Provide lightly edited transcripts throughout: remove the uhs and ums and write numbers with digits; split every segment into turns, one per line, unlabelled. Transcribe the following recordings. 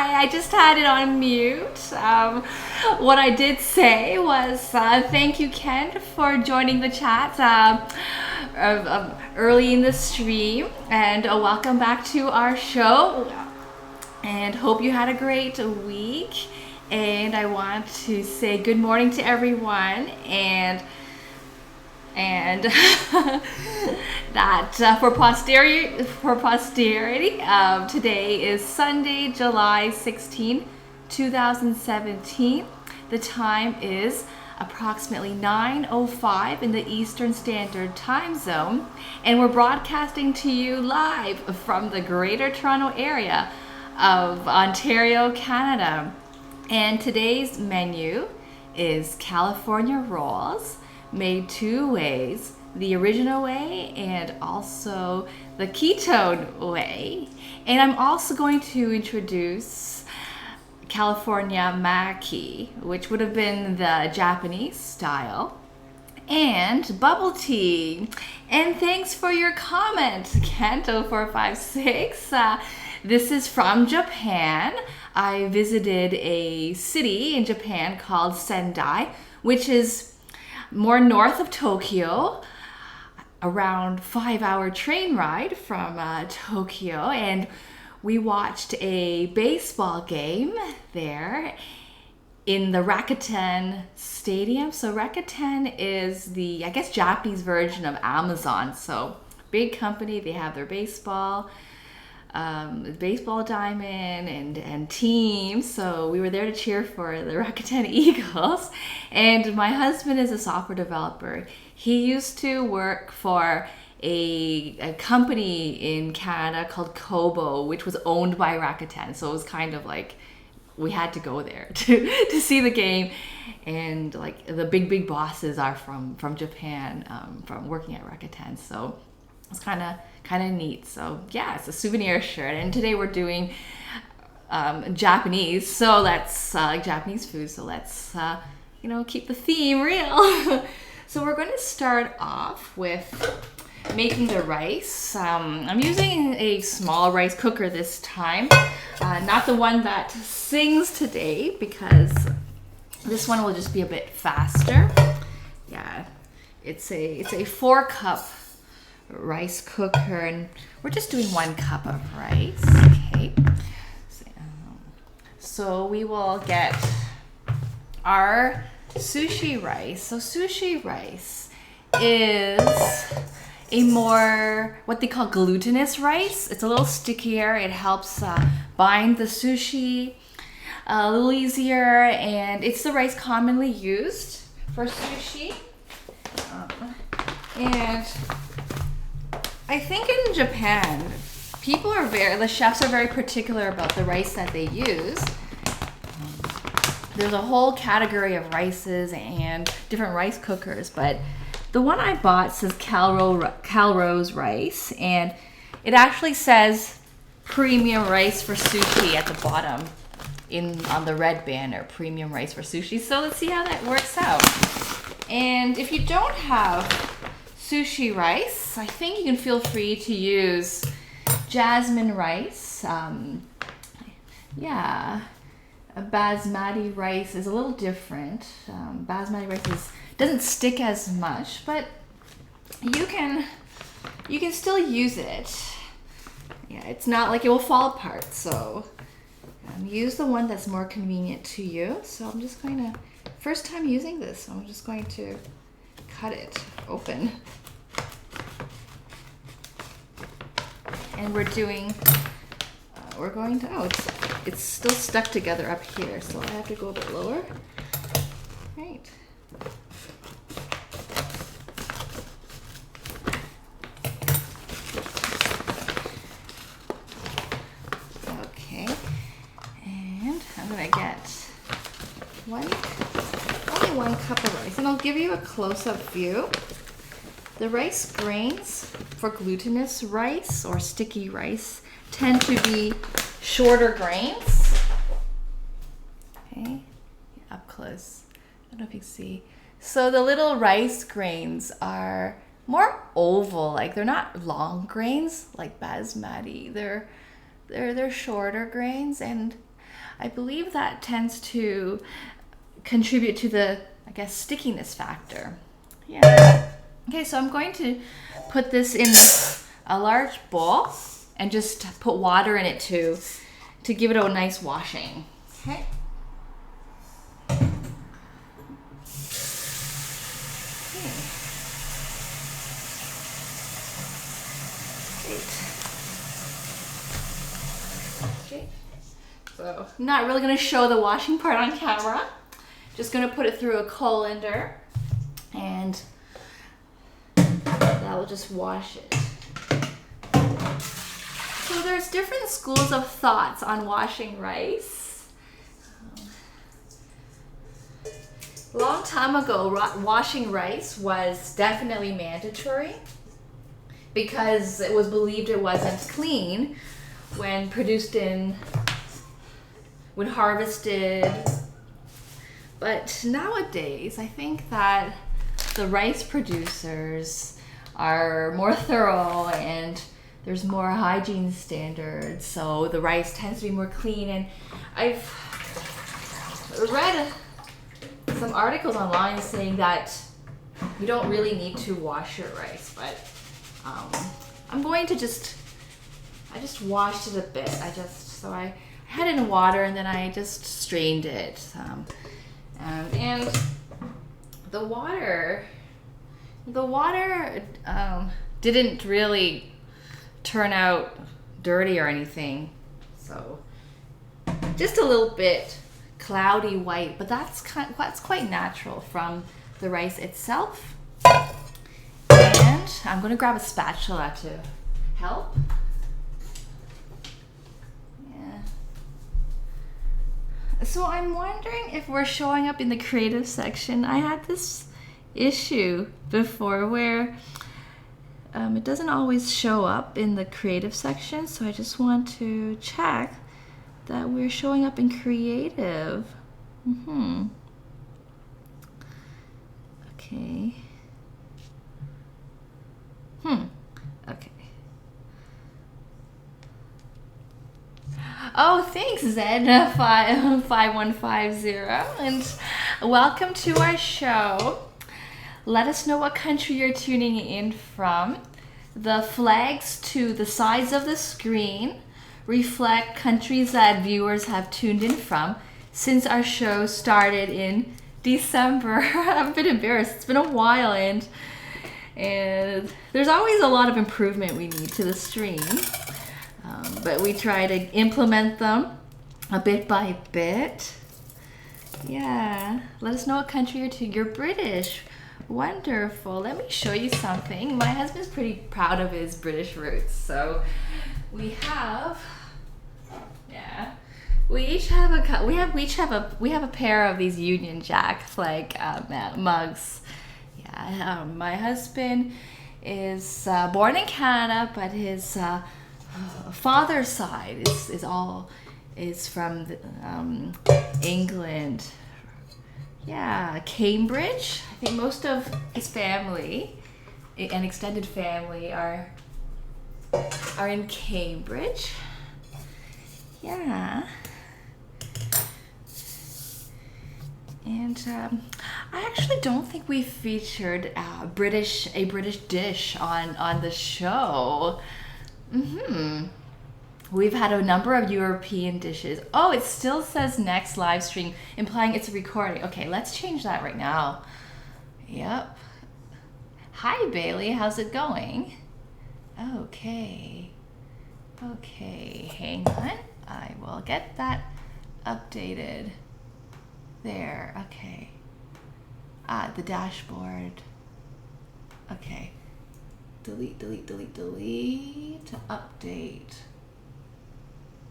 Hi, I just had it on mute. What I did say was thank you, Ken, for joining the chat early in the stream, and welcome back to our show. And hope you had a great week. And I want to say good morning to everyone, and that for posterity, today is Sunday, July 16, 2017. The time is approximately 9:05 in the Eastern Standard Time Zone, and we're broadcasting to you live from the Greater Toronto Area of Ontario, Canada. And today's menu is California rolls, made two ways, the original way and also the ketone way. And I'm also going to introduce California Maki, which would have been the Japanese style, and bubble tea. And thanks for your comment, Kanto456. This is from Japan. I visited a city in Japan called Sendai, which is more north of Tokyo, around 5-hour train ride from Tokyo, and we watched a baseball game there in the Rakuten Stadium. So Rakuten is the, I guess, Japanese version of Amazon. So big company, they have their baseball diamond and team. So we were there to cheer for the Rakuten Eagles. And my husband is a software developer. He used to work for a company in Canada called Kobo, which was owned by Rakuten. So it was kind of like we had to go there to see the game. And like the big bosses are from Japan, from working at Rakuten. So it's kind of neat. So yeah, it's a souvenir shirt, and today we're doing Japanese, so that's Japanese food, so let's keep the theme real. So we're going to start off with making the rice. I'm using a small rice cooker this time, not the one that sings today, because this one will just be a bit faster. Yeah, it's a 4-cup rice cooker, and we're just doing 1 cup of rice. Okay, so we will get our sushi rice. So sushi rice is a more what they call glutinous rice. It's a little stickier. It helps bind the sushi a little easier, and it's the rice commonly used for sushi. And I think in Japan, the chefs are very particular about the rice that they use. There's a whole category of rices and different rice cookers, but the one I bought says Calrose rice, and it actually says premium rice for sushi at the bottom on the red banner, premium rice for sushi. So let's see how that works out. And if you don't have sushi rice, I think you can feel free to use jasmine rice. Basmati rice is a little different. Basmati rice doesn't stick as much, but you can still use it. Yeah, it's not like it will fall apart. So use the one that's more convenient to you. So I'm just going to, first time using this, so I'm just going to cut it open. And it's still stuck together up here, so I have to go a bit lower. Right. Okay. And I'm gonna get only 1 cup of rice, and I'll give you a close-up view. The rice grains for glutinous rice or sticky rice tend to be shorter grains. Okay, up close. I don't know if you can see. So the little rice grains are more oval, like they're not long grains like basmati. They're shorter grains, and I believe that tends to contribute to the, I guess, stickiness factor. Yeah. Okay, so I'm going to put this in a large bowl and just put water in it to give it a nice washing. Okay. Okay. So I'm not really going to show the washing part on camera. Just going to put it through a colander and that will just wash it. So there's different schools of thoughts on washing rice. A long time ago, washing rice was definitely mandatory because it was believed it wasn't clean when harvested. But nowadays, I think that the rice producers are more thorough and there's more hygiene standards, so the rice tends to be more clean. And I've read some articles online saying that you don't really need to wash your rice, but I'm going to I just washed it a bit. I had it in water and then I just strained it. And the water didn't really turn out dirty or anything. So just a little bit cloudy white, but that's quite natural from the rice itself. And I'm going to grab a spatula to help. Yeah. So I'm wondering if we're showing up in the creative section. I had this issue before where it doesn't always show up in the creative section, so I just want to check that we're showing up in creative. Okay. Okay. Oh, thanks, Zed5150, and welcome to our show. Let us know what country you're tuning in from. The flags to the sides of the screen reflect countries that viewers have tuned in from since our show started in December. I'm a bit embarrassed. It's been a while, and there's always a lot of improvement we need to the stream. But we try to implement them a bit by bit. Yeah. Let us know what country you're British. Wonderful. Let me show you something. My husband's pretty proud of his British roots. So we have we have a pair of these Union Jack flag mugs. Yeah. My husband is born in Canada, but his father's side is from England. Yeah, Cambridge. I think most of his family and extended family are in Cambridge. Yeah. And I actually don't think we featured a British dish on the show. We've had a number of European dishes. Oh, it still says next live stream, implying it's a recording. Okay, let's change that right now. Yep. Hi, Bailey. How's it going? Okay. Okay, hang on. I will get that updated. There, okay. The dashboard. Okay. Delete. Update.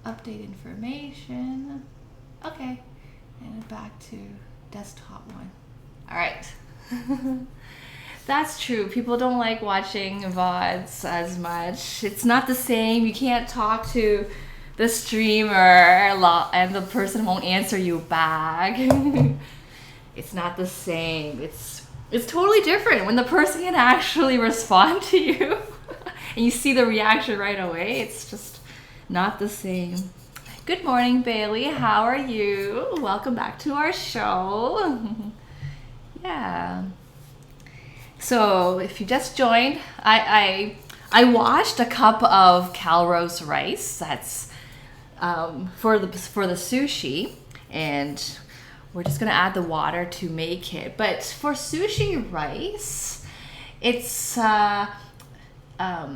Update information. Okay. And back to desktop one. All right. That's true. People don't like watching VODs as much. It's not the same. You can't talk to the streamer and the person won't answer you back. It's not the same. It's totally different when the person can actually respond to you and you see the reaction right away. It's just not the same. Good morning, Bailey. How are you? Welcome back to our show. Yeah. So if you just joined, I washed a cup of Calrose rice. That's for the sushi, and we're just gonna add the water to make it. But for sushi rice, it's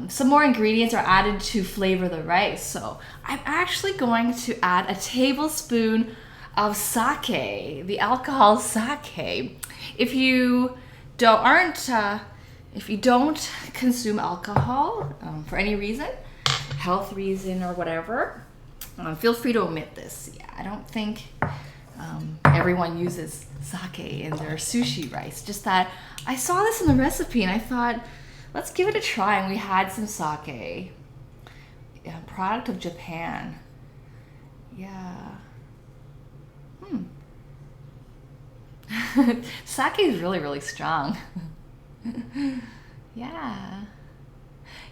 some more ingredients are added to flavor the rice. So I'm actually going to add a tablespoon of sake, the alcohol sake. If you don't consume alcohol for any reason, health reason or whatever, feel free to omit this. Yeah, I don't think everyone uses sake in their sushi rice. Just that I saw this in the recipe and I thought, let's give it a try. And we had some sake, product of Japan. Yeah. Sake is really, really strong. Yeah.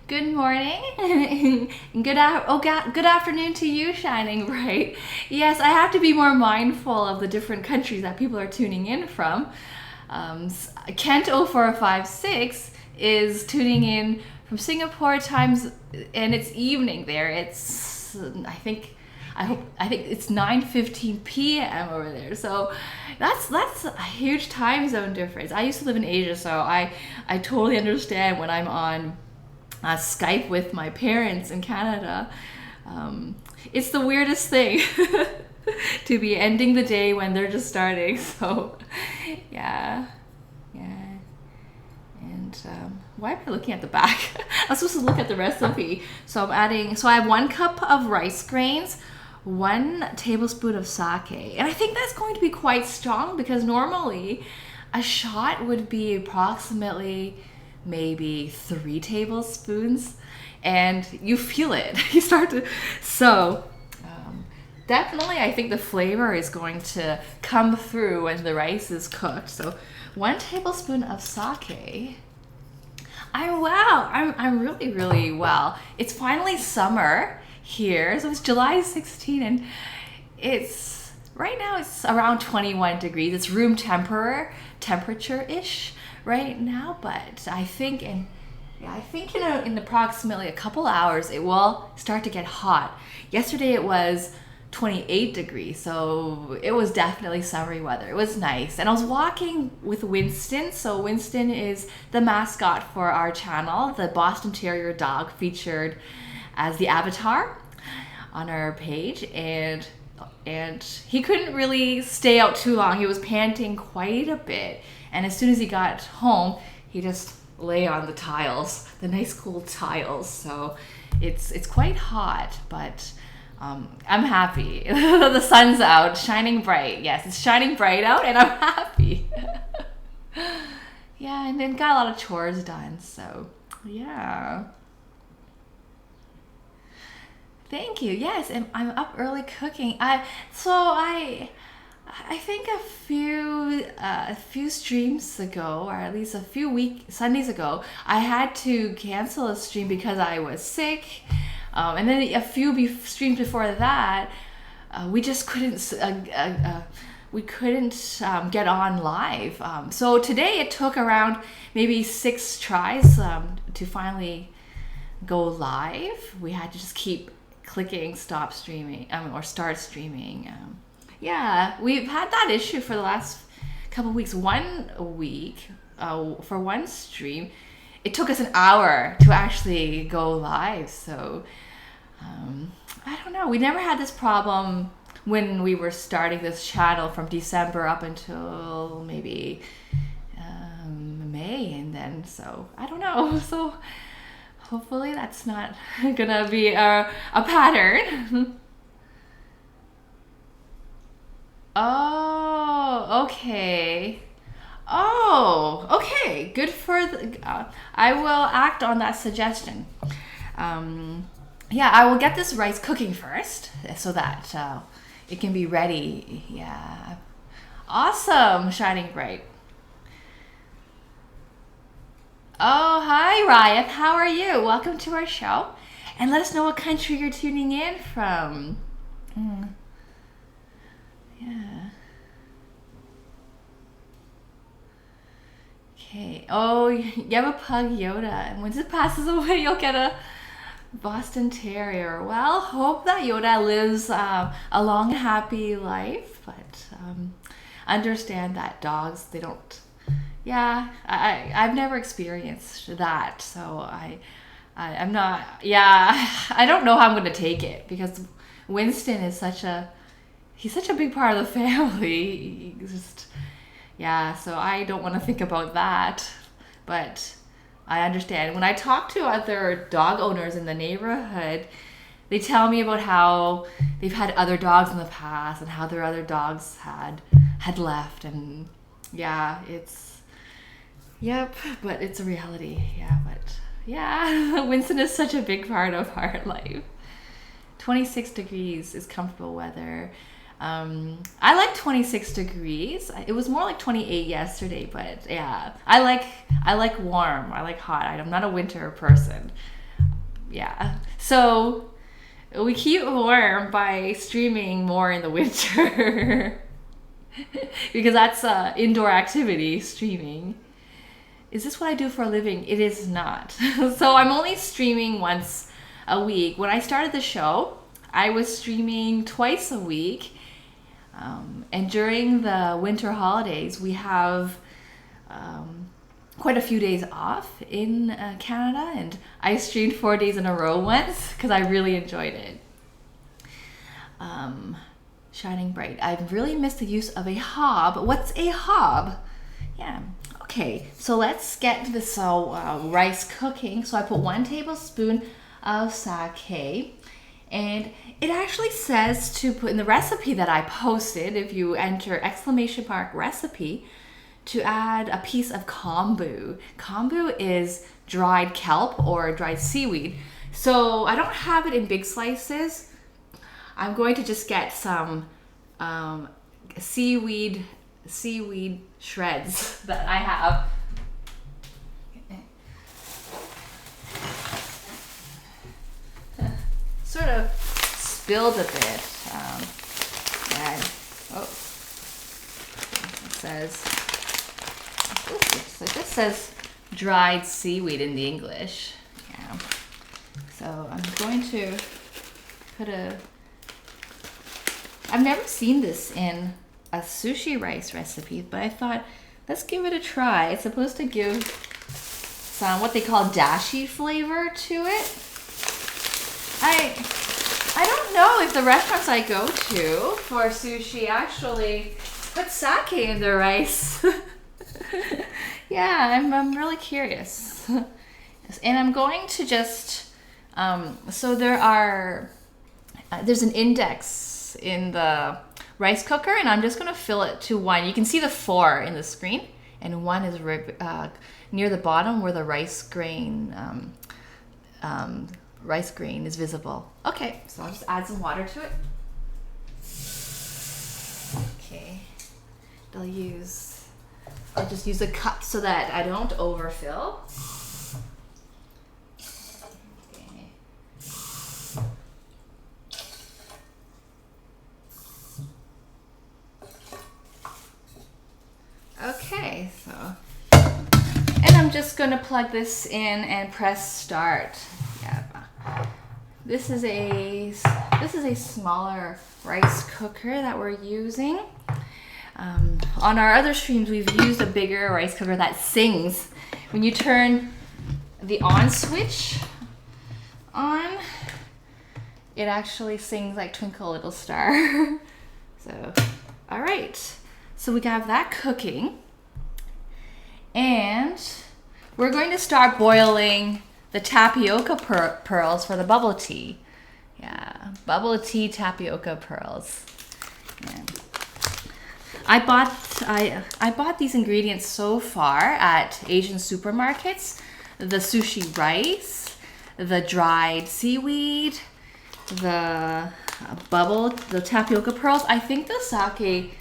Good morning. Good afternoon to you, Shining Bright. Yes, I have to be more mindful of the different countries that people are tuning in from. Kent 0456 is tuning in from Singapore times, and it's evening there. It's I think it's 9:15 p.m. over there. So that's a huge time zone difference. I used to live in Asia, so I totally understand when I'm on Skype with my parents in Canada. It's the weirdest thing to be ending the day when they're just starting. So yeah. And why am I looking at the back? I'm supposed to look at the recipe. So I have 1 cup of rice grains, 1 tablespoon of sake. And I think that's going to be quite strong because normally a shot would be approximately maybe 3 tablespoons, and you feel it. You start to, so definitely I think the flavor is going to come through when the rice is cooked. So 1 tablespoon of sake. I'm really, really well. It's finally summer here. So it's July 16 and right now it's around 21 degrees. It's room temperature-ish right now, but I think in approximately a couple hours it will start to get hot. Yesterday it was 28 degrees, so it was definitely summery weather. It was nice. And I was walking with Winston. So Winston is the mascot for our channel, the Boston Terrier dog featured as the avatar on our page, and he couldn't really stay out too long. He was panting quite a bit, and as soon as he got home he just lay on the tiles, the nice cool tiles. So it's quite hot, but I'm happy. The sun's out, shining bright. Yes, it's shining bright out and I'm happy. Yeah, and then got a lot of chores done, so yeah. Thank you. Yes, and I'm up early cooking. I think a few streams ago, or at least a few Sundays ago, I had to cancel a stream because I was sick. And then a few streams before that, we just couldn't get on live. So today it took around maybe 6 tries to finally go live. We had to just keep clicking stop streaming or start streaming. Yeah, we've had that issue for the last couple weeks. 1 week for one stream, it took us an hour to actually go live. So I don't know. We never had this problem when we were starting this channel from December up until maybe May, and then so I don't know. So hopefully that's not gonna be a pattern. Oh, okay. Oh, okay. Good for I will act on that suggestion. Yeah, I will get this rice cooking first so that it can be ready. Yeah. Awesome, shining bright. Oh, hi, Ryan. How are you? Welcome to our show. And let us know what country you're tuning in from. Yeah. Okay. Oh, you have a pug Yoda, and once it passes away, you'll get a Boston Terrier. Well, hope that Yoda lives a long, happy life, but understand that dogs, they don't. Yeah, I've never experienced that, so I'm not. Yeah, I don't know how I'm gonna take it because Winston is he's such a big part of the family. He's just, yeah, so I don't want to think about that, but I understand. When I talk to other dog owners in the neighborhood, they tell me about how they've had other dogs in the past and how their other dogs had left, and yeah, yep, but it's a reality. Yeah, but yeah, Winston is such a big part of our life. 26 degrees is comfortable weather. I like 26 degrees. It was more like 28 yesterday, but yeah, I like warm. I like hot. I'm not a winter person. Yeah. So we keep warm by streaming more in the winter because that's indoor activity, streaming. Is this what I do for a living? It is not. So I'm only streaming once a week. When I started the show, I was streaming twice a week. And during the winter holidays, we have quite a few days off in Canada, and I streamed 4 days in a row once because I really enjoyed it. Shining bright. I really missed the use of a hob. What's a hob? Yeah. Okay, so let's get this rice cooking. So I put 1 tablespoon of sake. And it actually says to put in the recipe that I posted, if you enter !recipe, to add a piece of kombu. Kombu is dried kelp or dried seaweed. So I don't have it in big slices. I'm going to just get some seaweed shreds that I have. Sort of spilled a bit. It just says dried seaweed in the English. Yeah. So I'm going to I've never seen this in a sushi rice recipe, but I thought, let's give it a try. It's supposed to give some what they call dashi flavor to it. I don't know if the restaurants I go to for sushi actually put sake in their rice. Yeah, I'm really curious. And I'm going to just, so there's an index in the rice cooker, and I'm just going to fill it to 1. You can see the 4 in the screen, and 1 is near the bottom where the rice grain is visible. Okay, so I'll just add some water to it. Okay, I'll just use a cup so that I don't overfill. Okay, so, and I'm just gonna plug this in and press start. Yeah. This is a smaller rice cooker that we're using. On our other streams, we've used a bigger rice cooker that sings. When you turn the on switch on, it actually sings like Twinkle Little Star. So, all right. So we have that cooking. And we're going to start boiling the tapioca pearls for the bubble tea. Yeah, bubble tea tapioca pearls. Yeah. I bought these ingredients so far at Asian supermarkets. The sushi rice, the dried seaweed, the tapioca pearls. I think the sake,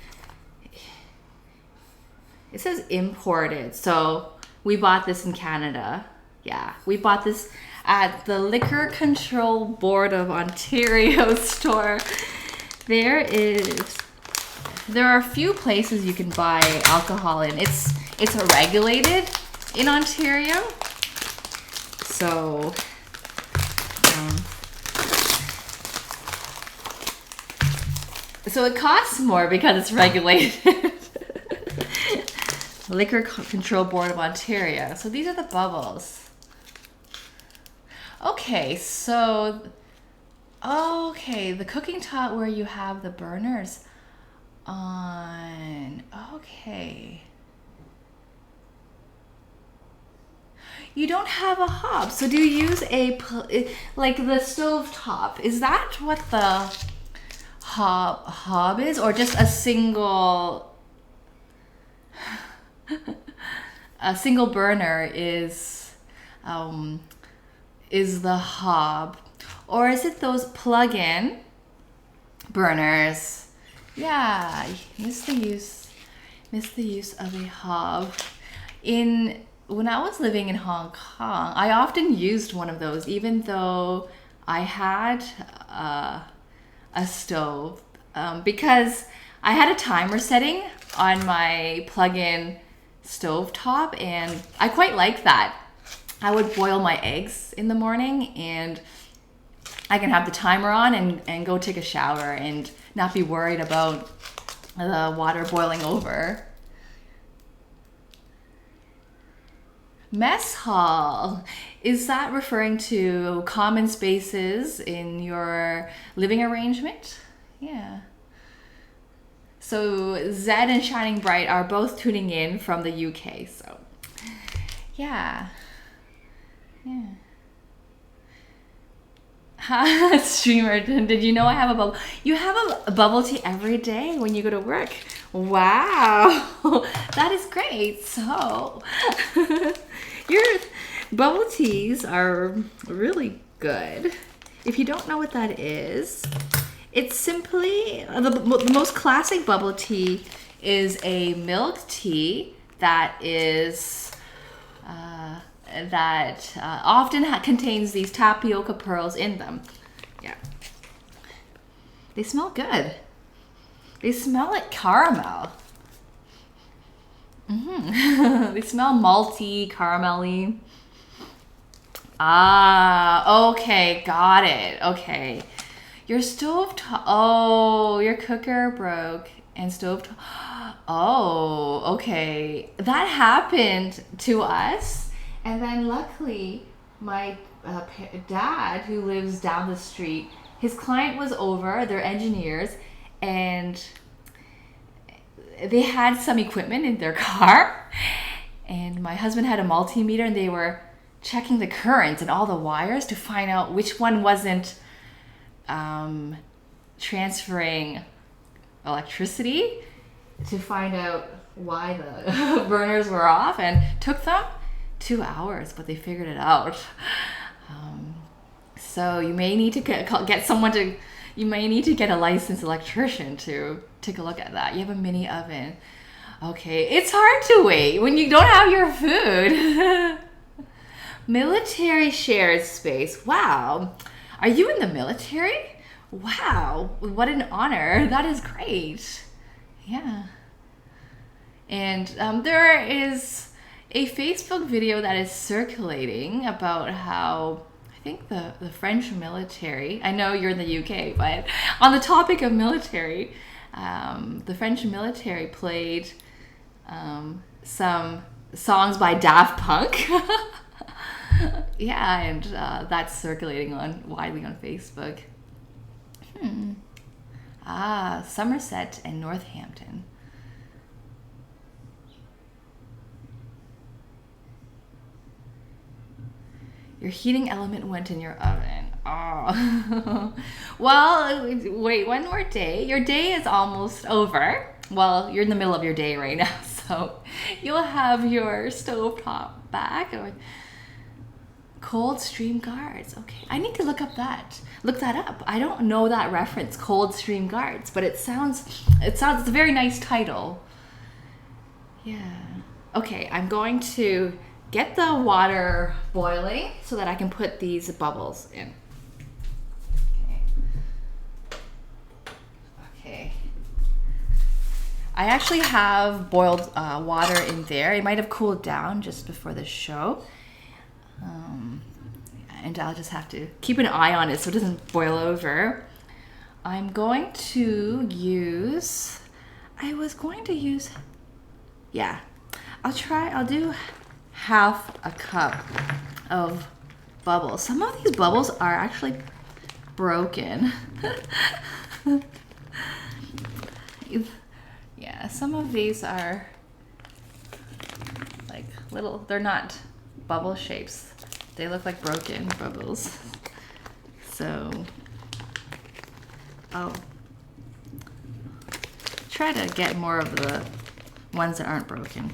it says imported. So we bought this in Canada. Yeah, we bought this at the Liquor Control Board of Ontario store. There are a few places you can buy alcohol in. It's regulated in Ontario. So so it costs more because it's regulated. Liquor Control Board of Ontario. So these are the bubbles. Okay, so the cooking top where you have the burners on. Okay. You don't have a hob. So do you use like the stove top? Is that what the hob is, or just a single burner is the hob, or is it those plug-in burners? Yeah, miss the use of a hob. When I was living in Hong Kong, I often used one of those, even though I had a stove, because I had a timer setting on my plug-in stove top, and I quite like that. I would boil my eggs in the morning, and I can have the timer on and go take a shower and not be worried about the water boiling over. Mess hall. Is that referring to common spaces in your living arrangement? Yeah. So Zed and Shining Bright are both tuning in from the UK. So yeah. Streamer, did you know I have a bubble? You have a bubble tea every day when you go to work. Wow, that is great. So your bubble teas are really good. If you don't know what that is, it's simply the most classic bubble tea is a milk tea that is often contains these tapioca pearls in them. Yeah, they smell good. They smell like caramel. They smell malty, caramelly. Ah, okay, got it. Okay, your your cooker broke and oh, okay, that happened to us. And then luckily, my dad, who lives down the street, his client was over, they're engineers, and they had some equipment in their car. And my husband had a multimeter, and they were checking the currents and all the wires to find out which one wasn't transferring electricity, to find out why the burners were off, and took them 2 hours, but they figured it out. So you may need to you may need to get a licensed electrician to take a look at that. You have a mini oven. Okay, it's hard to wait when you don't have your food. Military shared space. Wow. Are you in the military? Wow, what an honor. That is great. Yeah. And there is a Facebook video that is circulating about how, I think the French military, I know you're in the UK, but on the topic of military, the French military played some songs by Daft Punk. Yeah, and that's circulating widely on Facebook. Somerset and Northampton. Your heating element went in your oven. Oh. Well, wait one more day. Your day is almost over. Well, you're in the middle of your day right now, so you'll have your stovetop back. Cold stream guards. Okay, I need to look that up. I don't know that reference, cold stream guards, but it's a very nice title. Yeah. Okay, I'm going to get the water boiling so that I can put these bubbles in. Okay. Okay. I actually have boiled water in there. It might have cooled down just before the show. And I'll just have to keep an eye on it so it doesn't boil over. I'm going to use, yeah, I'll do half a cup of bubbles. Some of these bubbles are actually broken. Yeah, some of these are like little, they're not bubble shapes. They look like broken bubbles. So I'll try to get more of the ones that aren't broken.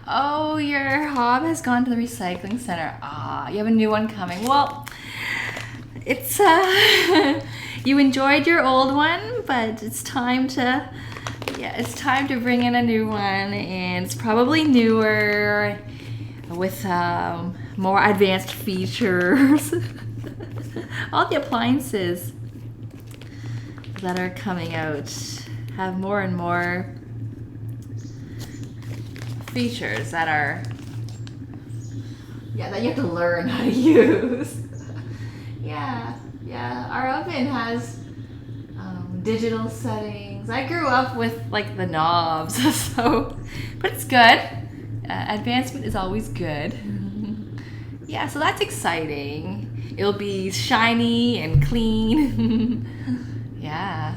Oh, your hob has gone to the recycling center. Ah, you have a new one coming. Well, it's you enjoyed your old one, but it's time to bring in a new one, and it's probably newer with more advanced features. All the appliances that are coming out have more and more features that are, that you have to learn how to use. Yeah, our oven has digital settings. I grew up with like the knobs, so, but it's good. Advancement is always good. Yeah, so that's exciting. It'll be shiny and clean. Yeah.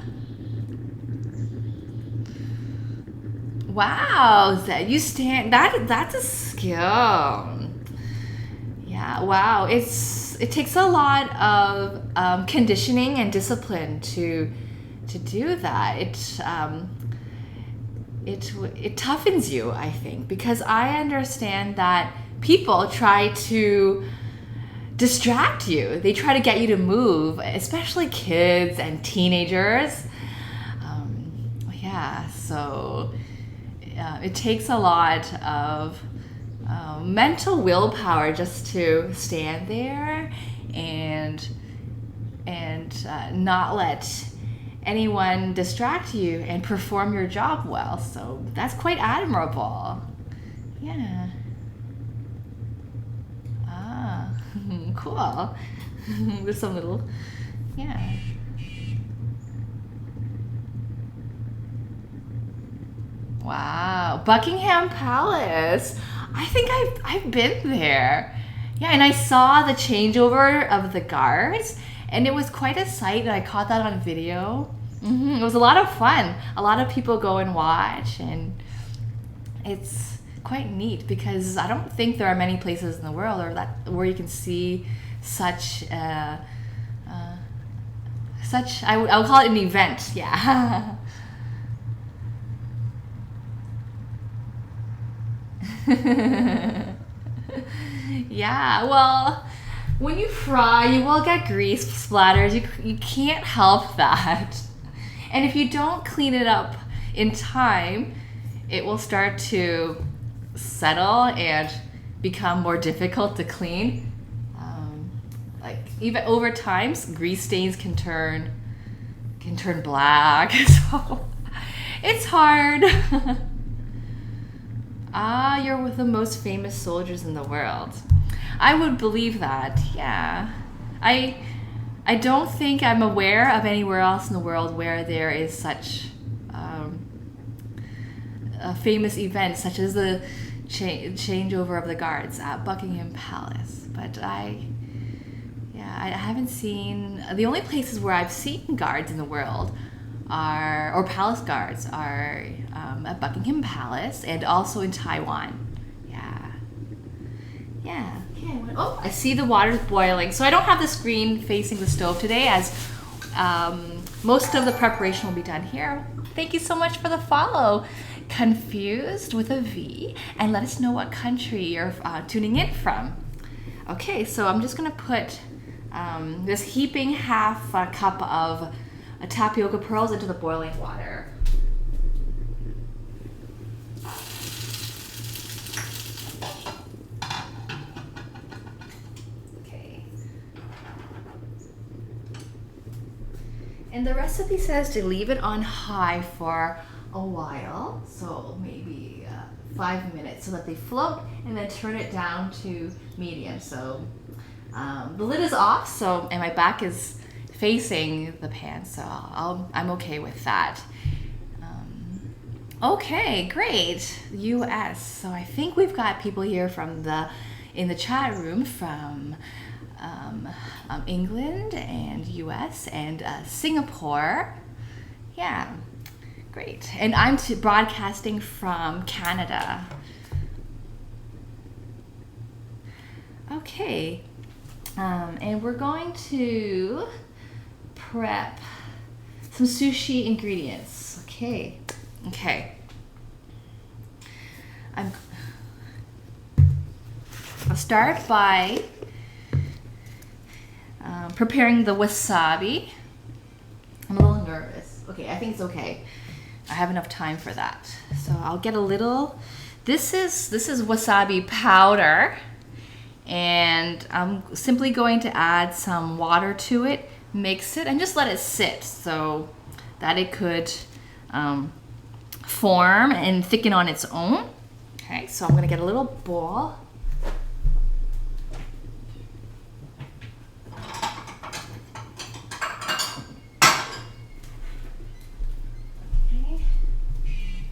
Wow, Zed, that's a skill. Yeah, wow. It takes a lot of conditioning and discipline to do that. It toughens you, I think, because I understand that people try to distract you. They try to get you to move, especially kids and teenagers. So it takes a lot of mental willpower just to stand there and not let anyone distract you and perform your job well. So that's quite admirable. Yeah. Ah, cool. There's some little, yeah. Wow, Buckingham Palace. I think I've been there. Yeah, and I saw the changeover of the guards, and it was quite a sight, and I caught that on video. It was a lot of fun. A lot of people go and watch, and it's quite neat because I don't think there are many places in the world where you can see such I would call it an event. Yeah. Yeah, well, when you fry, you will get grease splatters. You can't help that. And if you don't clean it up in time, it will start to settle and become more difficult to clean. Like even over time, grease stains can turn black. So it's hard. Ah, you're with the most famous soldiers in the world. I would believe that, yeah. I don't think I'm aware of anywhere else in the world where there is such a famous event such as the changeover of the guards at Buckingham Palace. But I haven't seen, the only places where I've seen guards in the world or palace guards are at Buckingham Palace and also in Taiwan. Yeah. Okay. Oh, I see the water's boiling. So I don't have the screen facing the stove today, as most of the preparation will be done here. Thank you so much for the follow. Confused with a V, and let us know what country you're tuning in from. Okay, so I'm just gonna put this heaping half a cup of tapioca pearls into the boiling water. And the recipe says to leave it on high for a while, so maybe 5 minutes so that they float, and then turn it down to medium. So the lid is off, so and my back is facing the pan, so I'm okay with that. Okay, great. US. So I think we've got people here from in the chat room from England and US and Singapore. Yeah, great. And I'm broadcasting from Canada. Okay, and we're going to prep some sushi ingredients. Okay. I'll start by preparing the wasabi. I'm a little nervous. Okay, I think it's okay. I have enough time for that. So I'll get a little. This is wasabi powder, and I'm simply going to add some water to it, mix it, and just let it sit so that it could form and thicken on its own. Okay, so I'm gonna get a little bowl.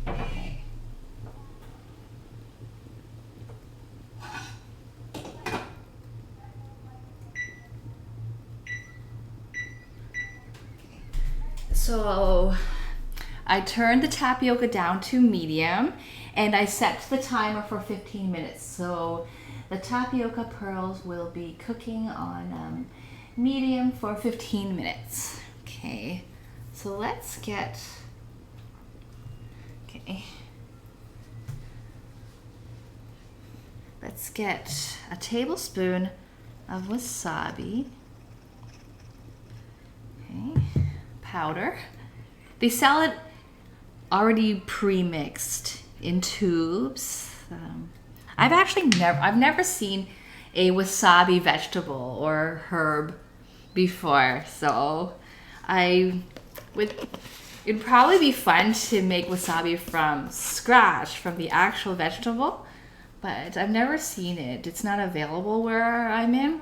Okay. So I turned the tapioca down to medium, and I set the timer for 15 minutes. So the tapioca pearls will be cooking on medium for 15 minutes. Okay, so let's get, a tablespoon of wasabi. Okay, powder. They sell it already pre-mixed in tubes. I've never seen a wasabi vegetable or herb before, so it'd probably be fun to make wasabi from scratch, from the actual vegetable, but I've never seen it. It's not available where I'm in,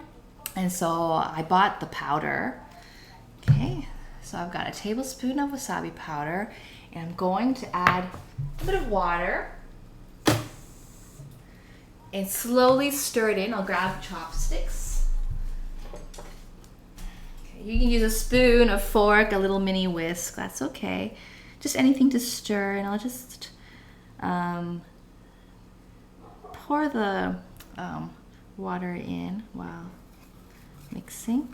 and so I bought the powder. Okay, so I've got a tablespoon of wasabi powder, and I'm going to add a bit of water and slowly stir it in. I'll grab chopsticks. Okay, you can use a spoon, a fork, a little mini whisk. That's okay. Just anything to stir, and I'll just pour the water in while mixing.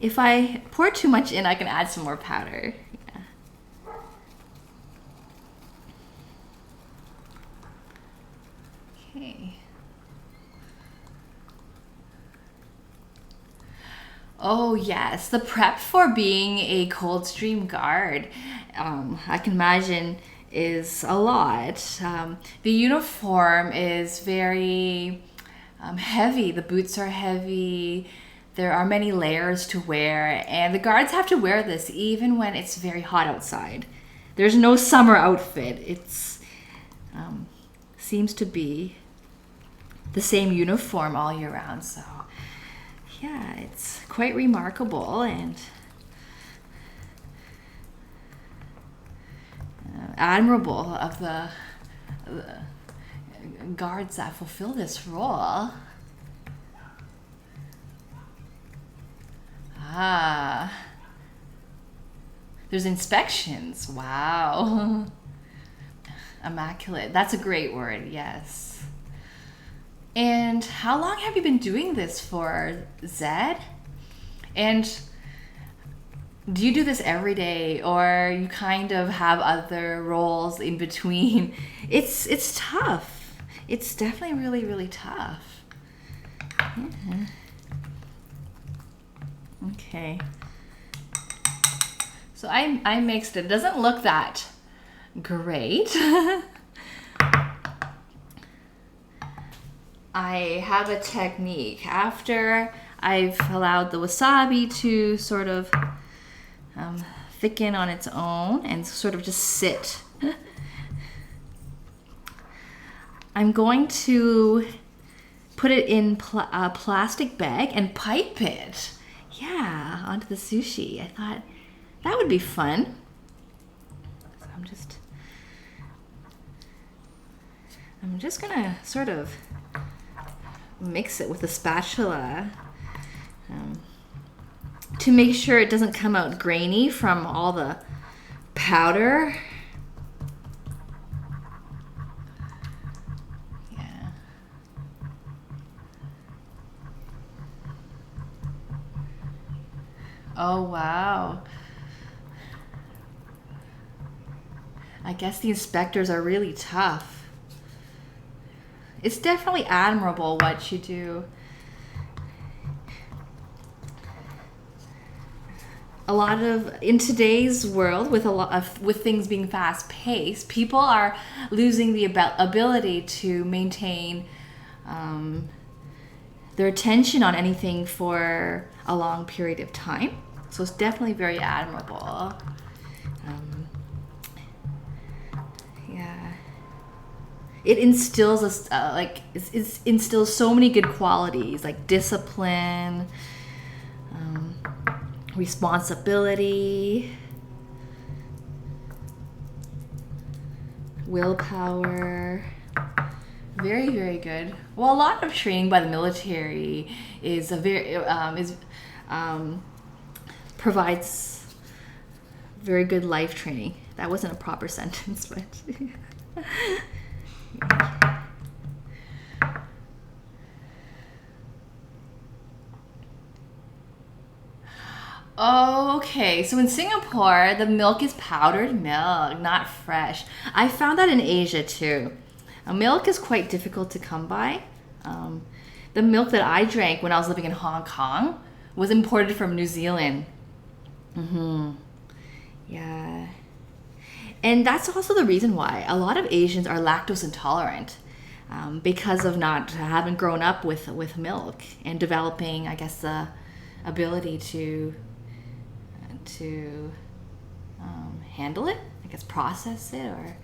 If I pour too much in, I can add some more powder. Yeah. Okay. Oh yes, the prep for being a Coldstream guard, I can imagine, is a lot. The uniform is very heavy. The boots are heavy. There are many layers to wear, and the guards have to wear this even when it's very hot outside. There's no summer outfit. It's seems to be the same uniform all year round. So yeah, it's quite remarkable and admirable of the guards that fulfill this role. Ah, there's inspections. Wow. Immaculate. That's a great word, yes. And how long have you been doing this for, Zed? And do you do this every day, or you kind of have other roles in between? It's tough. It's definitely really, really tough. Yeah. Okay. So I mixed it. It doesn't look that great. I have a technique. After I've allowed the wasabi to sort of thicken on its own and sort of just sit. I'm going to put it in a plastic bag and pipe it. Yeah, onto the sushi. I thought that would be fun. So I'm just gonna sort of mix it with a spatula to make sure it doesn't come out grainy from all the powder. Yeah. Oh, wow. I guess the inspectors are really tough. It's definitely admirable what you do. A lot of, in today's world, with things being fast paced, people are losing the ability to maintain their attention on anything for a long period of time. So it's definitely very admirable. Yeah, it instills us it instills so many good qualities like discipline, responsibility, willpower. Very, very good. Well, a lot of training by the military is provides very good life training. That wasn't a proper sentence, but okay, so in Singapore, the milk is powdered milk, not fresh. I found that in Asia too. Milk is quite difficult to come by. The milk that I drank when I was living in Hong Kong was imported from New Zealand. Yeah. And that's also the reason why a lot of Asians are lactose intolerant, because of not having grown up with milk and developing, I guess, the ability to handle it, I guess process it, or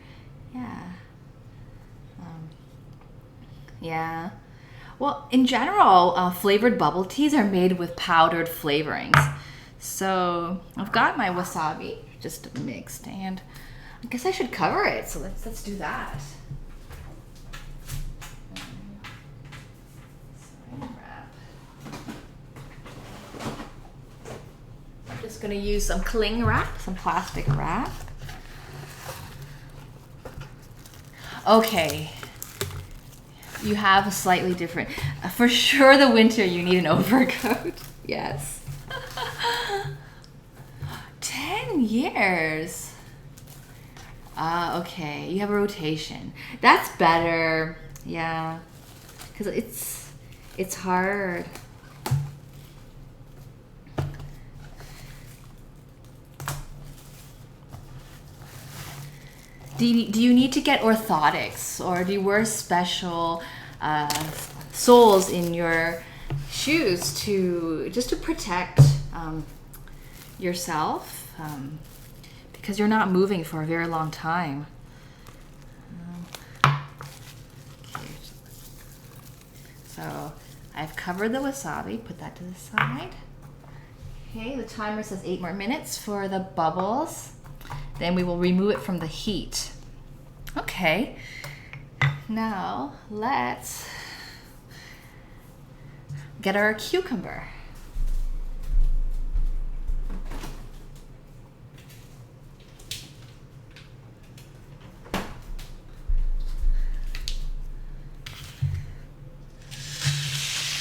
yeah. Well, in general, flavored bubble teas are made with powdered flavorings. So I've got my wasabi just mixed, and I guess I should cover it. So let's do that. I'm just gonna use some cling wrap, some plastic wrap. Okay. You have a slightly different. For sure, the winter you need an overcoat. Yes. 10 years. Okay. You have a rotation. That's better. Yeah. Because it's hard. Do you need to get orthotics, or do you wear special soles in your shoes to protect yourself, because you're not moving for a very long time? Okay. So I've covered the wasabi. Put that to the side. Okay, the timer says 8 more minutes for the bubbles. Then we will remove it from the heat. Okay, now let's get our cucumber.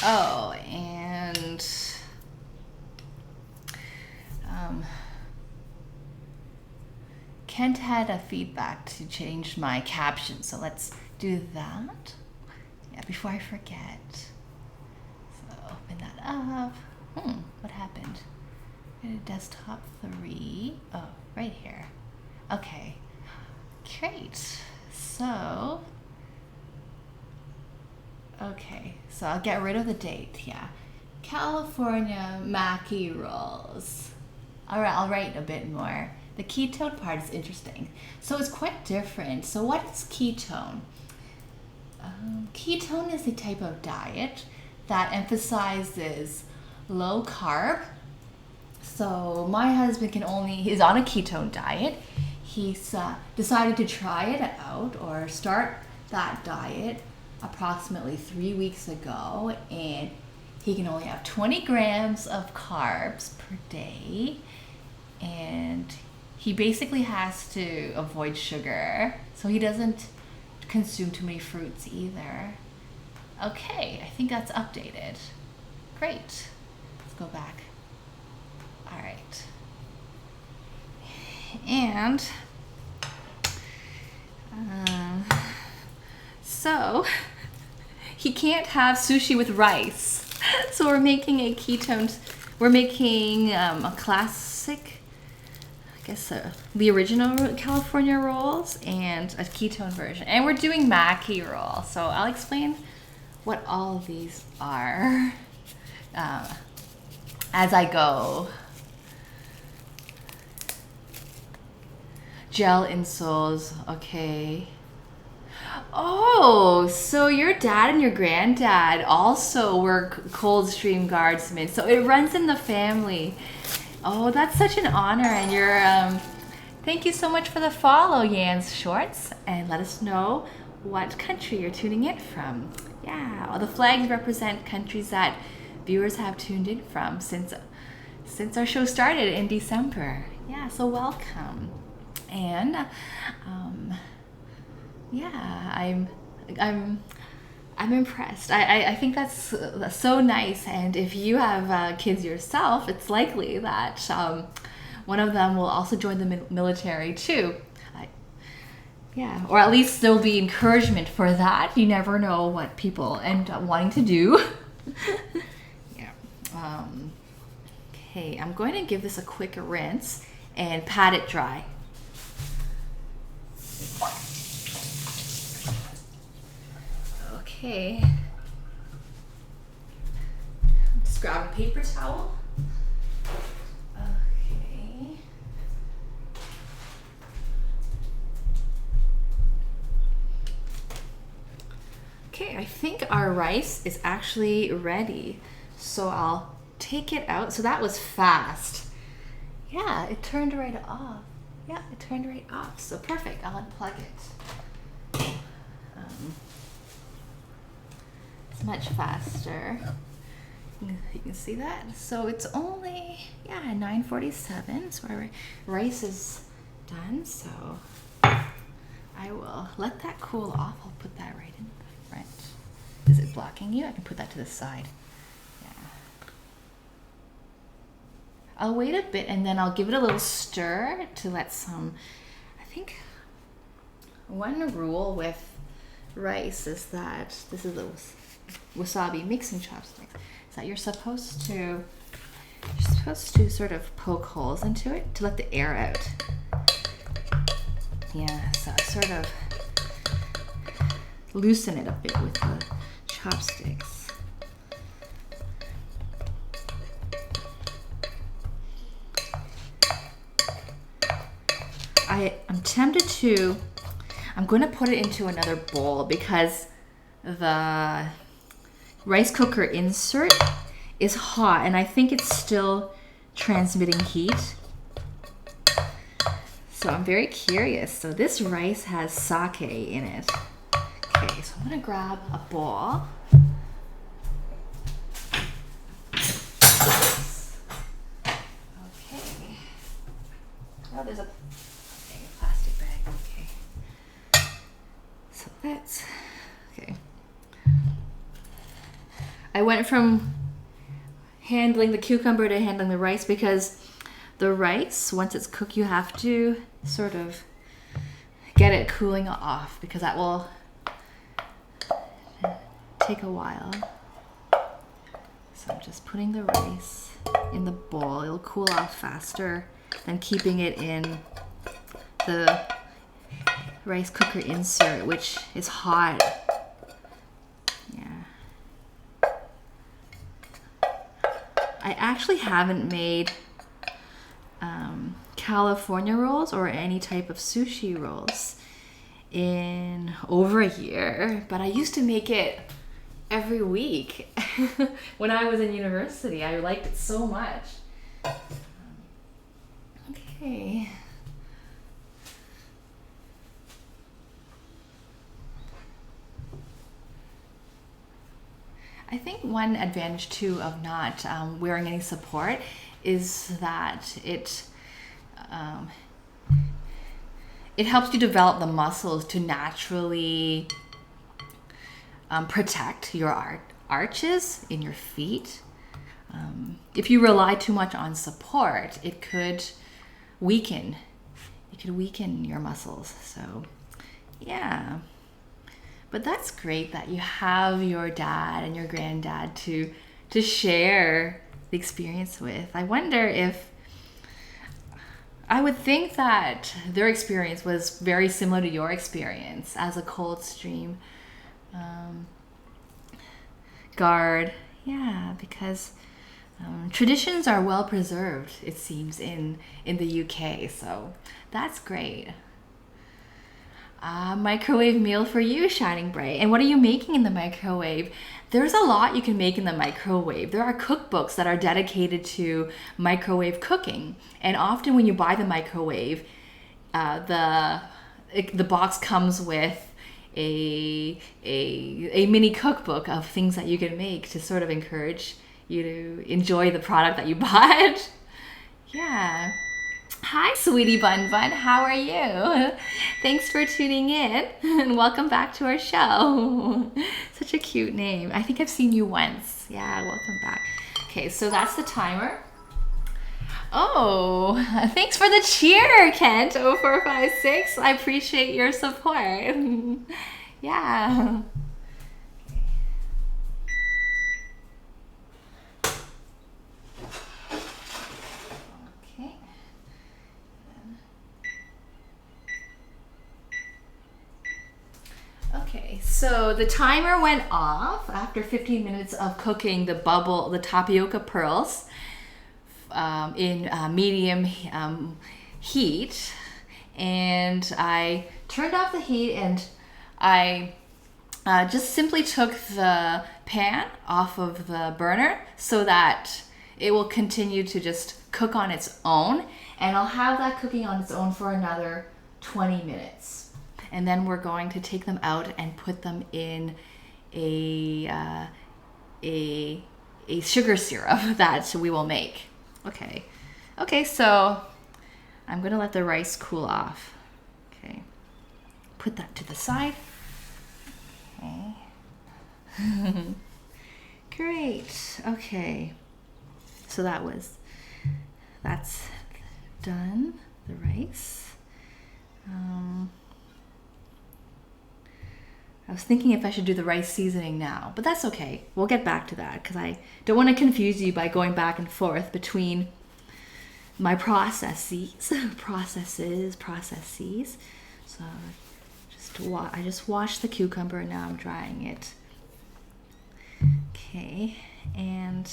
Oh, and Kent had a feedback to change my caption, so let's do that. Yeah, before I forget. So open that up. What happened? Go to desktop 3. Oh, right here. Okay, great. So, okay, so I'll get rid of the date. Yeah, California Maki rolls. All right, I'll write a bit more. The ketone part is interesting. So it's quite different. So what is ketone? Ketone is a type of diet that emphasizes low carb. So my husband he's on a ketone diet. He's decided to try it out or start that diet approximately 3 weeks ago, and he can only have 20 grams of carbs per day, and he basically has to avoid sugar, so he doesn't consume too many fruits either. Okay, I think that's updated. Great. Let's go back. All right. And so he can't have sushi with rice. So we're making we're making a classic, I guess the original California rolls and a ketone version. And we're doing Maki roll. So I'll explain what all of these are as I go. Gel insoles, okay. Oh, so your dad and your granddad also were Coldstream Guardsmen. So it runs in the family. Oh, that's such an honor. And thank you so much for the follow, Yan's Shorts. And let us know what country you're tuning in from. Yeah, all the flags represent countries that viewers have tuned in from since our show started in December. Yeah, so welcome. And yeah, I'm impressed. I think that's so nice. And if you have kids yourself, it's likely that one of them will also join the military too. Yeah, or at least there'll be encouragement for that. You never know what people end up wanting to do. Yeah. Okay, I'm going to give this a quick rinse and pat it dry. Okay. Just grab a paper towel. Okay. Okay, I think our rice is actually ready. So I'll take it out. So that was fast. Yeah, it turned right off. Yeah, it turned right off. So perfect. I'll unplug it. It's much faster. You can see that. So it's only 9:47. So our rice is done. So I will let that cool off. I'll put that right in the front. Is it blocking you? I can put that to the side. I'll wait a bit and then I'll give it a little stir to let I think one rule with rice is that, this is the wasabi mixing chopsticks, is that you're supposed to sort of poke holes into it to let the air out. Yeah, so sort of loosen it a bit with the chopsticks. I'm tempted I'm going to put it into another bowl because the rice cooker insert is hot and I think it's still transmitting heat. So I'm very curious. So this rice has sake in it. Okay, so I'm going to grab a bowl. Okay. Oh, there's a plastic bag. Okay. So that's okay. I went from handling the cucumber to handling the rice because the rice, once it's cooked, you have to sort of get it cooling off because that will take a while. So I'm just putting the rice in the bowl. It'll cool off faster than keeping it in the rice cooker insert, which is hot. Yeah. I actually haven't made California rolls or any type of sushi rolls in over a year, but I used to make it every week when I was in university. I liked it so much. Okay. I think one advantage too of not wearing any support is that it helps you develop the muscles to naturally protect your arches in your feet. If you rely too much on support, it could weaken. It could weaken your muscles. So, yeah. But that's great that you have your dad and your granddad to share the experience with. I wonder if I would think that their experience was very similar to your experience as a Coldstream guard. Yeah, because traditions are well preserved, it seems, in the UK. So that's great. Microwave meal for you, Shining Bright. And what are you making in the microwave? There's a lot you can make in the microwave. There are cookbooks that are dedicated to microwave cooking. And often when you buy the microwave, the box comes with a mini cookbook of things that you can make to sort of encourage you to enjoy the product that you bought. Yeah. Hi, Sweetie Bun Bun. How are you? Thanks for tuning in and welcome back to our show. Such a cute name. I think I've seen you once. Yeah, welcome back. Okay, so that's the timer. Oh, thanks for the cheer, Kent. 0456. I appreciate your support. Yeah. Okay, so the timer went off after 15 minutes of cooking the tapioca pearls in medium heat. And I turned off the heat and I just simply took the pan off of the burner so that it will continue to just cook on its own. And I'll have that cooking on its own for another 20 minutes. And then we're going to take them out and put them in a sugar syrup that we will make. Okay, so I'm gonna let the rice cool off. Okay, put that to the side. Okay. Great. Okay, so that's done, the rice. I was thinking if I should do the rice seasoning now, but that's okay. We'll get back to that because I don't want to confuse you by going back and forth between my processes. So I just washed the cucumber and now I'm drying it. Okay, and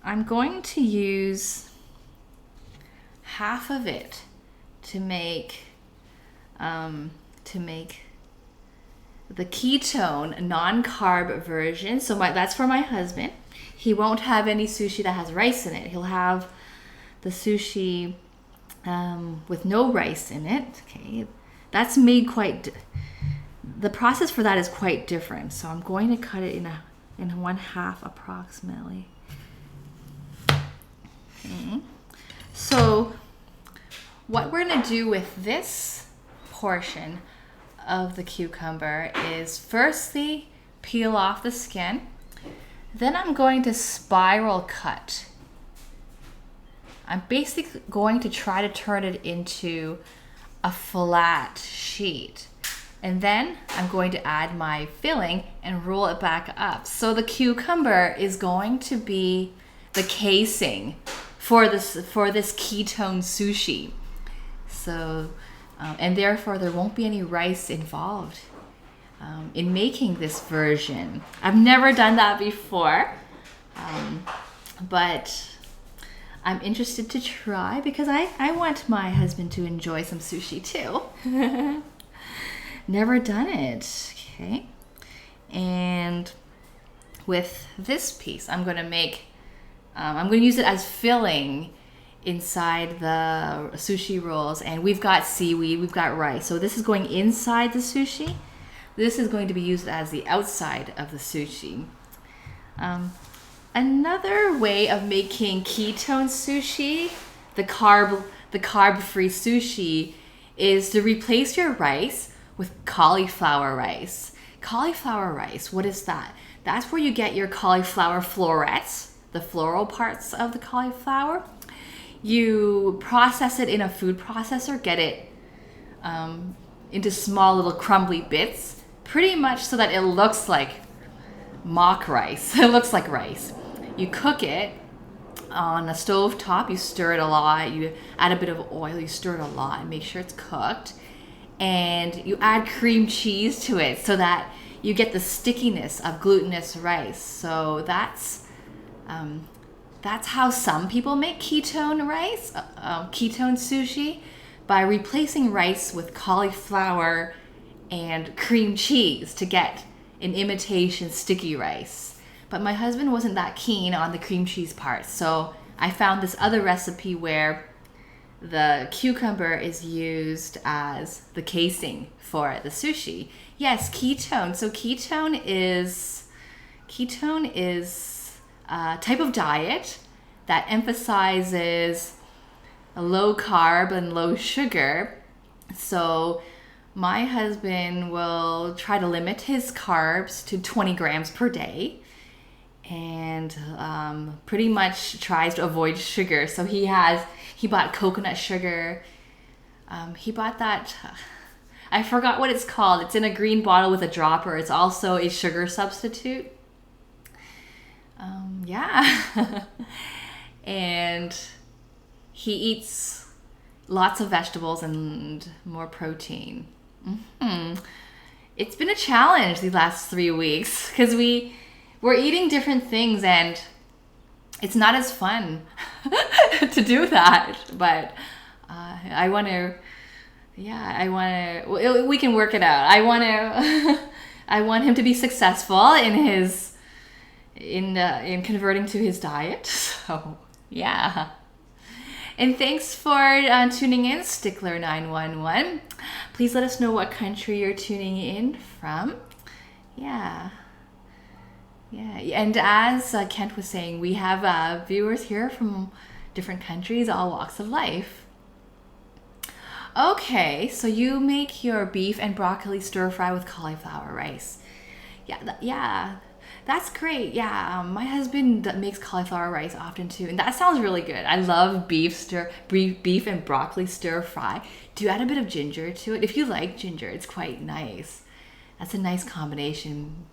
I'm going to use half of it to make the ketone non-carb version. So that's for my husband. He won't have any sushi that has rice in it. He'll have the sushi with no rice in it. Okay, that's made the process for that is quite different. So I'm going to cut it in 1/2 approximately. Okay. So what we're gonna do with this portion of the cucumber is firstly peel off the skin. Then I'm going to spiral cut. I'm basically going to try to turn it into a flat sheet. And then I'm going to add my filling and roll it back up. So the cucumber is going to be the casing for this ketone sushi. So and therefore there won't be any rice involved in making this version. I've never done that before. but I'm interested to try because I want my husband to enjoy some sushi too. Never done it. Okay. And with this piece, I'm going to use it as filling inside the sushi rolls. And we've got seaweed, we've got rice. So this is going inside the sushi. This is going to be used as the outside of the sushi. Another way of making ketone sushi, the carb-free sushi, is to replace your rice with cauliflower rice. Cauliflower rice, what is that? That's where you get your cauliflower florets, the floral parts of the cauliflower. You process it in a food processor, get it into small little crumbly bits, pretty much so that it looks like mock rice. It looks like rice. You cook it on a stove top, you stir it a lot, you add a bit of oil, you stir it a lot and make sure it's cooked. And you add cream cheese to it so that you get the stickiness of glutinous rice. So that's how some people make ketone rice, ketone sushi, by replacing rice with cauliflower and cream cheese to get an imitation sticky rice. But my husband wasn't that keen on the cream cheese part, so I found this other recipe where the cucumber is used as the casing for the sushi. Yes, ketone. So ketone is a type of diet that emphasizes a low carb and low sugar. So my husband will try to limit his carbs to 20 grams per day and pretty much tries to avoid sugar. So he bought coconut sugar. He bought that, I forgot what it's called. It's in a green bottle with a dropper. It's also a sugar substitute. Yeah. And he eats lots of vegetables and more protein. It's been a challenge the last 3 weeks because we're eating different things and it's not as fun to do that. But we can work it out. I want him to be successful in converting to his diet. So yeah. And thanks for tuning in, Stickler911. Please let us know what country you're tuning in from. Yeah. And as Kent was saying, we have viewers here from different countries, all walks of life. Okay, so you make your beef and broccoli stir fry with cauliflower rice. Yeah. That's great. Yeah, my husband makes cauliflower rice often too, and that sounds really good. I love beef and broccoli stir fry. Do you add a bit of ginger to it? If you like ginger, it's quite nice. That's a nice combination.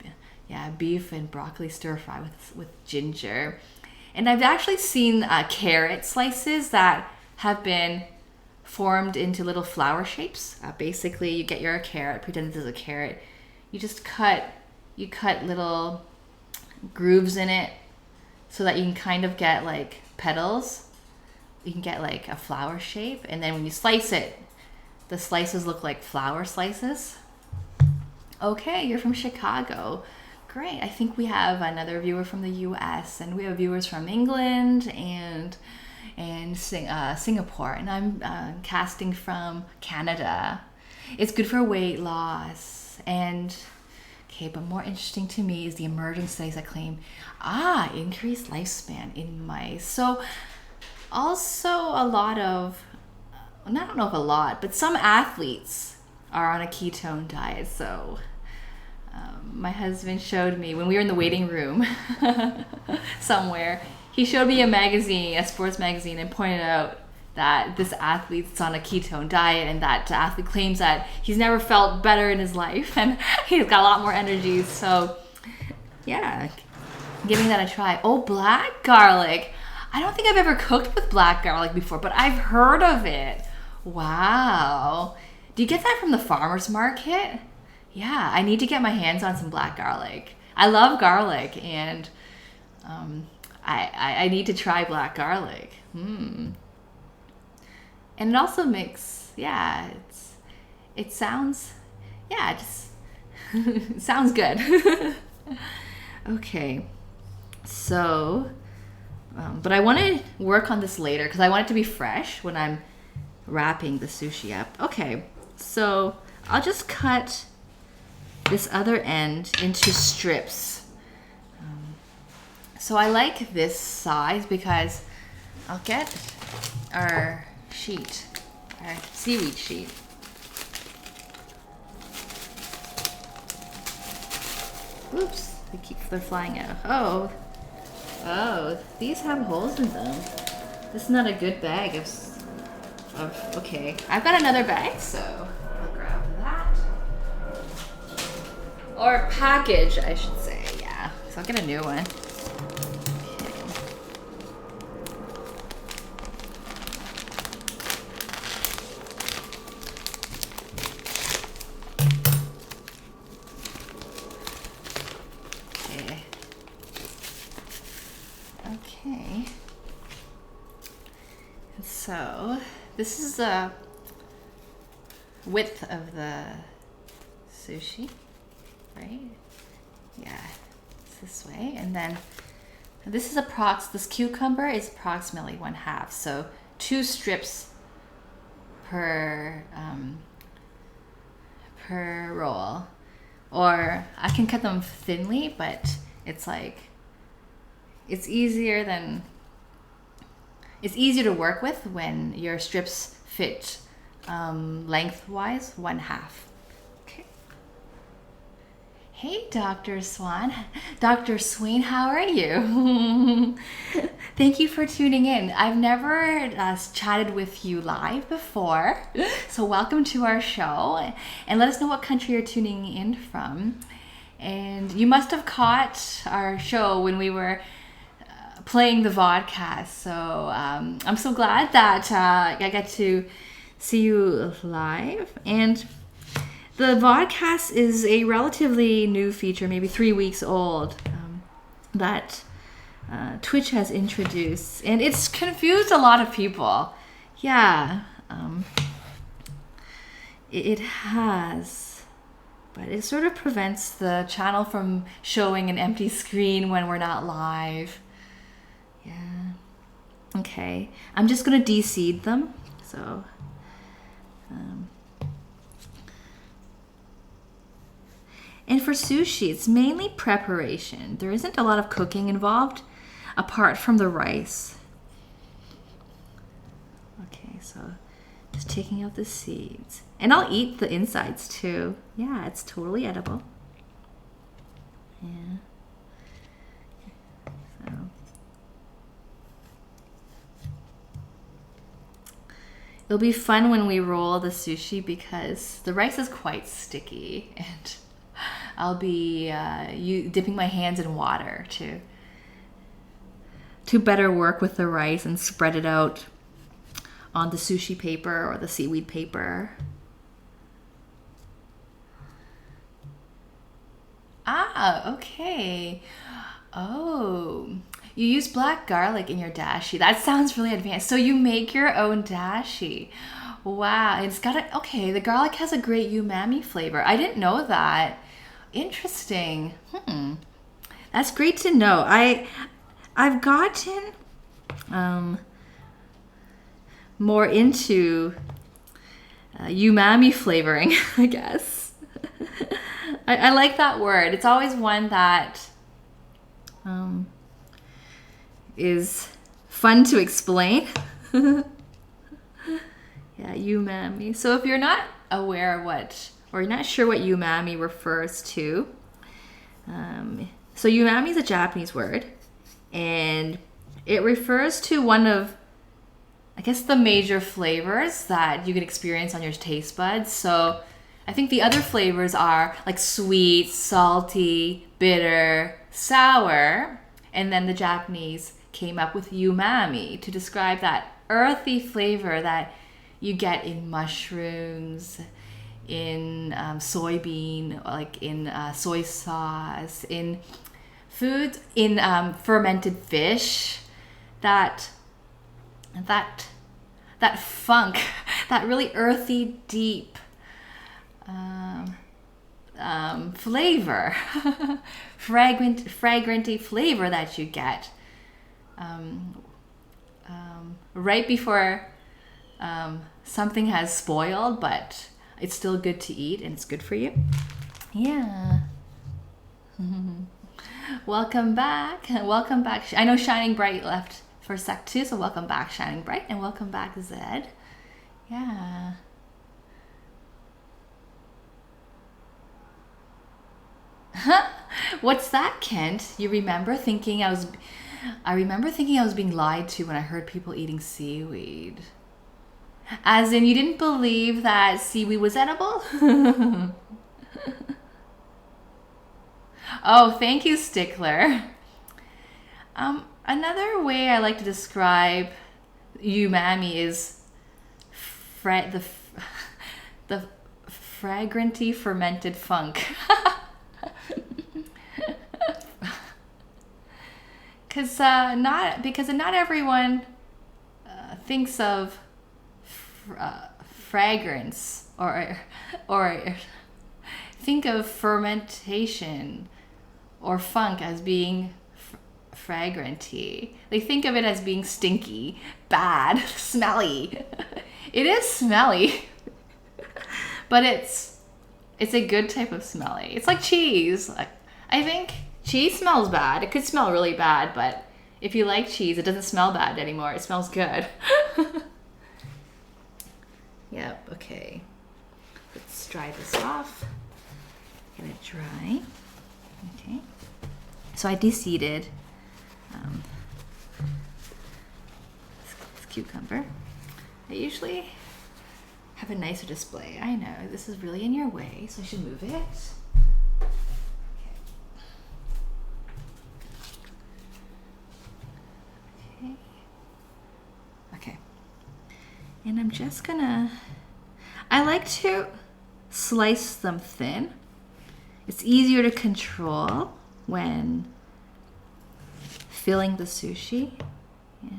Yeah, beef and broccoli stir fry with ginger. And I've actually seen carrot slices that have been formed into little flower shapes. Basically, you get your carrot, pretend this is a carrot. You just cut little grooves in it so that you can kind of get like petals. You can get like a flower shape, and then when you slice it, the slices look like flower slices. Okay, you're from Chicago. Great. I think we have another viewer from the US, and we have viewers from England and Singapore, and I'm casting from Canada. It's good for weight loss. And okay, but more interesting to me is the emerging studies that claim increased lifespan in mice. So also I don't know if a lot, but some athletes are on a ketone diet. So my husband showed me when we were in the waiting room somewhere, he showed me a sports magazine, and pointed out that this athlete's on a ketone diet, and that athlete claims that he's never felt better in his life and he's got a lot more energy. So yeah, giving that a try. Oh, black garlic. I don't think I've ever cooked with black garlic before, but I've heard of it. Wow. Do you get that from the farmer's market? Yeah, I need to get my hands on some black garlic. I love garlic, and I need to try black garlic. And it also makes, yeah, it sounds, yeah, it just it sounds good. Okay, so, but I want to work on this later because I want it to be fresh when I'm wrapping the sushi up. Okay, so I'll just cut this other end into strips. So I like this size because I'll get our sheet, our seaweed sheet. Oops, they're flying out. Oh, these have holes in them. This is not a good bag okay. I've got another bag, so I'll grab that. Or package, I should say, yeah. So I'll get a new one. Okay. So this is the width of the sushi, right? Yeah, it's this way. And then this is this cucumber is approximately 1/2. So 2 strips per roll. Or I can cut them thinly, but it's easier to work with when your strips fit lengthwise 1/2. Okay. Hey, Dr. Swan. Dr. Swain, how are you? Thank you for tuning in. I've never chatted with you live before, so welcome to our show. And let us know what country you're tuning in from. And you must have caught our show when we were playing the vodcast. So I'm so glad that I got to see you live. And the vodcast is a relatively new feature, maybe 3 weeks old, that Twitch has introduced. And it's confused a lot of people. Yeah, it has. But it sort of prevents the channel from showing an empty screen when we're not live. Yeah. Okay. I'm just going to de-seed them. So, and for sushi, it's mainly preparation. There isn't a lot of cooking involved apart from the rice. Okay, so just taking out the seeds. And I'll eat the insides too. Yeah, it's totally edible. Yeah. So. It'll be fun when we roll the sushi because the rice is quite sticky and I'll be dipping my hands in water to better work with the rice and spread it out on the sushi paper or the seaweed paper. Ah, okay. Oh, you use black garlic in your dashi. That sounds really advanced. So you make your own dashi. Wow, okay, the garlic has a great umami flavor. I didn't know that. Interesting. That's great to know. I've gotten more into umami flavoring, I guess. I like that word. It's always one that is fun to explain. Yeah, umami. So if you're not aware or you're not sure what umami refers to, so umami is a Japanese word, and it refers to one of, I guess, the major flavors that you can experience on your taste buds. So I think the other flavors are like sweet, salty, bitter, sour, and then the Japanese came up with umami to describe that earthy flavor that you get in mushrooms, in soybean, like in soy sauce, in food in fermented fish, that funk, that really earthy, deep flavor, fragranty flavor that you get right before something has spoiled, but it's still good to eat and it's good for you. Yeah. Welcome back. Welcome back. I know Shining Bright left for a sec too, so welcome back, Shining Bright, and welcome back, Zed. Yeah. What's that, Kent? You remember thinking I remember thinking I was being lied to when I heard people eating seaweed. As in, you didn't believe that seaweed was edible? Oh, thank you, Stickler. Another way I like to describe umami is the fragranty fermented funk. Because not everyone thinks of fragrance or think of fermentation or funk as being fragranty. They think of it as being stinky, bad, smelly. It is smelly, but it's a good type of smelly. It's like cheese. I think cheese smells bad. It could smell really bad, but if you like cheese, it doesn't smell bad anymore. It smells good. Yep, okay. Let's dry this off. Get it dry. Okay. So I de-seeded this cucumber. I usually have a nicer display. I know, this is really in your way, so I should move it. Okay. And I'm just gonna, I like to slice them thin. It's easier to control when filling the sushi. Yeah.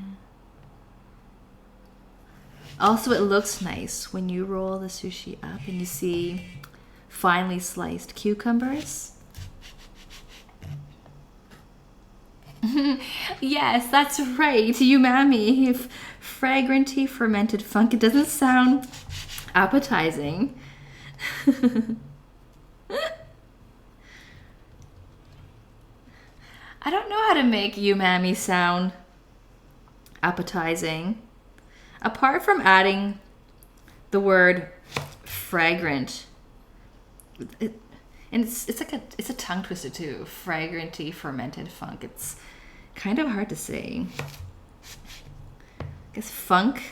Also, it looks nice when you roll the sushi up and you see finely sliced cucumbers. Yes, that's right. Umami, fragranty fermented funk. It doesn't sound appetizing. I don't know how to make umami sound appetizing. Apart from adding the word fragrant. And it's a tongue twister too. Fragranty fermented funk. It's kind of hard to say. I guess funk.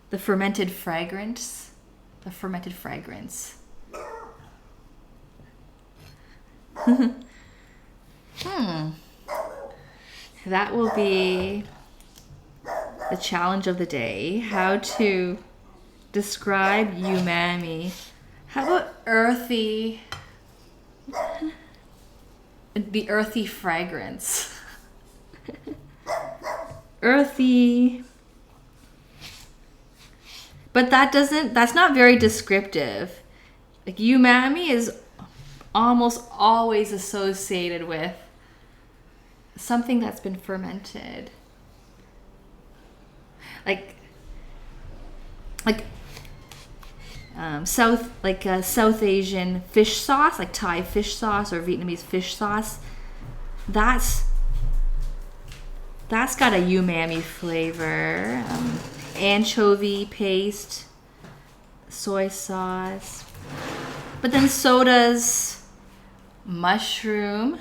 The fermented fragrance. The fermented fragrance. That will be the challenge of the day. How to describe umami. How about earthy? The earthy fragrance. Earthy. But that's not very descriptive. Like umami is almost always associated with something that's been fermented. Like South Asian fish sauce, like Thai fish sauce or Vietnamese fish sauce. That's got a umami flavor. Anchovy paste, soy sauce. But then so does mushroom.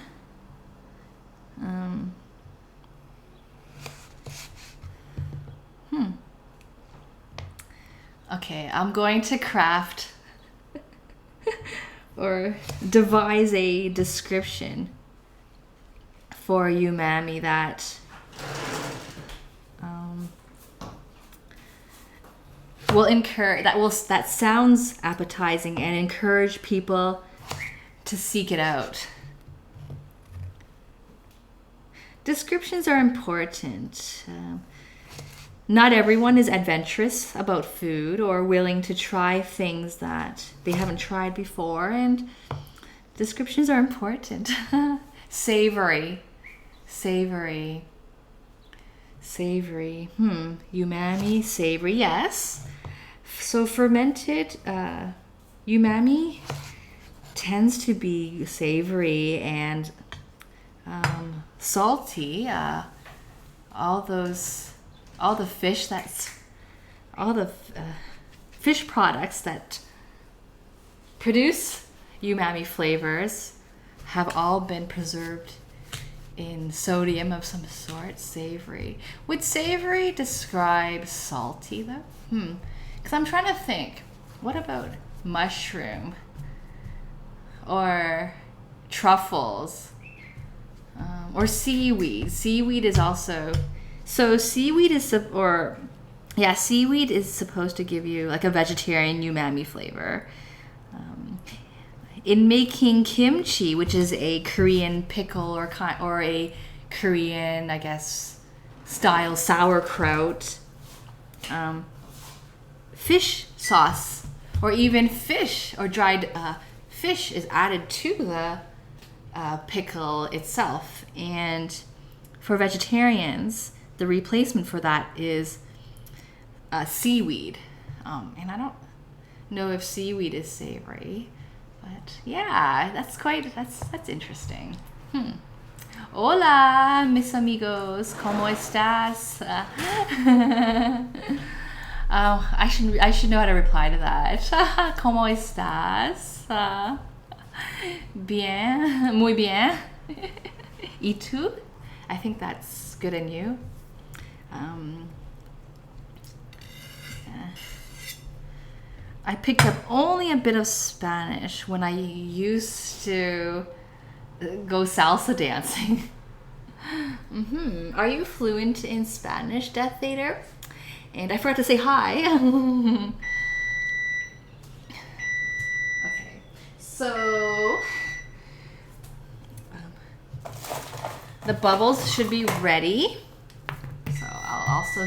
Okay, I'm going to craft or devise a description for umami will encourage, that sounds appetizing and encourage people to seek it out. Descriptions are important. Not everyone is adventurous about food or willing to try things that they haven't tried before, and descriptions are important. Savory. Savory. Savory. Umami, savory, yes. So fermented umami tends to be savory and salty. All the fish products that produce umami flavors have all been preserved in sodium of some sort. Savory. Would savory describe salty though? Because I'm trying to think. What about mushroom or truffles or seaweed? Seaweed is also seaweed is supposed to give you like a vegetarian umami flavor. In making kimchi, which is a Korean pickle or a Korean, I guess, style sauerkraut, fish sauce or even fish or dried fish is added to the pickle itself. And for vegetarians, the replacement for that is seaweed. And I don't know if seaweed is savory. But yeah, that's interesting. Hola, mis amigos, ¿cómo estás? I should know how to reply to that. ¿Cómo estás? Bien, muy bien. ¿Y tú? I think that's good in you. I picked up only a bit of Spanish when I used to go salsa dancing. Are you fluent in Spanish, Death Vader? And I forgot to say hi. Okay, so the bubbles should be ready. So I'll also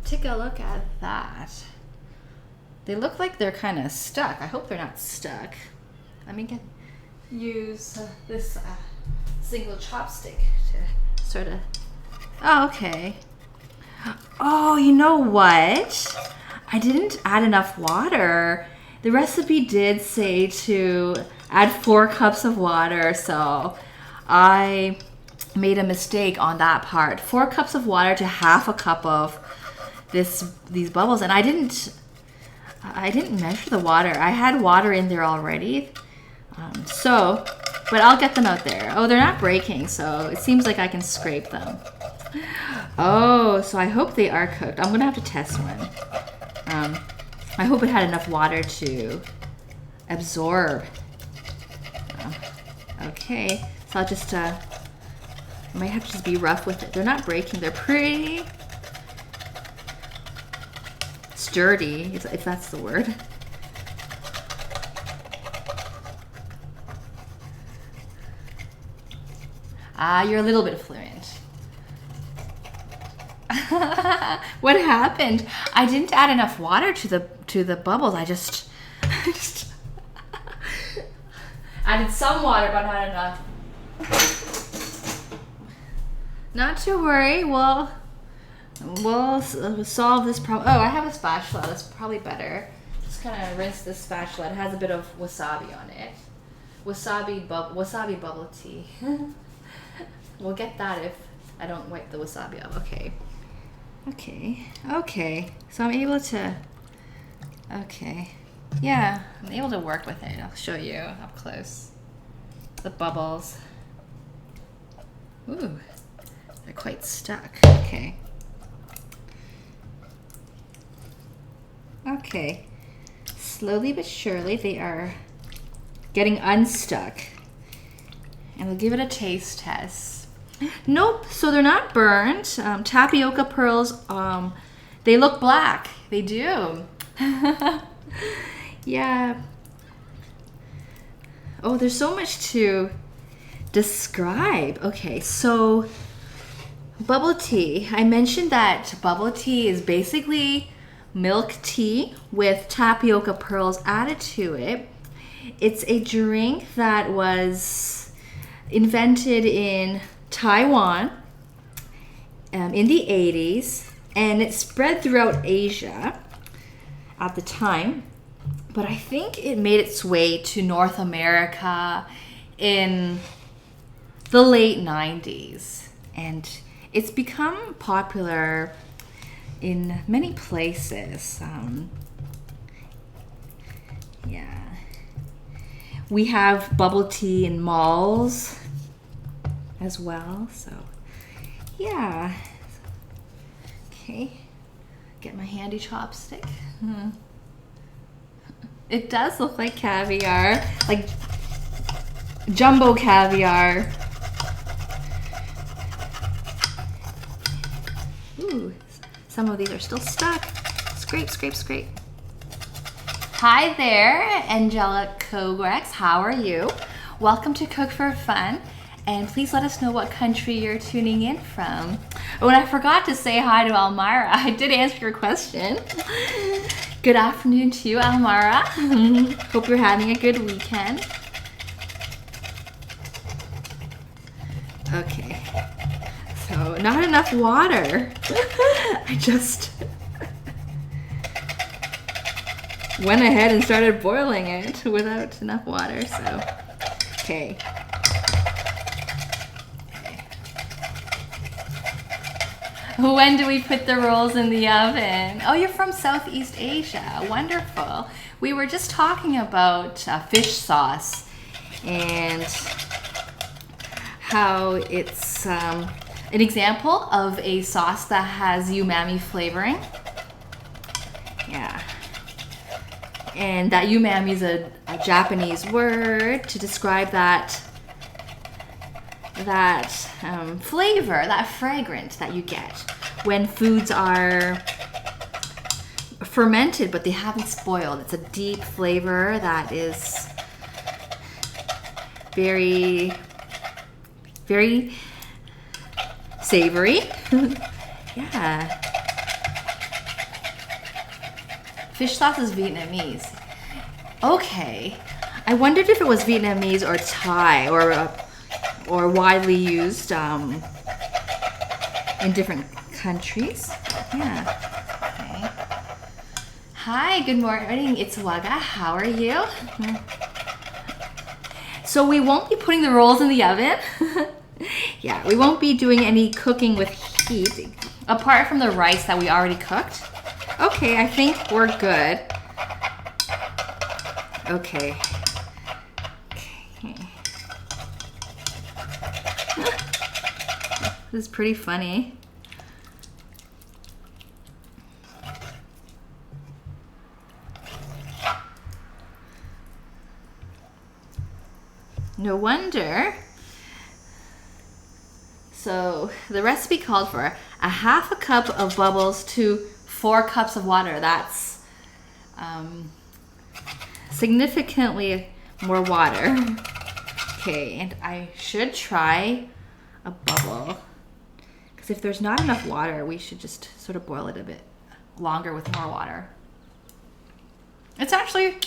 take a look at that. They look like they're kind of stuck. I hope they're not stuck. Let me use this single chopstick to sort of... Oh, okay. Oh, you know what? I didn't add enough water. The recipe did say to add 4 cups of water, so I made a mistake on that part. 4 cups of water to half a cup of these bubbles, and I didn't measure the water. I had water in there already, but I'll get them out there. Oh, they're not breaking, so it seems like I can scrape them. Oh, so I hope they are cooked. I'm gonna have to test one. I hope it had enough water to absorb. Okay, so I'll just I might have to just be rough with it. They're not breaking. They're pretty sturdy, if that's the word. You're a little bit fluent. What happened? I didn't add enough water to the bubbles. I just added some water, but not enough. Not to worry. We'll solve this problem. Oh, I have a spatula. That's probably better. Just kind of rinse this spatula. It has a bit of wasabi on it. Wasabi bubble tea. We'll get that if I don't wipe the wasabi off. Okay. So I'm able to... Okay. Yeah, I'm able to work with it. I'll show you up close. The bubbles. Ooh, they're quite stuck. Okay. Slowly but surely they are getting unstuck. And we'll give it a taste test. Nope, so they're not burnt. Tapioca pearls, they look black. They do. Yeah. Oh, there's so much to describe. Okay, so bubble tea. I mentioned that bubble tea is basically milk tea with tapioca pearls added to it. It's a drink that was invented in Taiwan in the 80s, and it spread throughout Asia at the time. But I think it made its way to North America in the late 90s. And it's become popular in many places. Yeah. We have bubble tea in malls as well. So, yeah. Okay. Get my handy chopstick. It does look like caviar, like jumbo caviar. Ooh, some of these are still stuck. Scrape, scrape, scrape. Hi there, Angelic Kogrex. How are you? Welcome to Cook for Fun. And please let us know what country you're tuning in from. Oh, and I forgot to say hi to Elmira. I did answer your question. Good afternoon to you, Elmira. Hope you're having a good weekend. Okay. So, not enough water. I just went ahead and started boiling it without enough water, so. Okay. When do we put the rolls in the oven? Oh, you're from Southeast Asia. Wonderful. We were just talking about fish sauce and how it's an example of a sauce that has umami flavoring. Yeah. And that umami is a Japanese word to describe that flavor, that fragrance that you get when foods are fermented but they haven't spoiled. It's a deep flavor that is very, very savory. Yeah. Fish sauce is Vietnamese. Okay. I wondered if it was Vietnamese or Thai or widely used in different countries. Yeah. Okay. Hi, good morning. It's Waga. How are you? So we won't be putting the rolls in the oven. Yeah, we won't be doing any cooking with heat apart from the rice that we already cooked. Okay, I think we're good. Okay. This is pretty funny. No wonder. So the recipe called for a half a cup of bubbles to 4 cups of water. That's significantly more water. Okay, and I should try a bubble. Because if there's not enough water, we should just sort of boil it a bit longer with more water. It's actually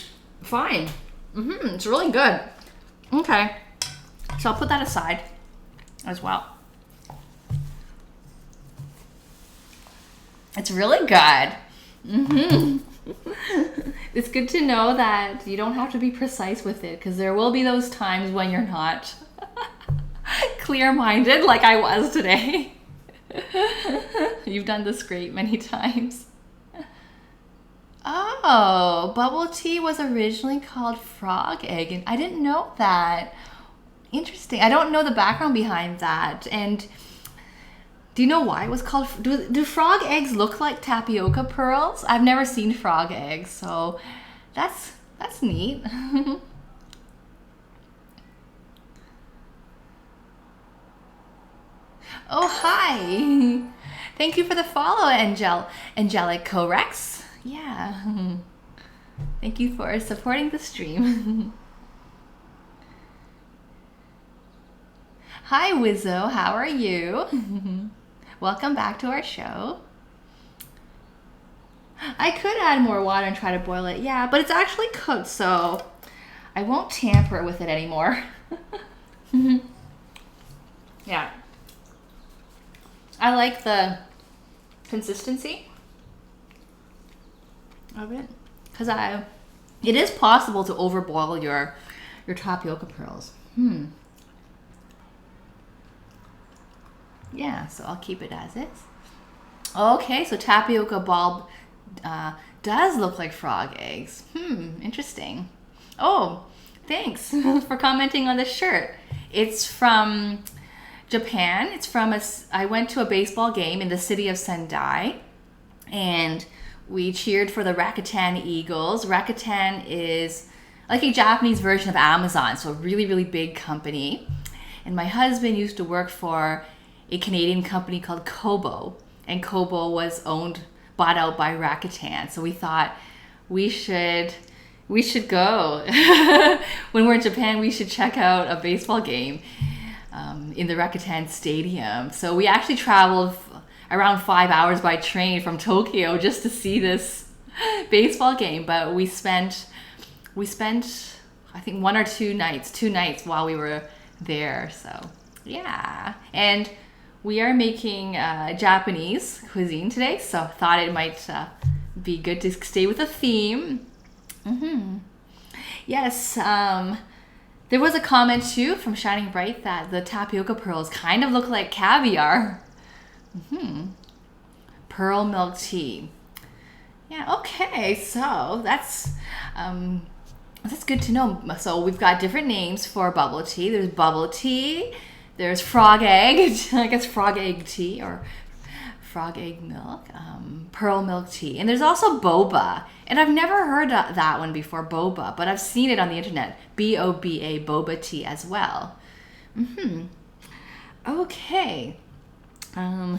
fine. It's really good. Okay, so I'll put that aside as well. It's really good. It's good to know that you don't have to be precise with it, because there will be those times when you're not clear-minded like I was today. You've done this great many times. Oh, bubble tea was originally called frog egg, and I didn't know that. Interesting. I don't know the background behind that. And do you know why it was called? Do frog eggs look like tapioca pearls? I've never seen frog eggs, so that's neat. Oh, hi. Thank you for the follow, Angelic Corex. Yeah. Thank you for supporting the stream. Hi, Wizzo. How are you? Welcome back to our show. I could add more water and try to boil it. Yeah, but it's actually cooked, so I won't tamper with it anymore. Yeah. I like the consistency of it because it is possible to overboil your tapioca pearls. Yeah, so I'll keep it as is. Okay, so tapioca bulb does look like frog eggs. Interesting. Oh, thanks for commenting on the shirt. It's from Japan. It's from I went to a baseball game in the city of Sendai, and we cheered for the Rakuten Eagles. Rakuten is like a Japanese version of Amazon, so a really, really big company. And my husband used to work for a Canadian company called Kobo, and Kobo was bought out by Rakuten. So we thought we should go. When we're in Japan, we should check out a baseball game in the Rakuten Stadium. So we actually traveled around 5 hours by train from Tokyo just to see this baseball game. But we spent I think 1 or 2 nights while we were there. So yeah, and we are making Japanese cuisine today, so thought it might be good to stay with a theme. Yes, there was a comment too from Shining Bright that the tapioca pearls kind of look like caviar. Pearl milk tea. Yeah, okay, so that's good to know. So we've got different names for bubble tea. There's bubble tea, there's frog egg, I guess frog egg tea or frog egg milk, pearl milk tea. And there's also boba. And I've never heard that one before, boba, but I've seen it on the internet. B-O-B-A, boba tea as well. Okay. Now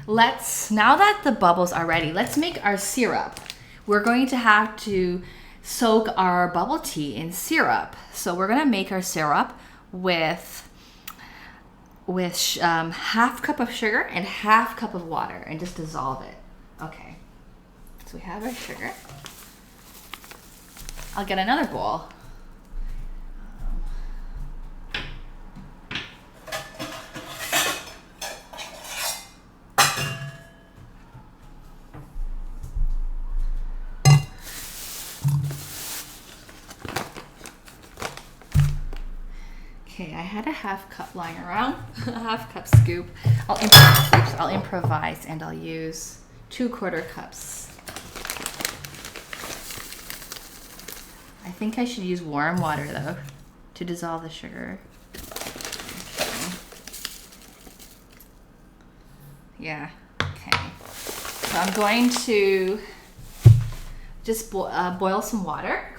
that the bubbles are ready, let's make our syrup. We're going to have to soak our bubble tea in syrup. So we're going to make our syrup with half cup of sugar and half cup of water and just dissolve it. Okay, so we have our sugar. I'll get another bowl. Okay, I had a half cup lying around, a half cup scoop. I'll improvise and I'll use 2/4 cups. I think I should use warm water though to dissolve the sugar. Okay. Yeah, okay. So I'm going to just boil some water.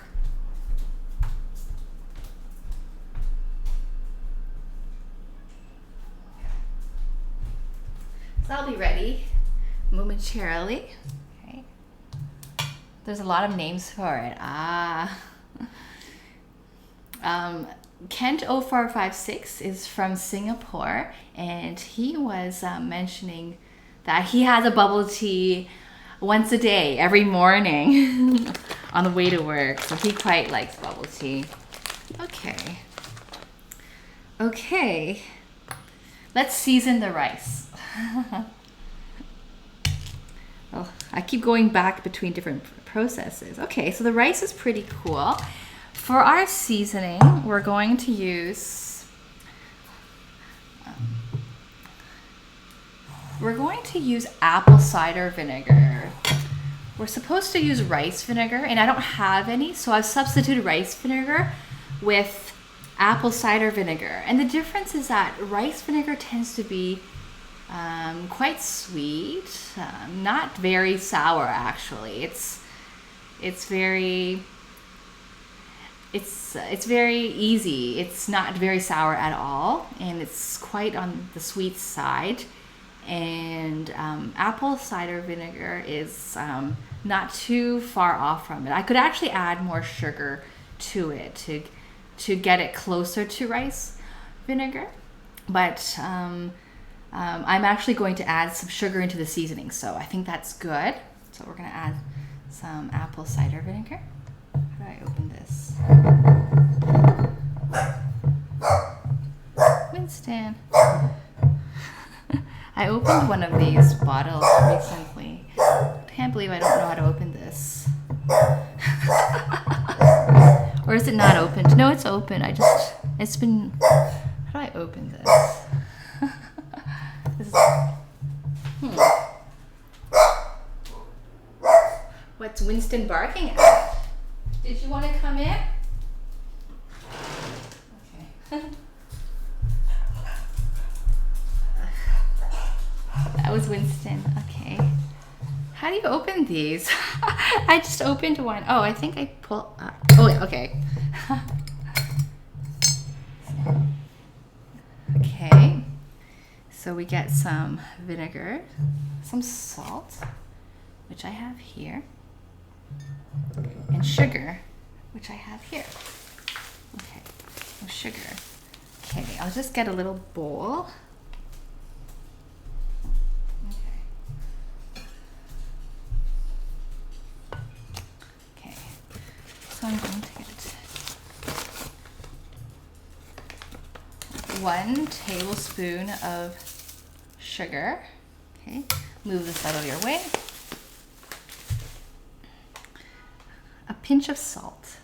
So I'll be ready momentarily. Okay. There's a lot of names for it. Kent0456 is from Singapore, and he was mentioning that he has a bubble tea once a day, every morning on the way to work. So he quite likes bubble tea. Okay. Let's season the rice. Well, I keep going back between different processes. Okay, so the rice is pretty cool. For our seasoning, we're going to use apple cider vinegar. We're supposed to use rice vinegar, and I don't have any, so I've substituted rice vinegar with apple cider vinegar. And the difference is that rice vinegar tends to be quite sweet, not very sour actually. It's it's very easy. It's not very sour at all, and it's quite on the sweet side. And apple cider vinegar is not too far off from it. I could actually add more sugar to it to get it closer to rice vinegar, but I'm actually going to add some sugar into the seasoning, so I think that's good. So we're gonna add some apple cider vinegar. How do I open this? Winston. I opened one of these bottles recently. Can't believe I don't know how to open this. Or is it not opened? No, it's open. It's been, how do I open this? What's Winston barking at? Did you want to come in? Okay. That was Winston. Okay. How do you open these? I just opened one. Oh, I think I pull up. Oh, yeah, okay. Okay. So we get some vinegar, some salt, which I have here, and sugar, which I have here. Okay. Oh, sugar. Okay, I'll just get a little bowl. So I'm going to get 1 tablespoon of sugar. Okay, move this out of your way. A pinch of salt.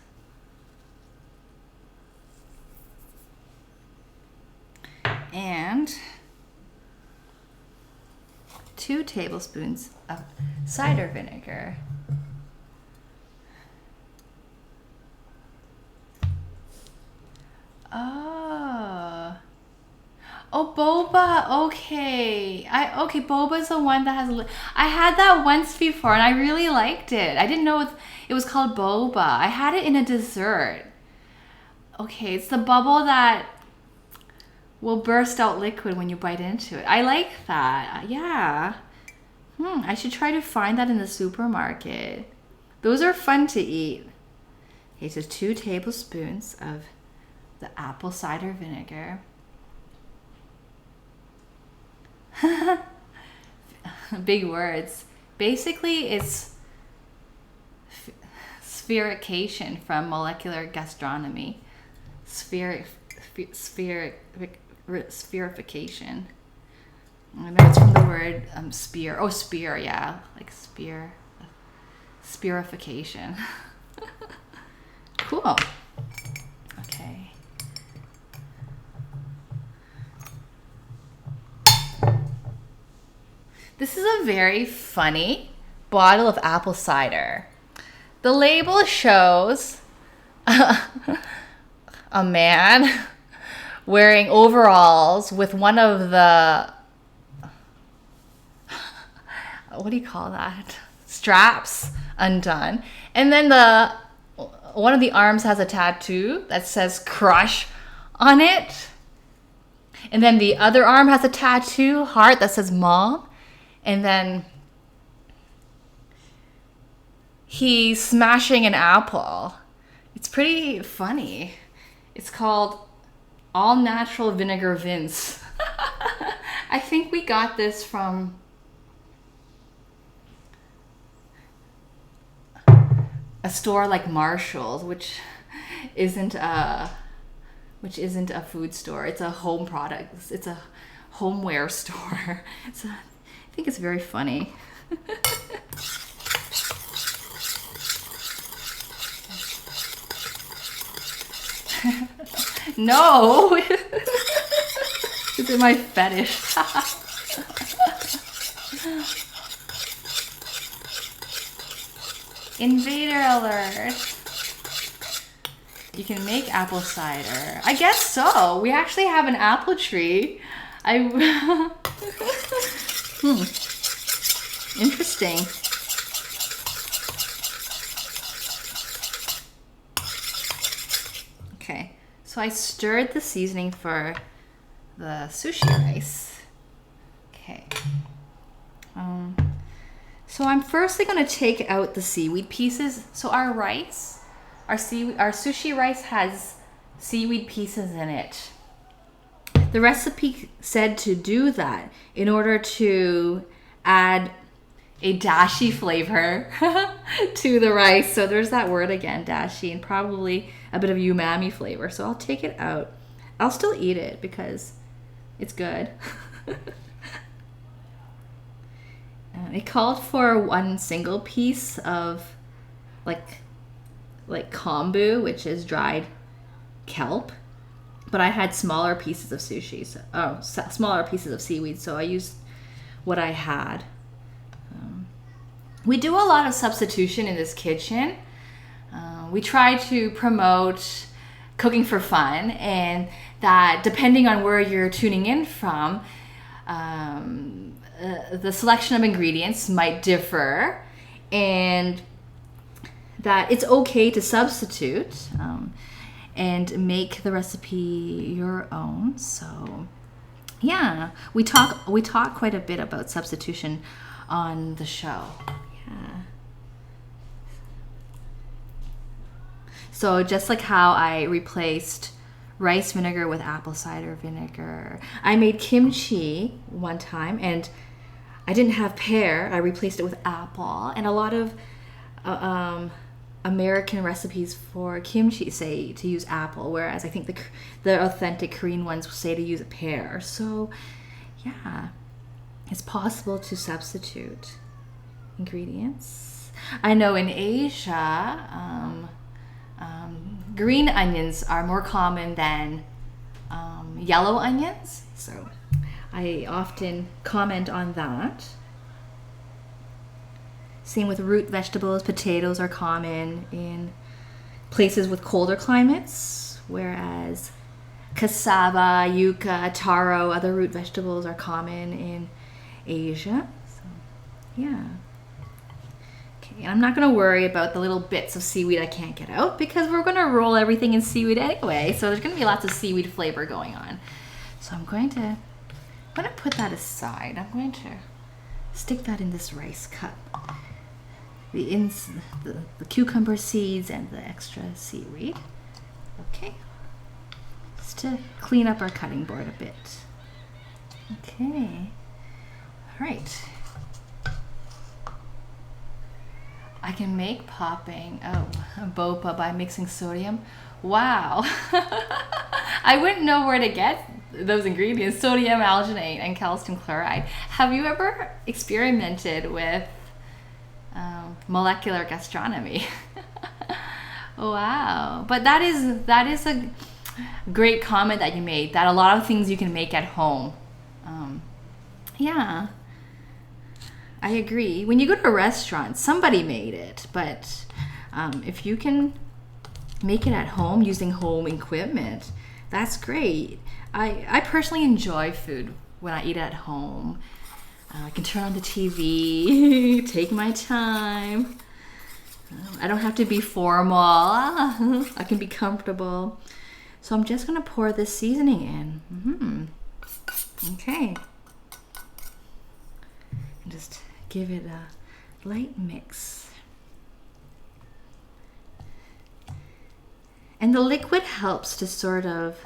And 2 tablespoons of cider vinegar. Oh, boba. Okay. Okay, boba's the one that has. I had that once before and I really liked it. I didn't know it was called boba. I had it in a dessert. Okay, it's the bubble that will burst out liquid when you bite into it. I like that. Yeah. I should try to find that in the supermarket. Those are fun to eat. Okay, so 2 tablespoons of the apple cider vinegar. Big words. Basically, it's spherication from molecular gastronomy. Spherification. I know it's from the word spear. Oh, spear, yeah. Like spear. Spherification. Cool. Okay. This is a very funny bottle of apple cider. The label shows a man wearing overalls with one of the, what do you call that? Straps undone. And then one of the arms has a tattoo that says crush on it. And then the other arm has a tattoo heart that says mom. And then he's smashing an apple. It's pretty funny. It's called All Natural Vinegar Vince. I think we got this from a store like Marshall's, which isn't a food store. It's a home product. It's a homeware store. I think it's very funny. No! This is my fetish. Invader alert. You can make apple cider. I guess so. We actually have an apple tree. Interesting. So I stirred the seasoning for the sushi rice. Okay. So I'm firstly going to take out the seaweed pieces. So our rice, our sushi rice has seaweed pieces in it. The recipe said to do that in order to add a dashi flavor to the rice. So there's that word again, dashi, and probably a bit of umami flavor. So I'll take it out. I'll still eat it because it's good. It called for one single piece of like kombu, which is dried kelp. But I had smaller pieces of sushi, smaller pieces of seaweed, so I used what I had. We do a lot of substitution in this kitchen. We try to promote cooking for fun, and that depending on where you're tuning in from, the selection of ingredients might differ, and that it's okay to substitute and make the recipe your own. So yeah, we talk quite a bit about substitution on the show. Yeah. So just like how I replaced rice vinegar with apple cider vinegar, I made kimchi one time and I didn't have pear. I replaced it with apple, and a lot of American recipes for kimchi say to use apple, whereas I think the authentic Korean ones say to use a pear. So yeah, it's possible to substitute ingredients. I know in Asia, green onions are more common than yellow onions. So I often comment on that. Same with root vegetables. Potatoes are common in places with colder climates, whereas cassava, yuca, taro, other root vegetables are common in Asia. So, yeah. Okay, I'm not going to worry about the little bits of seaweed I can't get out because we're going to roll everything in seaweed anyway. So there's going to be lots of seaweed flavor going on. So I'm going to put that aside. I'm going to stick that in this rice cup. The cucumber seeds and the extra seaweed. Okay. Just to clean up our cutting board a bit. Okay. All right. I can make popping boba by mixing sodium. Wow. I wouldn't know where to get those ingredients, sodium alginate and calcium chloride. Have you ever experimented with molecular gastronomy? Wow. But that is a great comment that you made, that a lot of things you can make at home. Yeah, I agree. When you go to a restaurant, somebody made it, but if you can make it at home using home equipment, that's great. I personally enjoy food when I eat at home. I can turn on the TV, take my time. I don't have to be formal. I can be comfortable. So I'm just going to pour this seasoning in. Okay. And just give it a light mix. And the liquid helps to sort of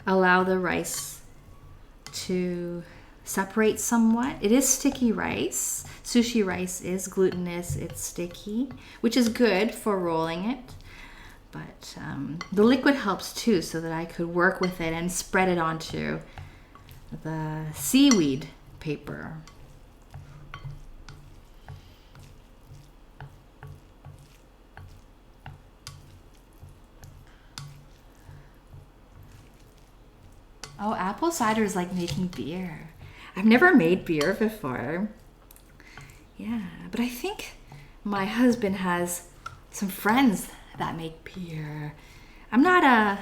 allow the rice to separate somewhat. It is sticky rice. Sushi rice is glutinous, it's sticky, which is good for rolling it. But the liquid helps too, so that I could work with it and spread it onto the seaweed paper. Oh, apple cider is like making beer. I've never made beer before. Yeah, but I think my husband has some friends that make beer. I'm not a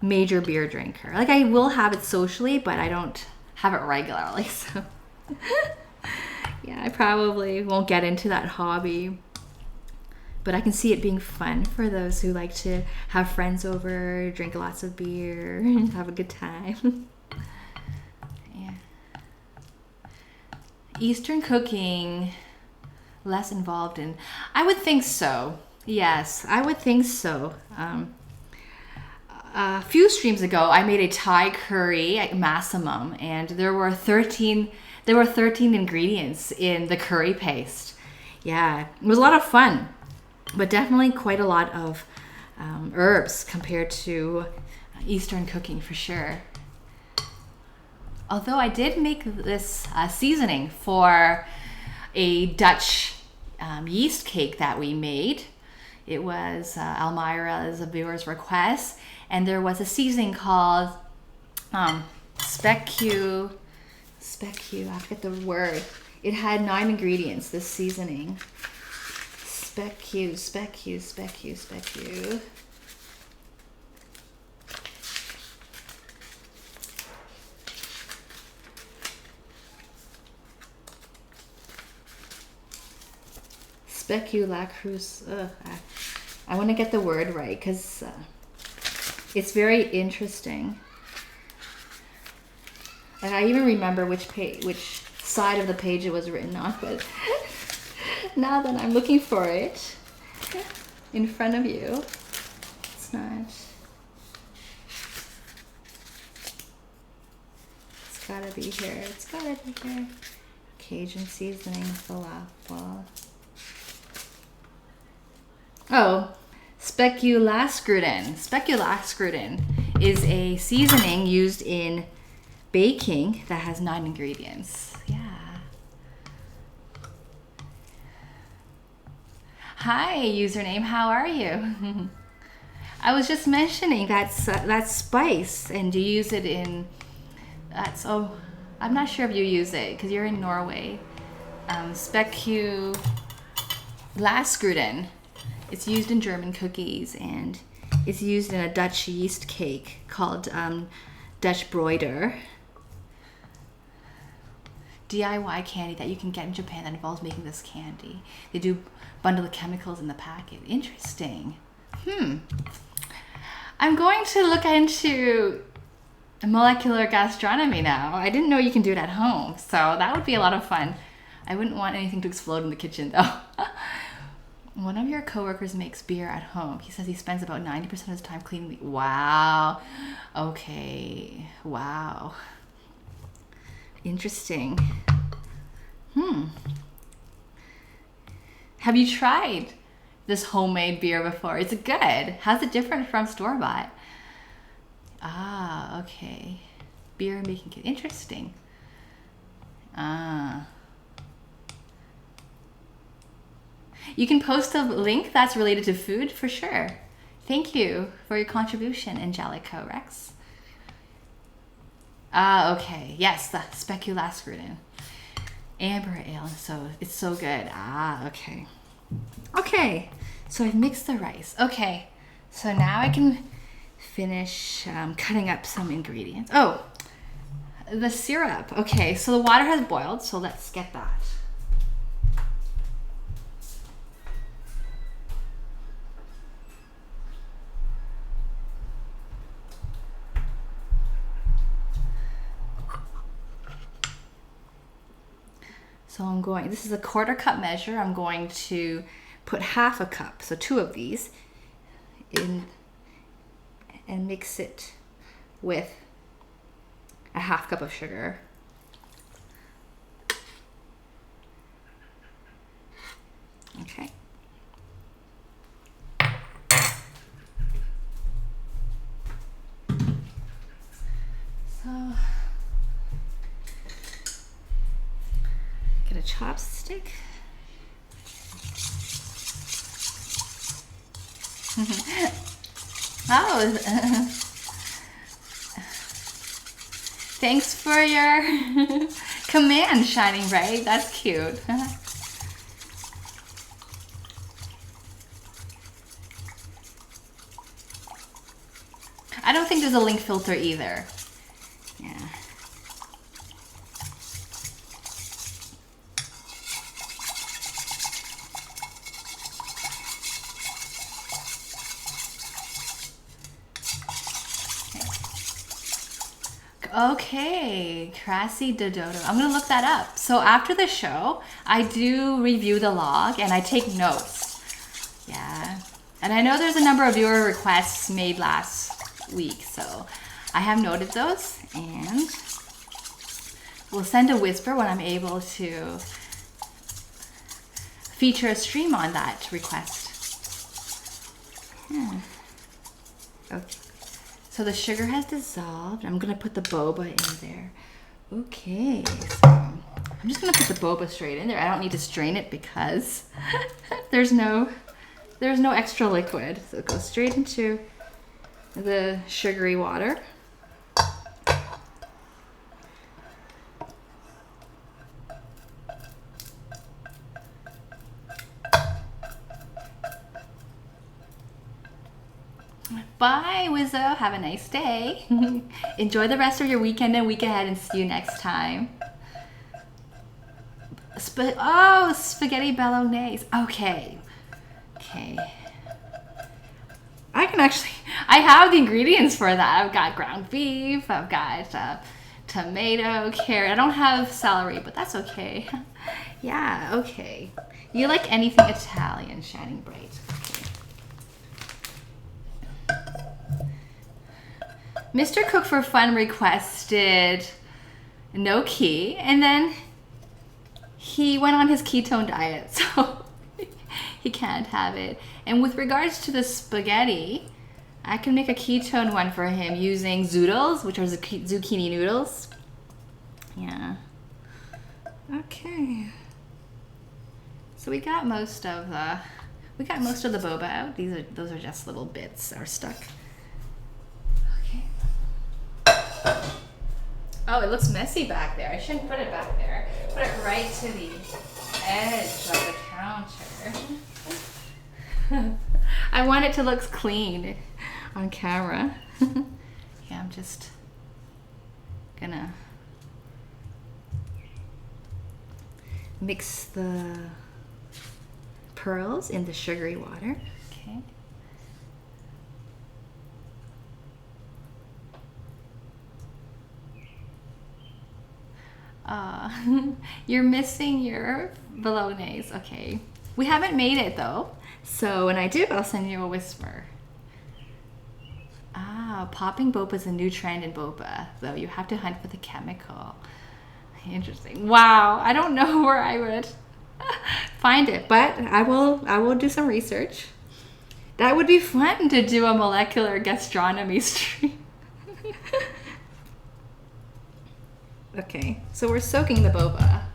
major beer drinker. Like, I will have it socially, but I don't have it regularly. So yeah, I probably won't get into that hobby. But I can see it being fun for those who like to have friends over, drink lots of beer, and have a good time. Yeah. Eastern cooking, less involved in. I would think so. Yes, I would think so. A few streams ago, I made a Thai curry at Massimum, and there were 13 ingredients in the curry paste. Yeah, it was a lot of fun, but definitely quite a lot of herbs compared to Eastern cooking for sure. Although I did make this seasoning for a Dutch yeast cake that we made. It was Elmira's viewer's request, and there was a seasoning called specu. I forget the word. It had 9 ingredients. This seasoning. Specu. Speculacrus. I want to get the word right because it's very interesting. And I even remember which side of the page it was written on, but now that I'm looking for it in front of you, it's not. It's gotta be here. Cajun seasoning falafel. Oh, speculascrudin. Speculascrudin is a seasoning used in baking that has 9 ingredients. Yeah. Hi, username. How are you? I was just mentioning that spice, and do you use it in? I'm not sure if you use it because you're in Norway. Speculascrudin. It's used in German cookies, and it's used in a Dutch yeast cake called Dutch broider. DIY candy that you can get in Japan that involves making this candy. They do bundle the chemicals in the packet. Interesting. I'm going to look into molecular gastronomy now. I didn't know you can do it at home, so that would be a lot of fun. I wouldn't want anything to explode in the kitchen though. One of your coworkers makes beer at home. He says he spends about 90% of his time cleaning the... Wow. Okay. Wow. Interesting. Have you tried this homemade beer before? Is it good? How's it different from store-bought? Ah, okay. Beer making kit. Interesting. You can post a link that's related to food for sure. Thank you for your contribution, Angelica Rex. Okay. Yes, the speculascrudin. Amber ale. So it's so good. Okay. Okay. So I've mixed the rice. Okay. So now I can finish cutting up some ingredients. Oh, the syrup. Okay. So the water has boiled. So let's get that. So I'm going, this is a 1/4 cup measure. I'm going to put 1/2 cup, so 2 of these, in and mix it with a 1/2 cup of sugar. Okay. So get a chopstick. Oh, thanks for your command, shining bright. That's cute. I don't think there's a link filter either. Yeah. Okay, Crassi Dododo. I'm gonna look that up. So after the show, I do review the log and I take notes. Yeah. And I know there's a number of viewer requests made last week, so I have noted those and we'll send a whisper when I'm able to feature a stream on that request. Yeah. Okay. So the sugar has dissolved. I'm gonna put the boba in there. Okay, so I'm just gonna put the boba straight in there. I don't need to strain it because there's no extra liquid. So it goes straight into the sugary water. Bye, Wizzo. Have a nice day. Enjoy the rest of your weekend and week ahead and see you next time. Spaghetti bolognese. Okay. I have the ingredients for that. I've got ground beef. I've got tomato, carrot. I don't have celery, but that's okay. Yeah, okay. You like anything Italian, Shining Bright. Mr. Cook for Fun requested no key, and then he went on his ketone diet, so he can't have it. And with regards to the spaghetti, I can make a ketone one for him using zoodles, which are zucchini noodles. Yeah. Okay. So we got most of the boba out. Those are just little bits that are stuck. Oh, it looks messy back there. I shouldn't put it back there. Put it right to the edge of the counter. I want it to look clean on camera. Yeah, I'm just gonna mix the pearls in the sugary water. Okay. You're missing your bolognese. Okay. We haven't made it though. So when I do, I'll send you a whisper. Popping boba is a new trend in boba, though you have to hunt for the chemical. Interesting. Wow. I don't know where I would find it, but I will do some research. That would be fun to do a molecular gastronomy stream. Okay, so we're soaking the boba.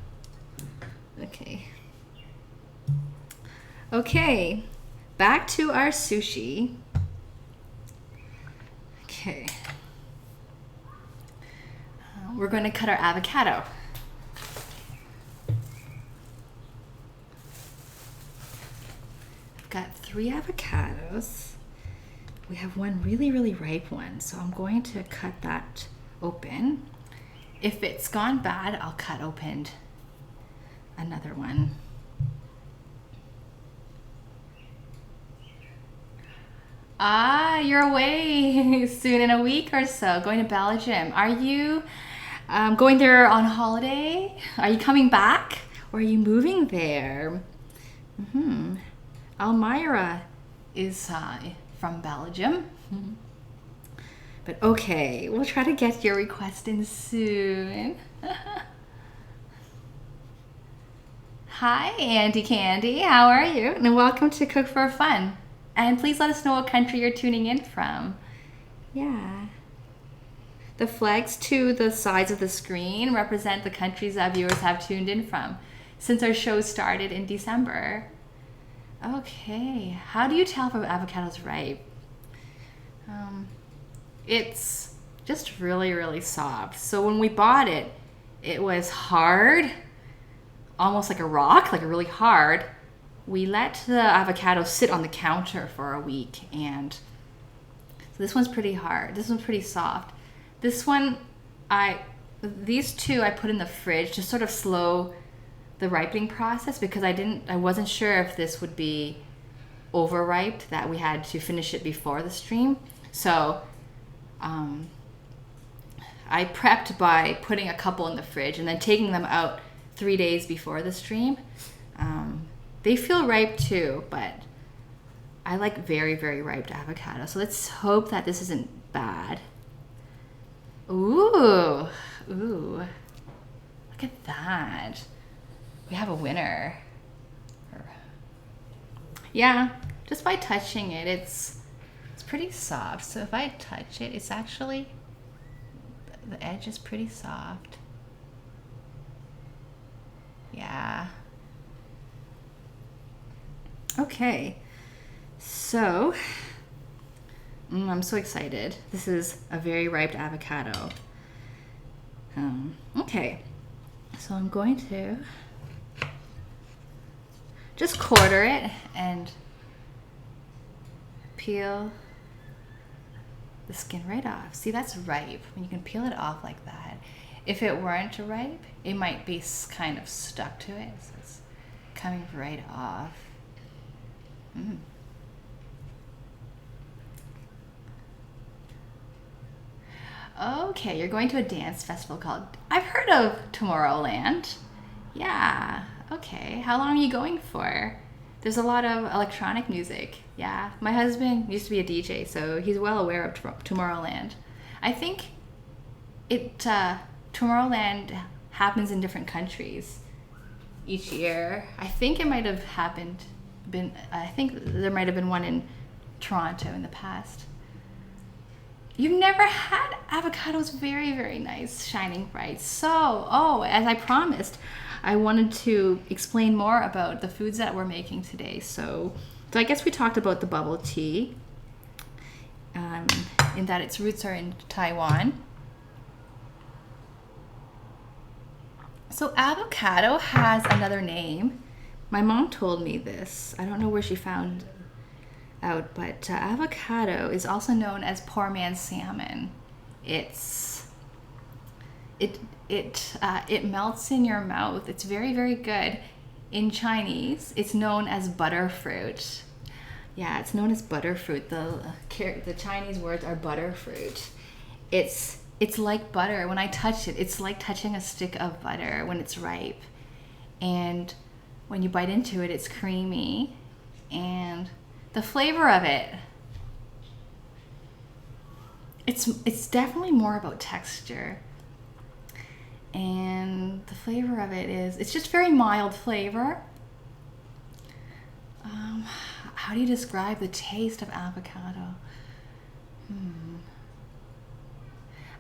Okay, back to our sushi. Okay. We're going to cut our avocado. I've got 3 avocados. We have one really, really ripe one, so I'm going to cut that open. If it's gone bad, I'll cut open another one. You're away soon in a week or so, going to Belgium. Are you going there on holiday? Are you coming back? Or are you moving there? Almira is from Belgium. But okay, we'll try to get your request in soon. Hi, Andy Candy. How are you? And welcome to Cook for Fun. And please let us know what country you're tuning in from. Yeah. The flags to the sides of the screen represent the countries that viewers have tuned in from since our show started in December. Okay. How do you tell if an avocado's ripe? It's just really, really soft. So when we bought it, it was hard, almost like a rock, like really hard. We let the avocado sit on the counter for a week, and so this one's pretty hard. This one's pretty soft. This one, these two I put in the fridge to sort of slow the ripening process because I wasn't sure if this would be overripe, that we had to finish it before the stream. So I prepped by putting a couple in the fridge and then taking them out 3 days before the stream. They feel ripe too, but I like very, very ripe avocado. So let's hope that this isn't bad. Ooh, look at that. We have a winner. Yeah, just by touching it, it's pretty soft. So if I touch it, it's actually, the edge is pretty soft. Yeah. Okay, so I'm so excited. This is a very ripe avocado. Okay, so I'm going to just quarter it and peel the skin right off. See, that's ripe when you can peel it off like that. If it weren't ripe, it might be kind of stuck to it. So it's coming right off. Okay, you're going to a dance festival called, I've heard of Tomorrowland. Yeah, okay. How long are you going for? There's a lot of electronic music. Yeah, my husband used to be a DJ, so he's well aware of Tomorrowland. I think Tomorrowland happens in different countries each year. I think it might have I think there might have been one in Toronto in the past. You've never had avocados? Very, very nice, shining bright. So, as I promised, I wanted to explain more about the foods that we're making today. So I guess we talked about the bubble tea, in that its roots are in Taiwan. So avocado has another name. My mom told me this. I don't know where she found out, but avocado is also known as poor man's salmon. It melts in your mouth. It's very, very good. In Chinese, it's known as butterfruit. Yeah, it's known as butterfruit. The Chinese words are butterfruit. It's like butter. When I touch it, it's like touching a stick of butter when it's ripe. And when you bite into it, it's creamy. And the flavor of it, it's definitely more about texture. And the flavor of it it's just very mild flavor. How do you describe the taste of avocado?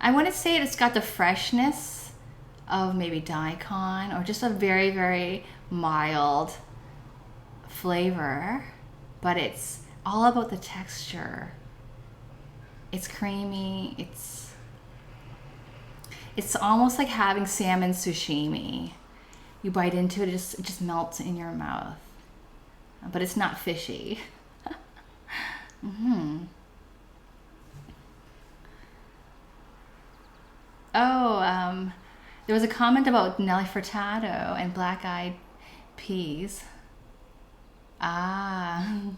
I want to say it's got the freshness of maybe daikon, or just a very, very mild flavor, but it's all about the texture. It's creamy. It's almost like having salmon sashimi. You bite into it, it just melts in your mouth. But it's not fishy. There was a comment about Nelly Furtado and black-eyed peas. Yeah,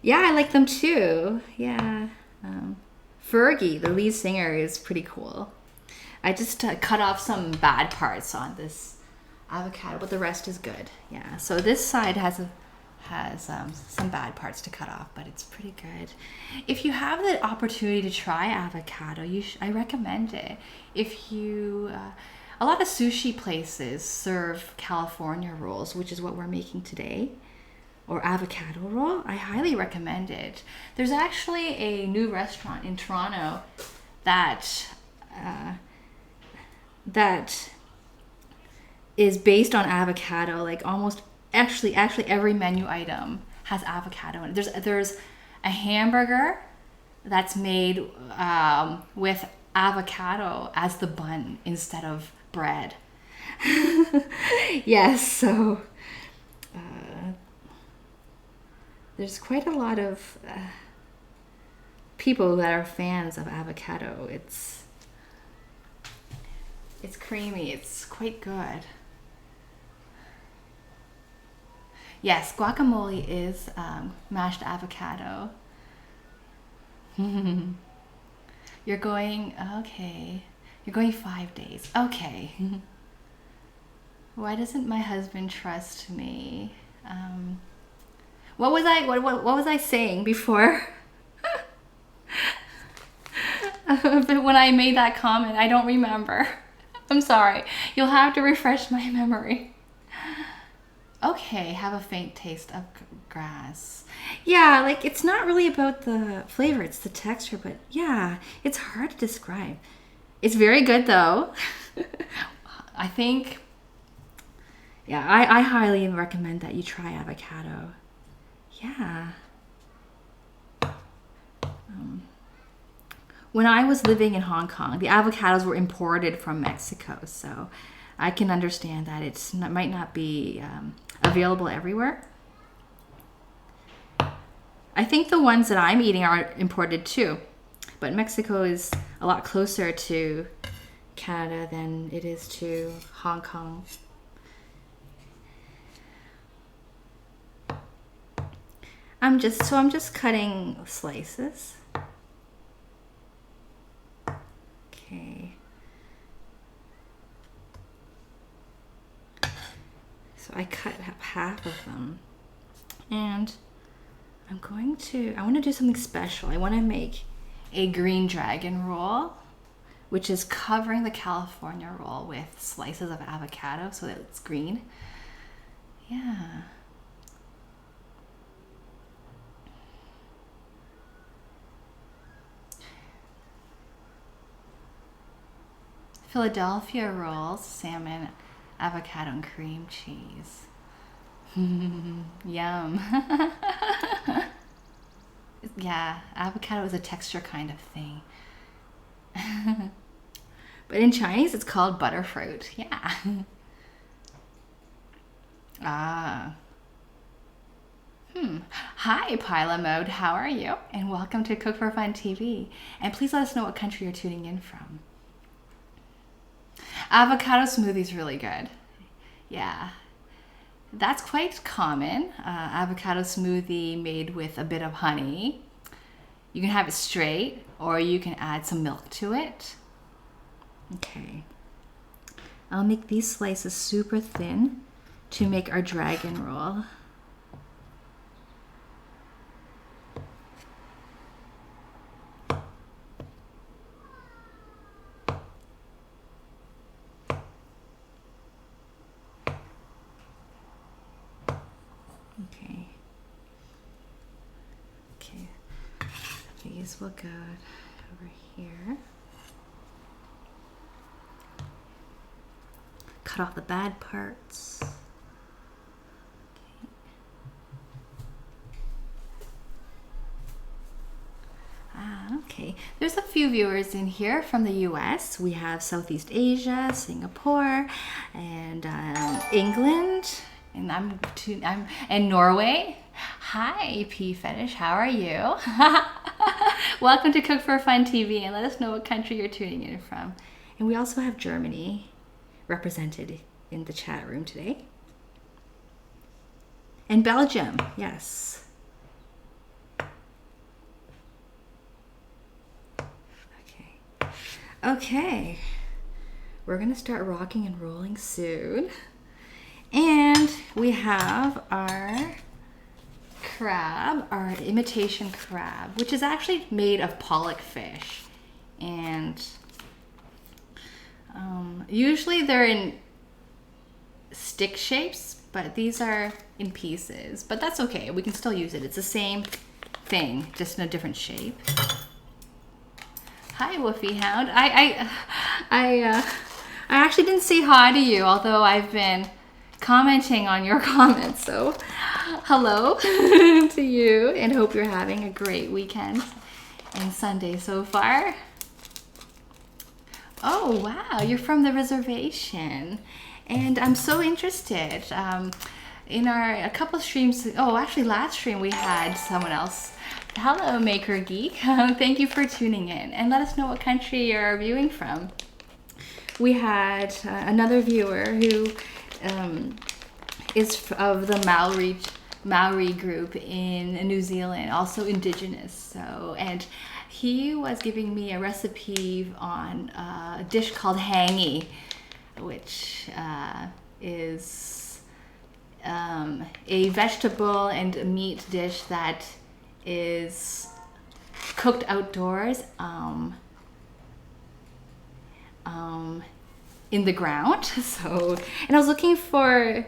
I like them too. Yeah. Fergie, the lead singer, is pretty cool. I just cut off some bad parts on this avocado, but the rest is good. Yeah. So this side has some bad parts to cut off, but it's pretty good. If you have the opportunity to try avocado, I recommend it. If you, a lot of sushi places serve California rolls, which is what we're making today, or avocado roll. I highly recommend it. There's actually a new restaurant in Toronto that is based on avocado. Like almost, actually every menu item has avocado in it. There's a hamburger that's made with avocado as the bun instead of bread. Yes, so there's quite a lot of people that are fans of avocado. It's creamy. It's quite good. Yes, guacamole is mashed avocado. You're going, okay. You're going 5 days. Okay. Why doesn't my husband trust me? What was I saying before? But when I made that comment, I don't remember. I'm sorry. You'll have to refresh my memory. Okay, have a faint taste of grass. Yeah, like it's not really about the flavor, it's the texture, but yeah, it's hard to describe. It's very good though. I think, yeah, I highly recommend that you try avocado. Yeah. When I was living in Hong Kong, the avocados were imported from Mexico, so I can understand that it might not be available everywhere. I think the ones that I'm eating are imported too, but Mexico is a lot closer to Canada than it is to Hong Kong. I'm just cutting slices. Okay. So I cut up half of them, and I want to do something special. I want to make a green dragon roll, which is covering the California roll with slices of avocado so that it's green. Yeah. Philadelphia rolls, salmon, avocado, and cream cheese. Yum. Yeah, avocado is a texture kind of thing. But in Chinese, it's called butterfruit. Yeah. Ah. Hi, Pila Mode. How are you? And welcome to Cook for Fun TV. And please let us know what country you're tuning in from. Avocado smoothie is really good. Yeah. That's quite common. Avocado smoothie made with a bit of honey. You can have it straight, or you can add some milk to it. Okay. I'll make these slices super thin to make our dragon roll. These will go over here. Cut off the bad parts. Okay. There's a few viewers in here from the US. We have Southeast Asia, Singapore, and England, and and Norway. Hi, P Fetish. How are you? Welcome to Cook for Fun TV, and let us know what country you're tuning in from. And we also have Germany represented in the chat room today. And Belgium, yes. Okay, we're gonna start rocking and rolling soon. And we have our crab, our imitation crab, which is actually made of pollock fish. And usually they're in stick shapes, but these are in pieces. But that's okay, we can still use it. It's the same thing, just in a different shape. Hi, Woofy Hound. I actually didn't say hi to you, although I've been commenting on your comments. So, hello to you, and hope you're having a great weekend and Sunday so far. Oh, wow, you're from the reservation. And I'm so interested. In a couple streams, actually last stream we had someone else. Hello, Maker Geek. Thank you for tuning in, and let us know what country you're viewing from. We had another viewer who is of the Maori group in New Zealand, also indigenous. So, and he was giving me a recipe on a dish called hangi, which is a vegetable and meat dish that is cooked outdoors in the ground. So, and I was looking for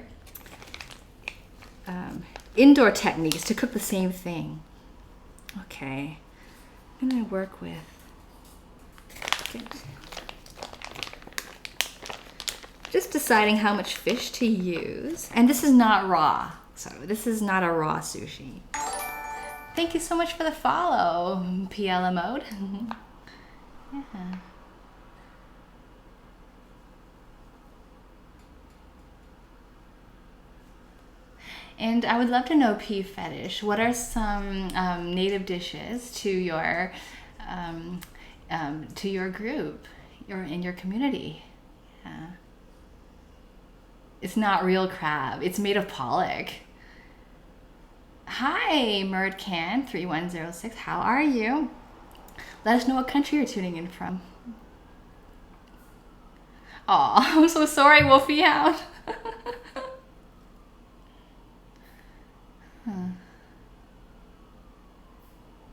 indoor techniques to cook the same thing. Okay, I'm gonna work with. Good. Just deciding how much fish to use. And this is not raw, so this is not a raw sushi. Thank you so much for the follow, PLM mode. Yeah. And I would love to know, P Fetish, what are some native dishes to your group, in your community? Yeah. It's not real crab. It's made of pollock. Hi, Murdcan3106. How are you? Let us know what country you're tuning in from. Aw, I'm so sorry, Wolfie Hound.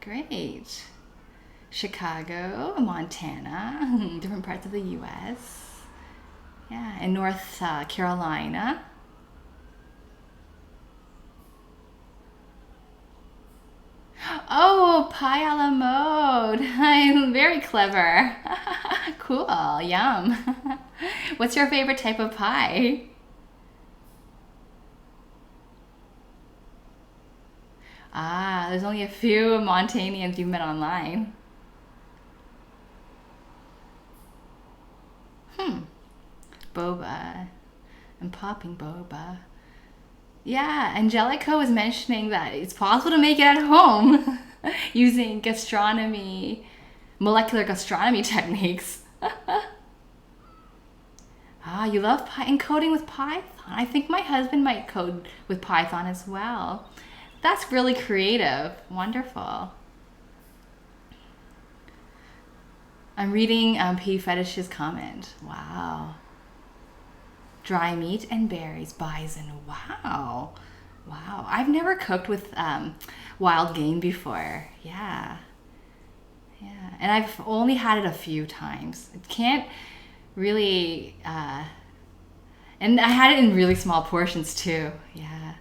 Great. Chicago, Montana, different parts of the US. Yeah, and North Carolina. Oh, pie a la mode. I'm very clever. Cool, yum. What's your favorite type of pie? Ah, there's only a few Montanians you've met online. Boba. I'm popping boba. Yeah, Angelico was mentioning that it's possible to make it at home using molecular gastronomy techniques. Ah, you love encoding with Python. I think my husband might code with Python as well. That's really creative. Wonderful. I'm reading P Fetish's comment. Wow. Dry meat and berries, bison. Wow. Wow. I've never cooked with wild game before. Yeah. Yeah. And I've only had it a few times. It can't really... and I had it in really small portions too. Yeah.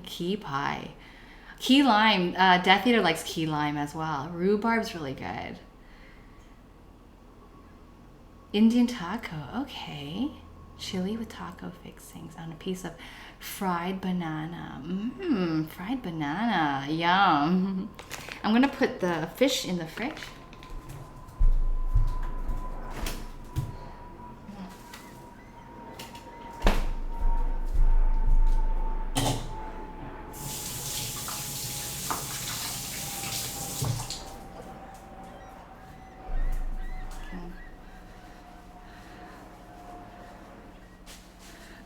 Key pie. Key lime. Death Eater likes key lime as well. Rhubarb's really good. Indian taco. Okay. Chili with taco fixings on a piece of fried banana. Fried banana. Yum. I'm going to put the fish in the fridge.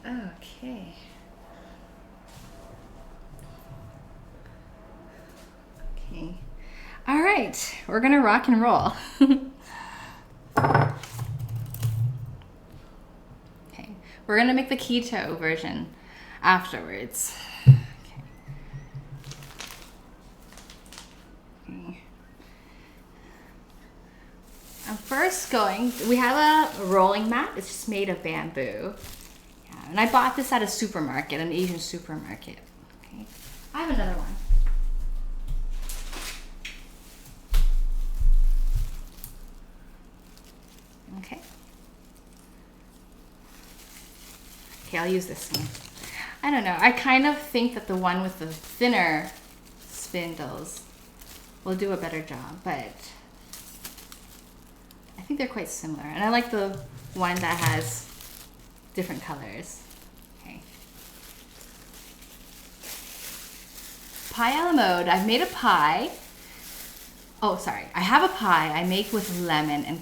Okay. Okay. All right, we're gonna rock and roll. Okay, we're gonna make the keto version afterwards. Okay. I'm first we have a rolling mat. It's just made of bamboo. And I bought this at a supermarket, an Asian supermarket. Okay. I have another one. Okay. Okay, I'll use this one. I don't know. I kind of think that the one with the thinner spindles will do a better job, but I think they're quite similar. And I like the one that has different colors. Okay. Pie a la mode. I've made a pie. Oh, sorry. I have a pie I make with lemon and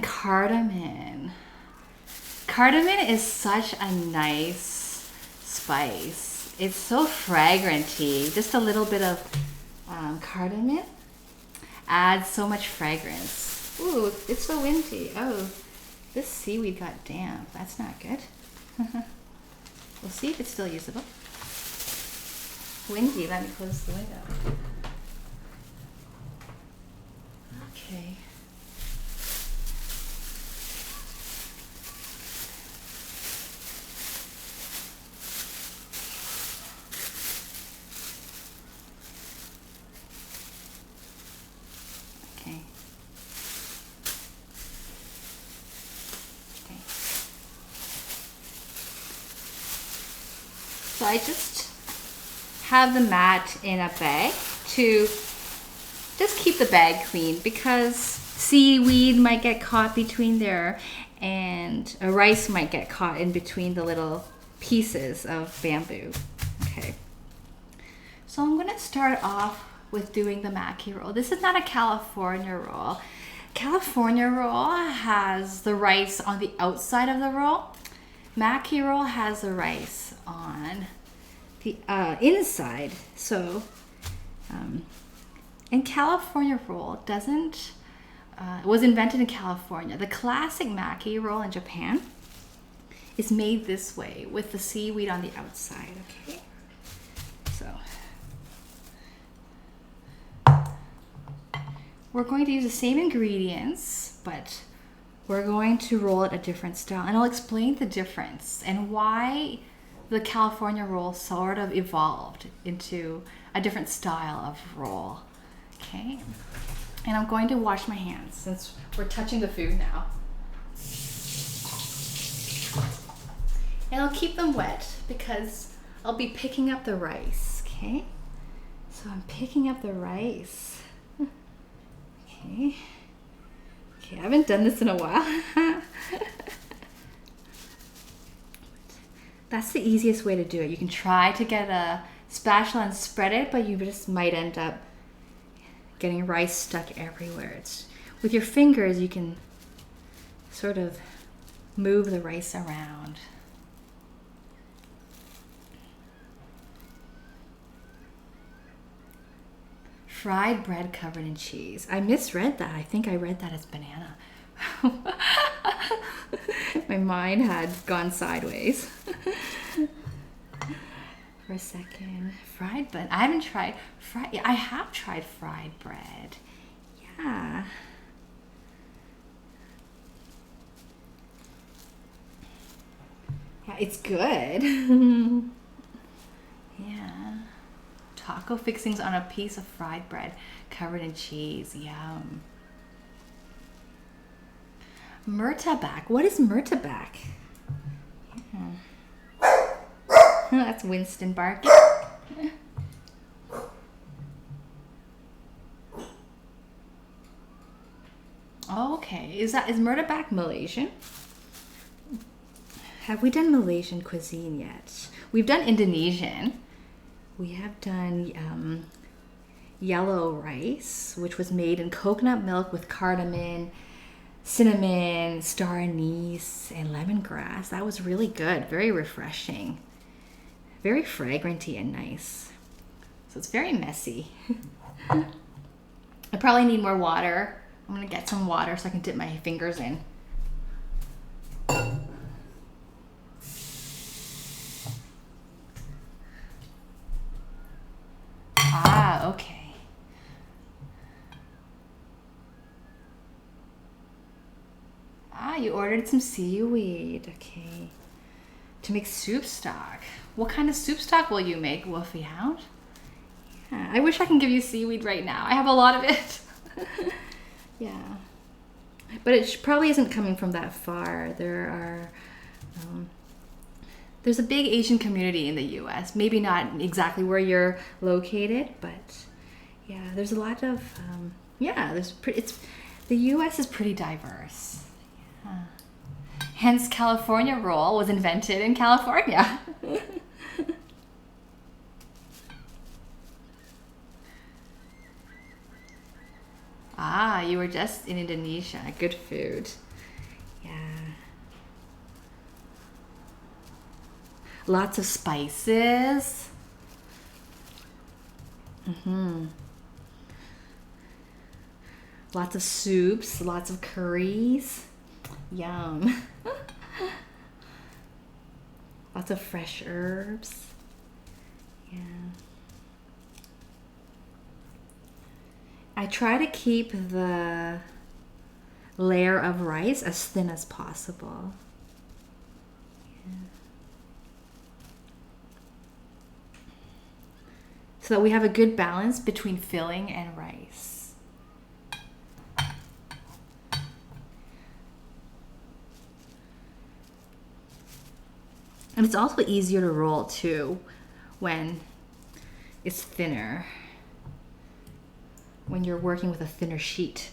cardamom. Cardamom is such a nice spice. It's so fragranty. Just a little bit of cardamom adds so much fragrance. Ooh, it's so windy. Oh, this seaweed got damp. That's not good. We'll see if it's still usable. Windy, let me close the window. Okay. Okay. Okay. So I just have the mat in a bag to just keep the bag clean because seaweed might get caught between there and a rice might get caught in between the little pieces of bamboo. Okay. So I'm gonna start off with doing the Maki roll. This is not a California roll. California roll has the rice on the outside of the roll. Maki roll has the rice on the inside. So, and California roll doesn't, was invented in California. The classic Maki roll in Japan is made this way with the seaweed on the outside, okay? So, we're going to use the same ingredients, but we're going to roll it a different style. And I'll explain the difference and why the California roll sort of evolved into a different style of roll. Okay, and I'm going to wash my hands since we're touching the food now. And I'll keep them wet because I'll be picking up the rice, okay? So I'm picking up the rice. Okay. Okay, I haven't done this in a while. That's the easiest way to do it. You can try to get a spatula and spread it, but you just might end up getting rice stuck everywhere. It's, with your fingers, you can sort of move the rice around. Fried bread covered in cheese. I misread that. I think I read that as banana. My mind had gone sideways. For a second. Fried bread. I haven't tried fried. Yeah, I have tried fried bread. Yeah. Yeah, it's good. Yeah. Taco fixings on a piece of fried bread covered in cheese. Yum. Murtabak. What is murtabak? Yeah. That's Winston barking. Okay, is murtabak Malaysian? Have we done Malaysian cuisine yet? We've done Indonesian. We have done yellow rice, which was made in coconut milk with cardamom, cinnamon, star anise, and lemongrass. That was really good, very refreshing, very fragranty and nice. So it's very messy. I probably need more water. I'm gonna get some water so I can dip my fingers in. Ah, okay. Ah, you ordered some seaweed, okay. To make soup stock. What kind of soup stock will you make, Wolfie Hound? Yeah, I wish I can give you seaweed right now. I have a lot of it. Yeah. But it probably isn't coming from that far. There's a big Asian community in the U.S. Maybe not exactly where you're located, but yeah, there's a lot of the U.S. is pretty diverse. Yeah. Hence, California roll was invented in California. Ah, you were just in Indonesia. Good food. Yeah. Lots of spices. Lots of soups, lots of curries. Yum. Lots of fresh herbs. Yeah. I try to keep the layer of rice as thin as possible. Yeah. So that we have a good balance between filling and rice. And it's also easier to roll too when it's thinner. When you're working with a thinner sheet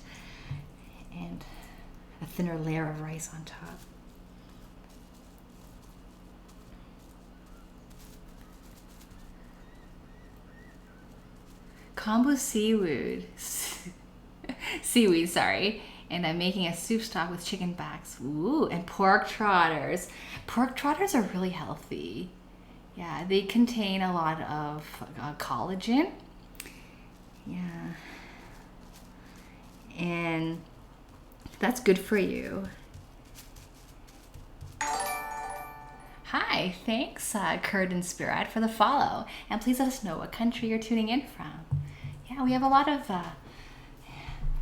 and a thinner layer of rice on top. Kombu seaweed, sorry. And I'm making a soup stock with chicken backs. Ooh, and pork trotters. Pork trotters are really healthy. Yeah, they contain a lot of collagen. Yeah. And that's good for you. Hi, thanks Kurt and Spirit for the follow. And please let us know what country you're tuning in from. Yeah, we have a lot of,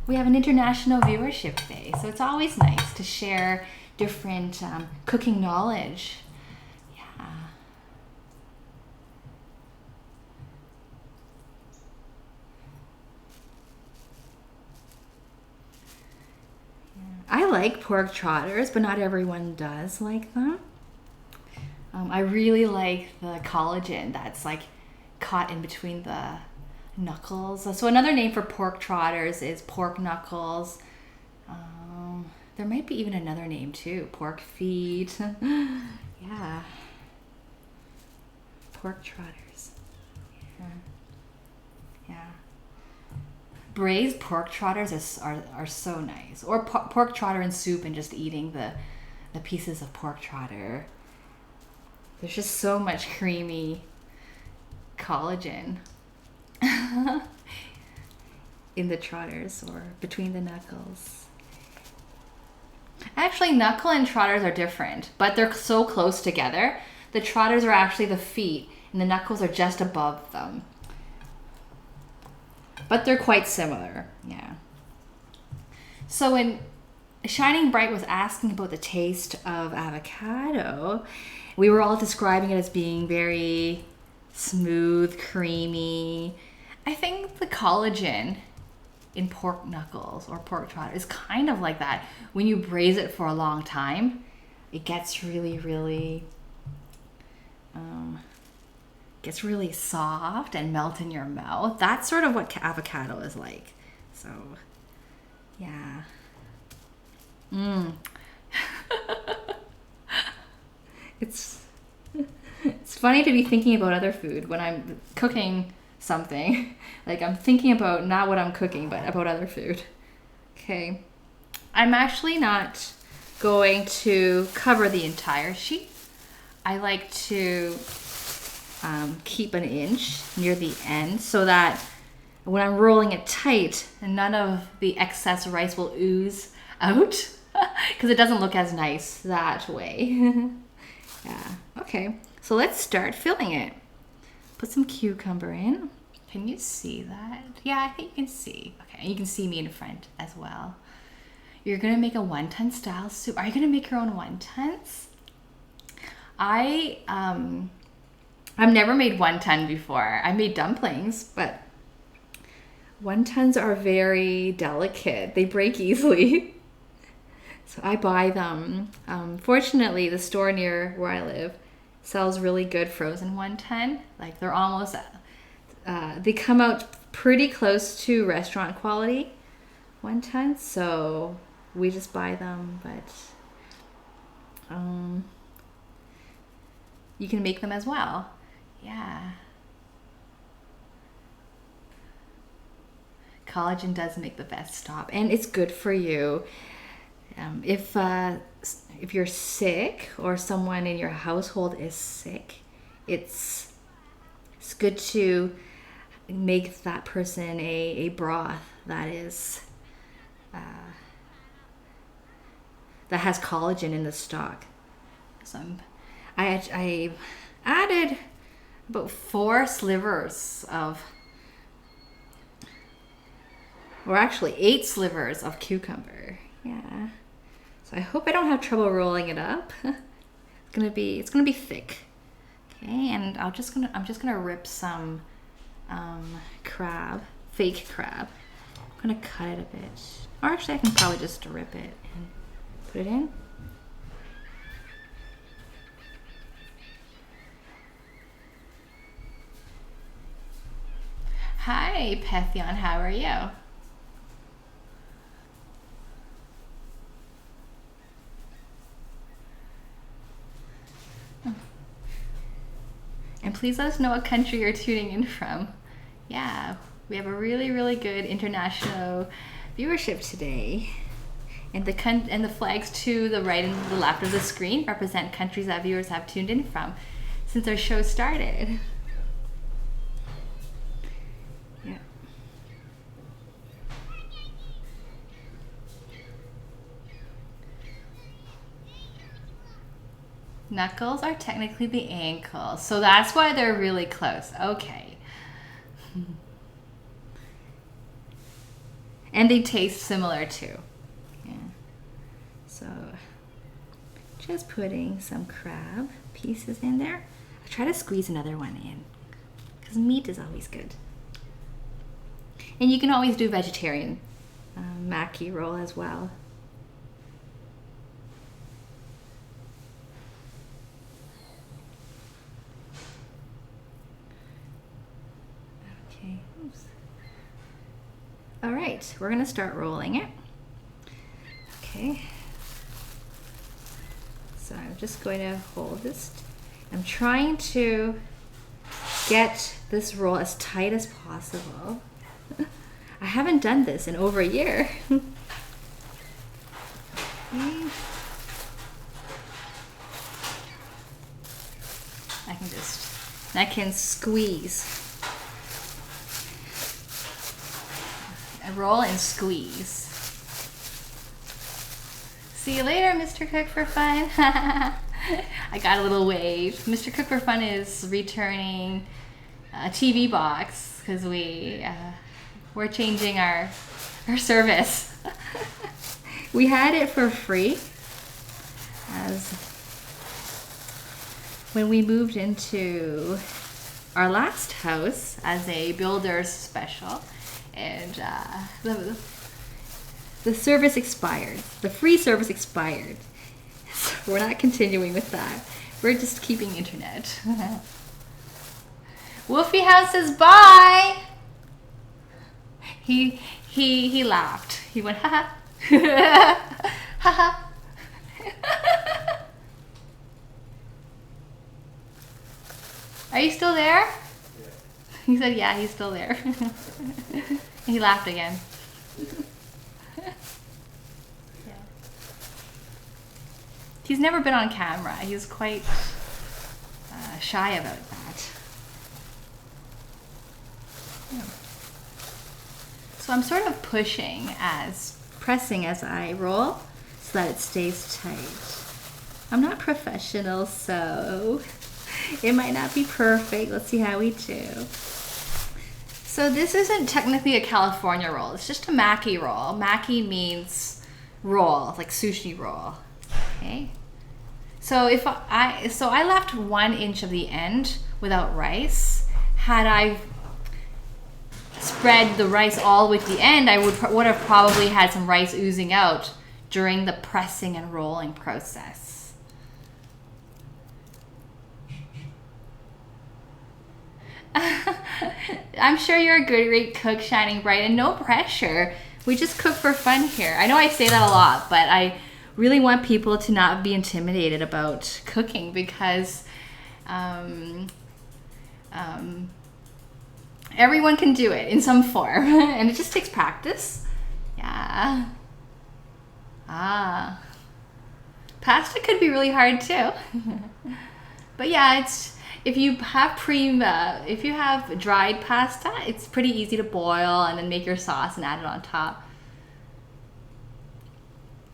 we have an international viewership today. So it's always nice to share different cooking knowledge. Yeah. I like pork trotters, but not everyone does like them. I really like the collagen that's like caught in between the knuckles. So another name for pork trotters is pork knuckles. There might be even another name too, pork feet. Yeah. Pork trotters. Yeah. Yeah. Braised pork trotters are so nice. Or pork trotter in soup and just eating the pieces of pork trotter. There's just so much creamy collagen in the trotters or between the knuckles. Actually, knuckle and trotters are different, but they're so close together. The trotters are actually the feet and the knuckles are just above them. But they're quite similar, yeah. So when Shining Bright was asking about the taste of avocado, we were all describing it as being very smooth, creamy. I think the collagen in pork knuckles or pork trotter is kind of like that. When you braise it for a long time, it gets really soft and melt in your mouth. That's sort of what avocado is like. So, yeah. It's funny to be thinking about other food when I'm cooking something. Like I'm thinking about not what I'm cooking, but about other food. Okay. I'm actually not going to cover the entire sheet. I like to keep an inch near the end so that when I'm rolling it tight, none of the excess rice will ooze out because it doesn't look as nice that way. Yeah. Okay. So let's start filling it. Put some cucumber in. Can you see that? Yeah, I think you can see. Okay, you can see me in front as well. You're gonna make a wonton style soup. Are you gonna make your own wontons? I've never made wonton before. I made dumplings, but wontons are very delicate. They break easily. So I buy them. Fortunately, the store near where I live sells really good frozen wonton. Like they're almost, they come out pretty close to restaurant quality wontons. So we just buy them, but you can make them as well. Yeah. Collagen does make the best stop, and it's good for you. If you're sick or someone in your household is sick, it's good to make that person a broth that is that has collagen in the stock. So I added about 4 slivers of, or actually 8 slivers of cucumber. Yeah. So I hope I don't have trouble rolling it up. It's gonna be thick. Okay, and I'm just gonna rip some crab, fake crab. I'm gonna cut it a bit, or actually I can probably just rip it and put it in. Hi, Pethion, how are you? And please let us know what country you're tuning in from. Yeah, we have a really, really good international viewership today. And the flags to the right and the left of the screen represent countries that viewers have tuned in from since our show started. Yeah. Knuckles are technically the ankles, so that's why they're really close. Okay. And they taste similar too. Yeah. So just putting some crab pieces in there. I try to squeeze another one in because meat is always good. And you can always do vegetarian Maki roll as well. Okay. Oops. All right, we're gonna start rolling it. Okay. So I'm just going to hold this. I'm trying to get this roll as tight as possible. I haven't done this in over a year. Okay. I can squeeze. I roll and squeeze. See you later, Mr. Cook for Fun. I got a little wave. Mr. Cook for Fun is returning a TV box because we're changing our service. We had it for free as when we moved into our last house as a builder's special, and the service expired. The free service expired. So we're not continuing with that. We're just keeping internet. Wolfie House says bye. He laughed. He went ha ha. Ha ha. Are you still there? Yeah. He said yeah, he's still there. He laughed again. Yeah. He's never been on camera. He's quite shy about that. Yeah. So I'm sort of pressing as I roll so that it stays tight. I'm not professional, so it might not be perfect. Let's see how we do. So this isn't technically a California roll. It's just a Maki roll. Maki means roll, like sushi roll. Okay. So I left 1 inch of the end without rice. Had I spread the rice all with the end, I would have probably had some rice oozing out during the pressing and rolling process. I'm sure you're a great cook, Shining Bright, and no pressure. We just cook for fun here. I know I say that a lot, but I really want people to not be intimidated about cooking because everyone can do it in some form, and it just takes practice. Yeah. Pasta could be really hard too. But yeah, if you have dried pasta, it's pretty easy to boil and then make your sauce and add it on top.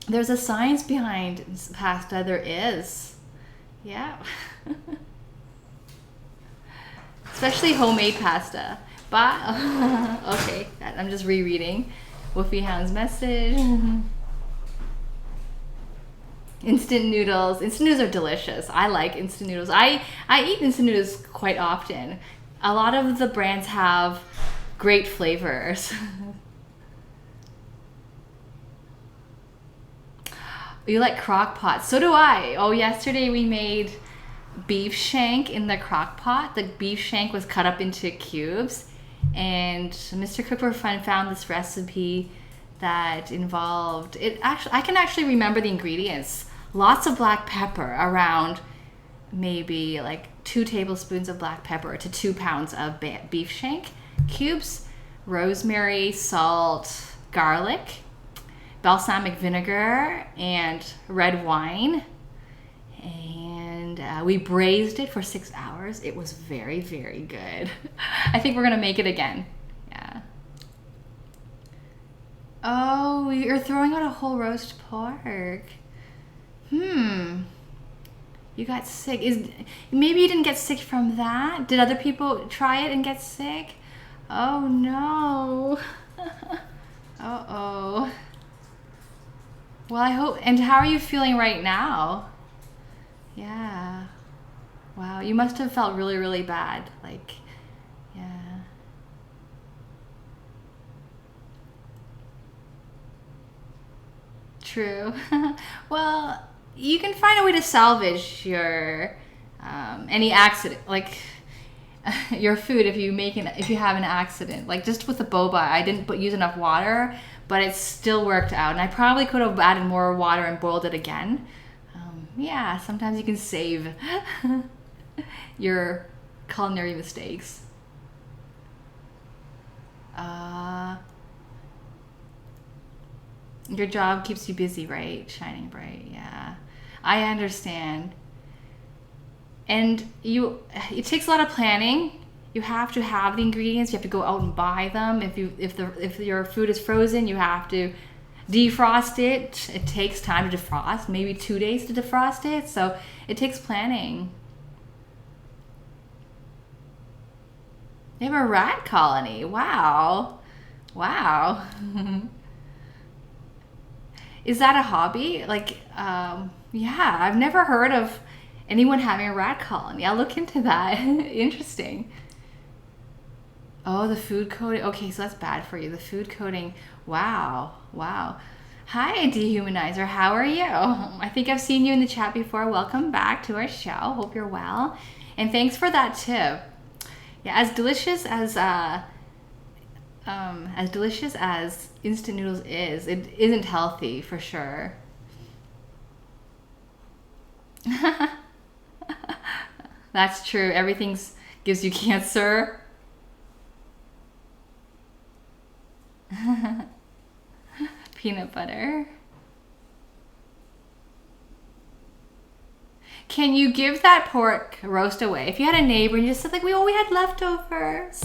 There's a science behind pasta. There is. Yeah. Especially homemade pasta. But, okay, I'm just rereading Woofy Hound's message. Instant noodles. Instant noodles are delicious. I like instant noodles. I eat instant noodles quite often. A lot of the brands have great flavors. You like crock pot. So do I. Oh, yesterday we made beef shank in the crock pot. The beef shank was cut up into cubes. And Mr. Cook for Fun found this recipe that involved it. Actually, I can actually remember the ingredients. Lots of black pepper, around maybe like 2 tablespoons of black pepper to 2 pounds of beef shank cubes, rosemary, salt, garlic, balsamic vinegar, and red wine. And we braised it for 6 hours. It was very, very good. I think we're gonna make it again. Yeah. Oh, you're throwing out a whole roast pork. You got sick. Maybe you didn't get sick from that? Did other people try it and get sick? Oh no. Uh-oh. Well, I hope. And how are you feeling right now? Yeah. Wow, you must have felt really, really bad. Like, yeah. True. Well, you can find a way to salvage your any accident, like your food if you have an accident. Like just with the boba, I didn't use enough water, but it still worked out. And I probably could have added more water and boiled it again. Yeah, sometimes you can save your culinary mistakes. Your job keeps you busy, right? Shining bright, yeah. I understand. And it takes a lot of planning. You have to have the ingredients. You have to go out and buy them. If your food is frozen, you have to defrost it. It takes time to defrost, maybe 2 days to defrost it. So it takes planning. You have a rat colony. Wow. Wow. Is that a hobby? Like, yeah, I've never heard of anyone having a rat colony. I'll look into that. Interesting. Oh, the food coating. Okay, so that's bad for you. The food coating. Wow. Wow. Hi, Dehumanizer. How are you? I think I've seen you in the chat before. Welcome back to our show. Hope you're well. And thanks for that tip. Yeah, as delicious as instant noodles is, it isn't healthy for sure. That's true. Everything gives you cancer. Peanut butter. Can you give that pork roast away? If you had a neighbor and you just said like, we had leftovers,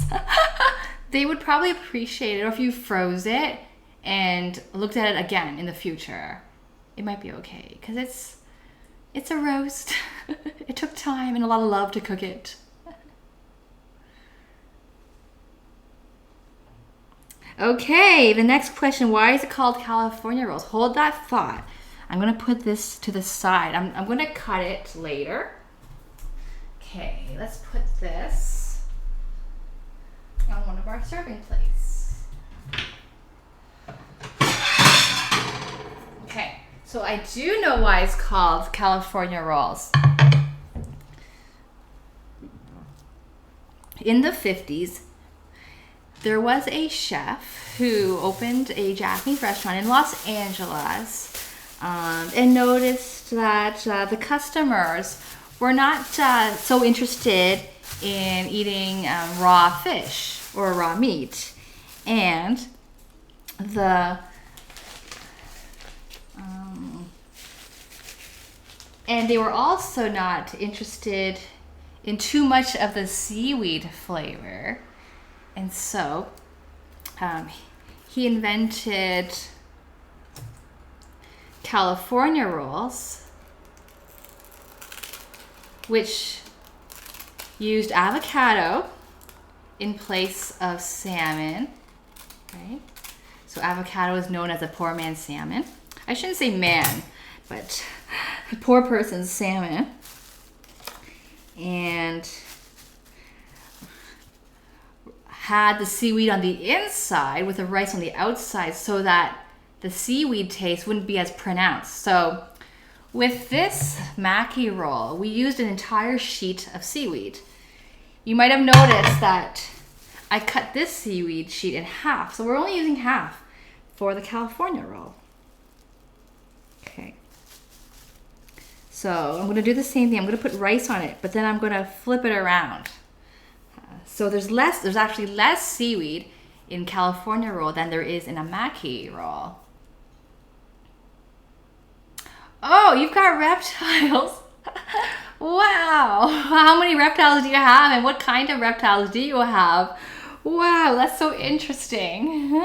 they would probably appreciate it. Or if you froze it and looked at it again in the future, it might be okay because it's a roast. It took time and a lot of love to cook it. Okay, the next question, why is it called California rolls? Hold that thought. I'm gonna put this to the side. I'm gonna cut it later. Okay, let's put this on one of our serving plates. Okay, so I do know why it's called California rolls. In the 50s, there was a chef who opened a Japanese restaurant in Los Angeles and noticed that the customers were not so interested in eating raw fish or raw meat. And and they were also not interested in too much of the seaweed flavor. And so he invented California rolls, which used avocado in place of salmon, right? So avocado is known as a poor man's salmon. I shouldn't say man, but poor person's salmon. And had the seaweed on the inside with the rice on the outside so that the seaweed taste wouldn't be as pronounced. So with this Maki roll, we used an entire sheet of seaweed. You might have noticed that I cut this seaweed sheet in half. So we're only using half for the California roll. Okay. So I'm gonna do the same thing. I'm gonna put rice on it, but then I'm gonna flip it around. So there's actually less seaweed in California roll than there is in a Maki roll. Oh, you've got reptiles. Wow. How many reptiles do you have, and what kind of reptiles do you have? Wow, that's so interesting.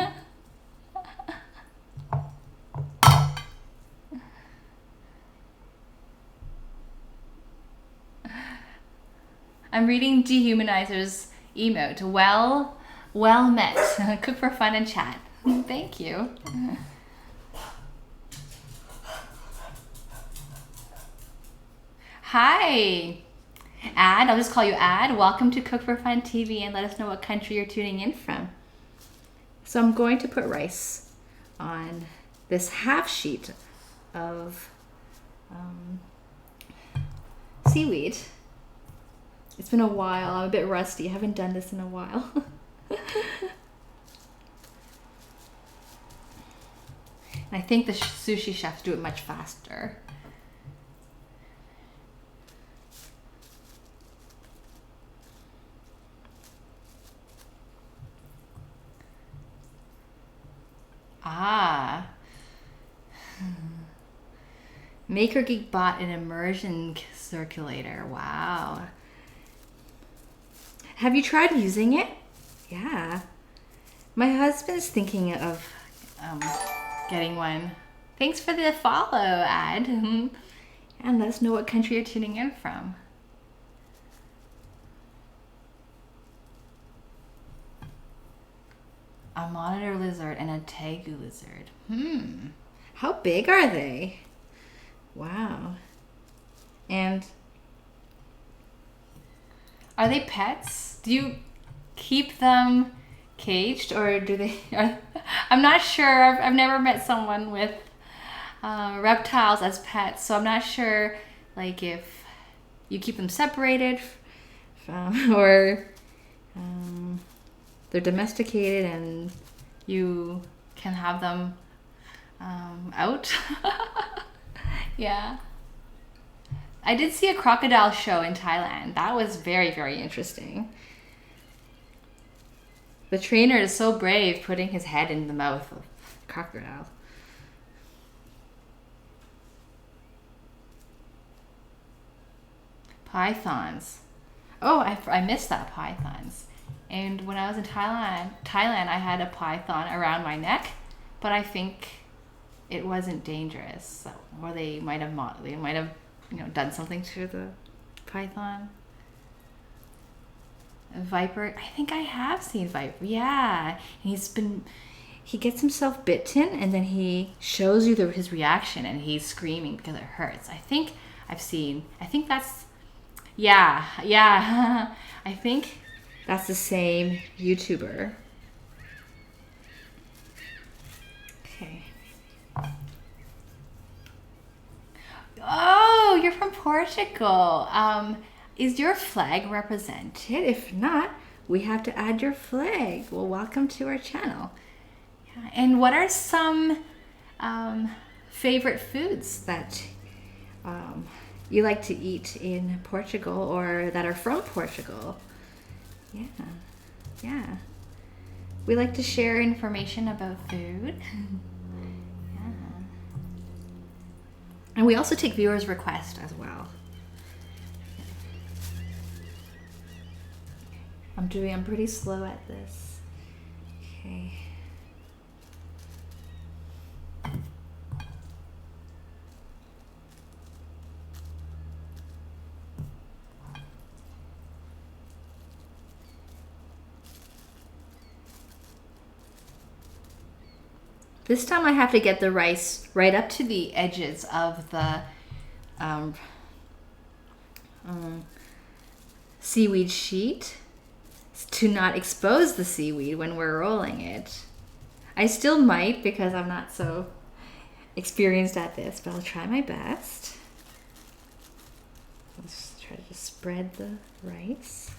I'm reading Dehumanizer's emote. Well met. Cook for fun and chat. Thank you. Hi, Ad. I'll just call you Ad. Welcome to Cook for Fun TV, and let us know what country you're tuning in from. So I'm going to put rice on this half sheet of seaweed. It's been a while. I'm a bit rusty. I haven't done this in a while. I think the sushi chefs do it much faster. Ah. Maker Geek bought an immersion circulator. Wow. Have you tried using it? Yeah. My husband's thinking of getting one. Thanks for the follow, Ad. And let us know what country you're tuning in from. A monitor lizard and a tegu lizard. How big are they? Wow. And are they pets? Do you keep them caged, or do they? I'm not sure. I've never met someone with reptiles as pets, so I'm not sure, like, if you keep them separated or they're domesticated and you can have them out. Yeah. I did see a crocodile show in Thailand. That was very, very interesting. The trainer is so brave putting his head in the mouth of the crocodile. Pythons. Oh, I missed that, pythons. And when I was in Thailand, I had a python around my neck, but I think it wasn't dangerous. So, or they might have done something to the python. A viper. I think I have seen viper. Yeah, and he gets himself bitten, and then he shows you his reaction, and he's screaming because it hurts. I think that's. Yeah. I think that's the same YouTuber. Okay. Oh, you're from Portugal. Is your flag represented? If not, we have to add your flag. Well, welcome to our channel. Yeah. And what are some favorite foods that you like to eat in Portugal, or that are from Portugal? Yeah. We like to share information about food. Yeah. And we also take viewers' requests as well. I'm pretty slow at this. Okay. This time I have to get the rice right up to the edges of the seaweed sheet to not expose the seaweed when we're rolling it. I still might because I'm not so experienced at this, but I'll try my best. Let's try to just spread the rice.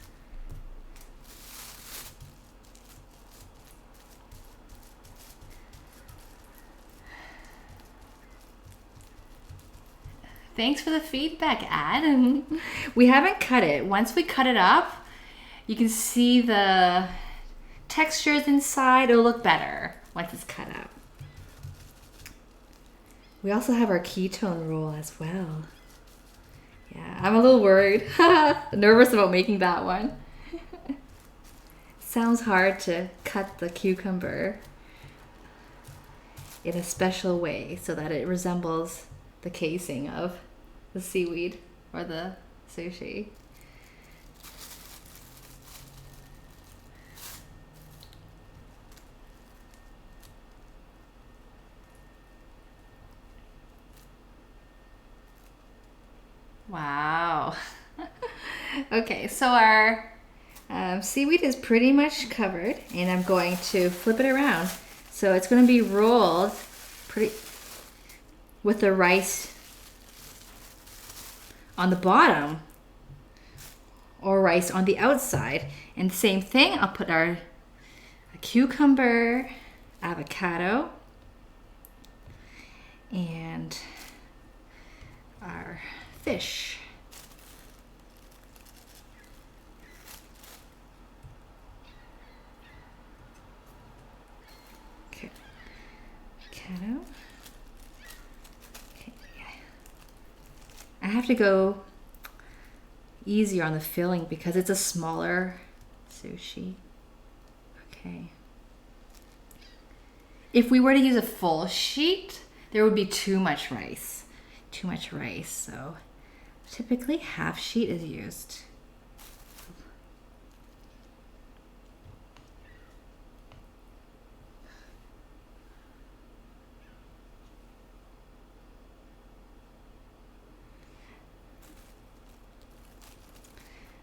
Thanks for the feedback, Ad. We haven't cut it. Once we cut it up, you can see the textures inside. It'll look better once it's cut up. We also have our ketone roll as well. Yeah, I'm a little worried. Nervous about making that one. Sounds hard to cut the cucumber in a special way so that it resembles the casing of the seaweed or the sushi. Wow. Okay, so our seaweed is pretty much covered, and I'm going to flip it around. So it's going to be rolled pretty with the rice on the bottom or rice on the outside. And same thing, I'll put our cucumber, avocado, and our fish. Okay. Avocado. Okay. I have to go easier on the filling because it's a smaller sushi. Okay. If we were to use a full sheet, there would be too much rice. So typically half sheet is used.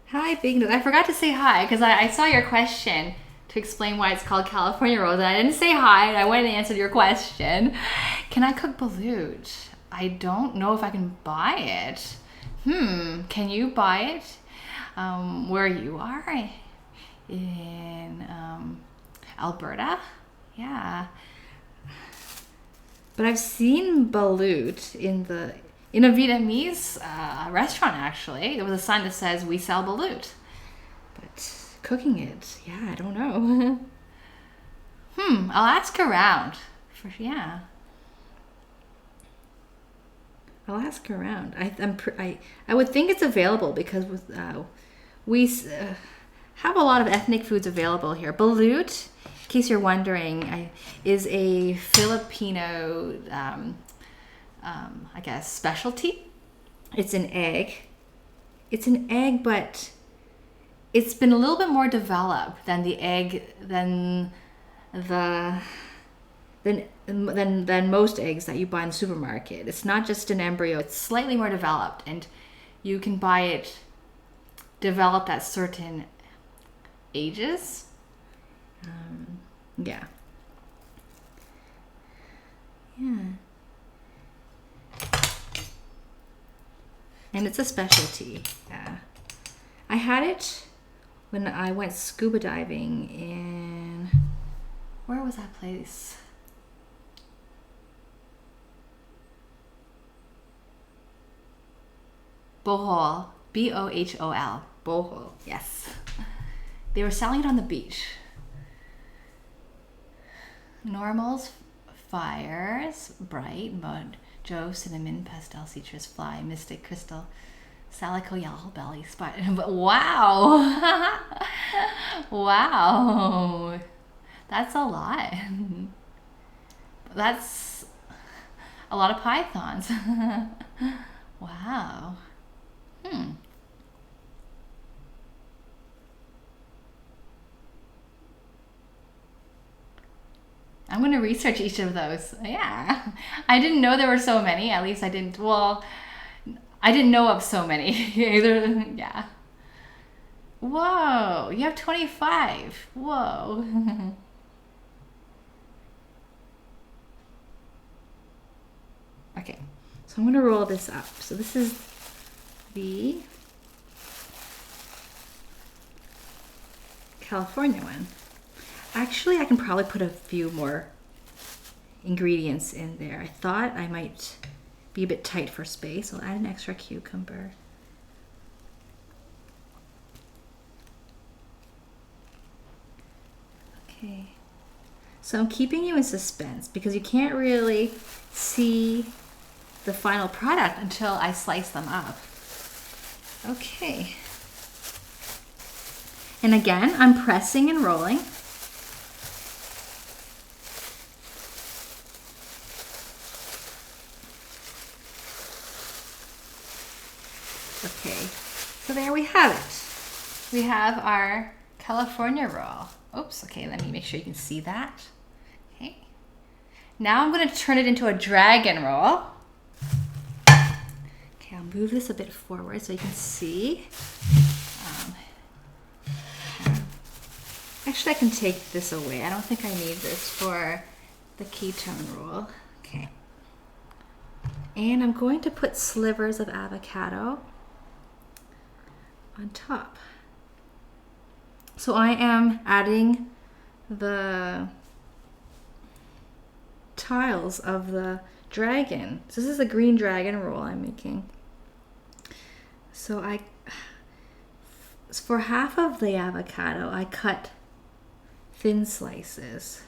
Hi, Big Nose. I forgot to say hi because I saw your question to explain why it's called California rolls, and I didn't say hi, and I went and answered your question. Can I cook balut? I don't know if I can buy it. Can you buy it? Where you are? In Alberta? Yeah. But I've seen balut in a Vietnamese restaurant, actually. There was a sign that says, "We sell balut." But cooking it, yeah, I don't know. I'll ask around. Yeah. I'll ask around. I would think it's available because we have a lot of ethnic foods available here. Balut, in case you're wondering, is a Filipino, I guess, specialty. It's an egg. But it's been a little bit more developed than the egg than most eggs that you buy in the supermarket. It's not just an embryo, it's slightly more developed, and you can buy it developed at certain ages. Yeah. And it's a specialty. Yeah. I had it when I went scuba diving in, where was that place? Bohol, Bohol, Bohol, yes. They were selling it on the beach. Normals, fires, bright, mud, Joe, cinnamon, pastel, citrus, fly, mystic, crystal, salico, yellow belly, spider. Wow. Wow. That's a lot. That's a lot of pythons. Wow. I'm going to research each of those. Yeah. I didn't know there were so many. At least I didn't, well, I didn't know of so many. Yeah. Whoa, you have 25. Whoa. Okay, so I'm going to roll this up. So this is the California one. Actually, I can probably put a few more ingredients in there. I thought I might be a bit tight for space. I'll add an extra cucumber. Okay. So I'm keeping you in suspense because you can't really see the final product until I slice them up. Okay. And again, I'm pressing and rolling. Okay, so there we have it. We have our California roll. Oops, okay, let me make sure you can see that. Okay. Now I'm going to turn it into a dragon roll. Okay, I'll move this a bit forward so you can see. Actually, I can take this away. I don't think I need this for the ketone roll. Okay. And I'm going to put slivers of avocado on top. So I am adding the tiles of the dragon. So this is a green dragon roll I'm making. So for half of the avocado, I cut thin slices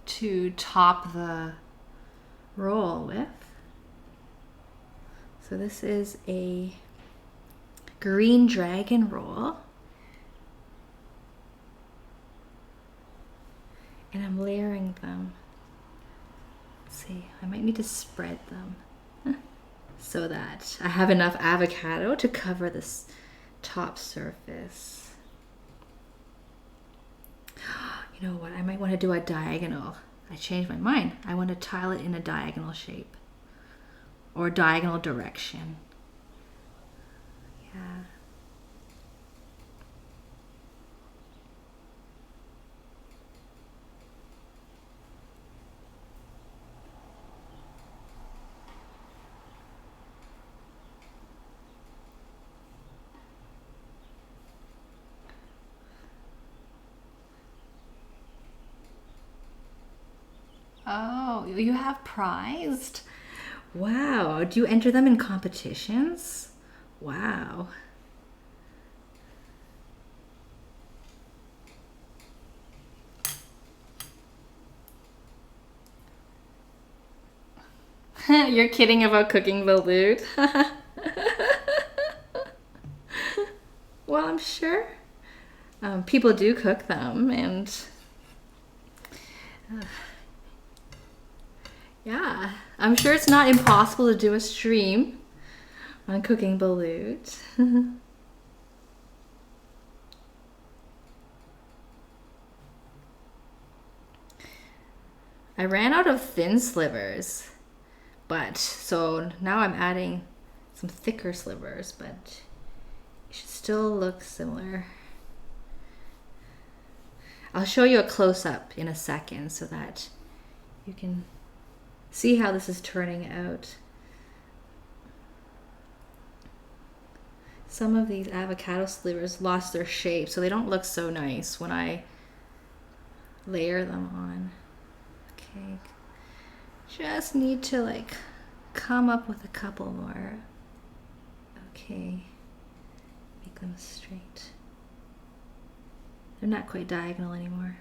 to top the roll with. So this is a green dragon roll. And I'm layering them. Let's see, I might need to spread them so that I have enough avocado to cover this top surface. You know what, I might want to do a diagonal. I changed my mind. I want to tile it in a diagonal shape or diagonal direction. Yeah. Oh, you have prized? Wow. Do you enter them in competitions? Wow. You're kidding about cooking balut? Well, I'm sure people do cook them, and yeah, I'm sure it's not impossible to do a stream on cooking balut. I ran out of thin slivers, but so now I'm adding some thicker slivers, but it should still look similar. I'll show you a close-up in a second so that you can see how this is turning out. Some of these avocado slivers lost their shape, so they don't look so nice when I layer them on. Okay, just need to like come up with a couple more. Okay, make them straight. They're not quite diagonal anymore.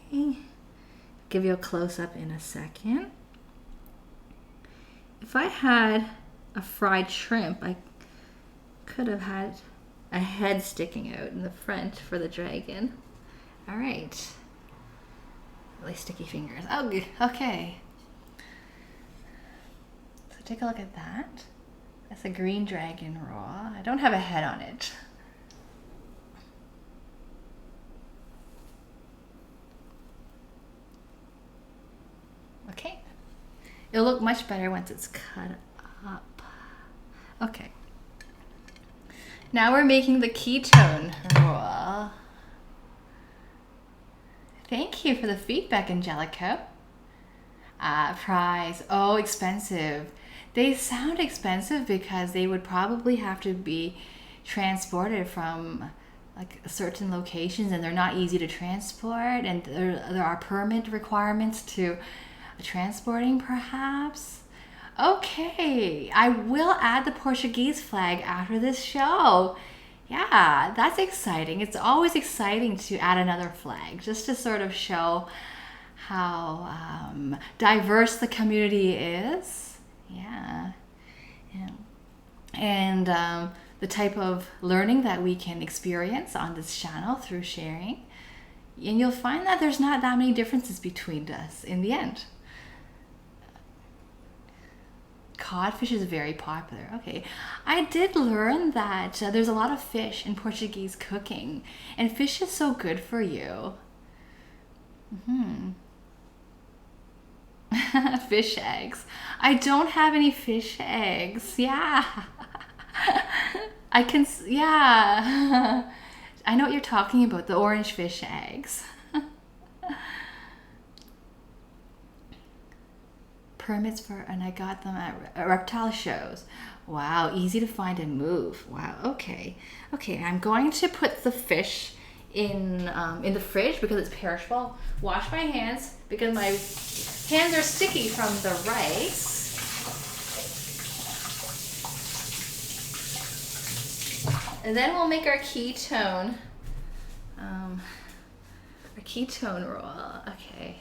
Okay. Give you a close-up in a second. If I had a fried shrimp, I could have had a head sticking out in the front for the dragon. All right. Really sticky fingers. Oh, okay. So take a look at that. That's a green dragon raw. I don't have a head on it. It'll look much better once it's cut up. Okay. Now we're making the ketone roll. Thank you for the feedback, Angelico. Price. Oh, expensive. They sound expensive because they would probably have to be transported from like certain locations, and they're not easy to transport, and there are permit requirements to transporting perhaps. Okay, I will add the Portuguese flag after this show. Yeah, that's exciting. It's always exciting to add another flag just to sort of show how diverse the community is. Yeah. And the type of learning that we can experience on this channel through sharing. And you'll find that there's not that many differences between us in the end. Codfish is very popular. Okay, I did learn that there's a lot of fish in Portuguese cooking, and fish is so good for you. Fish eggs. I don't have any fish eggs. Yeah. Yeah. I know what you're talking about, the orange fish eggs. Permits for, and I got them at reptile shows. Wow, easy to find and move. Wow, okay. Okay, I'm going to put the fish in the fridge because it's perishable. Wash my hands because my hands are sticky from the rice. And then we'll make our ketone roll. Okay.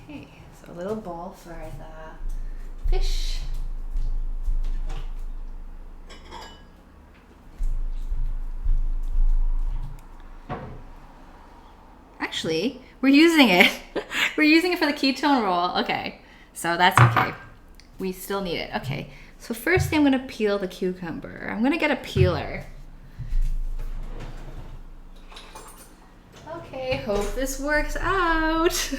Okay, so a little bowl for the fish. Actually, we're using it. We're using it for the ketone roll. Okay, so that's okay. We still need it. Okay, so first thing I'm gonna peel the cucumber. I'm gonna get a peeler. Okay, hope this works out.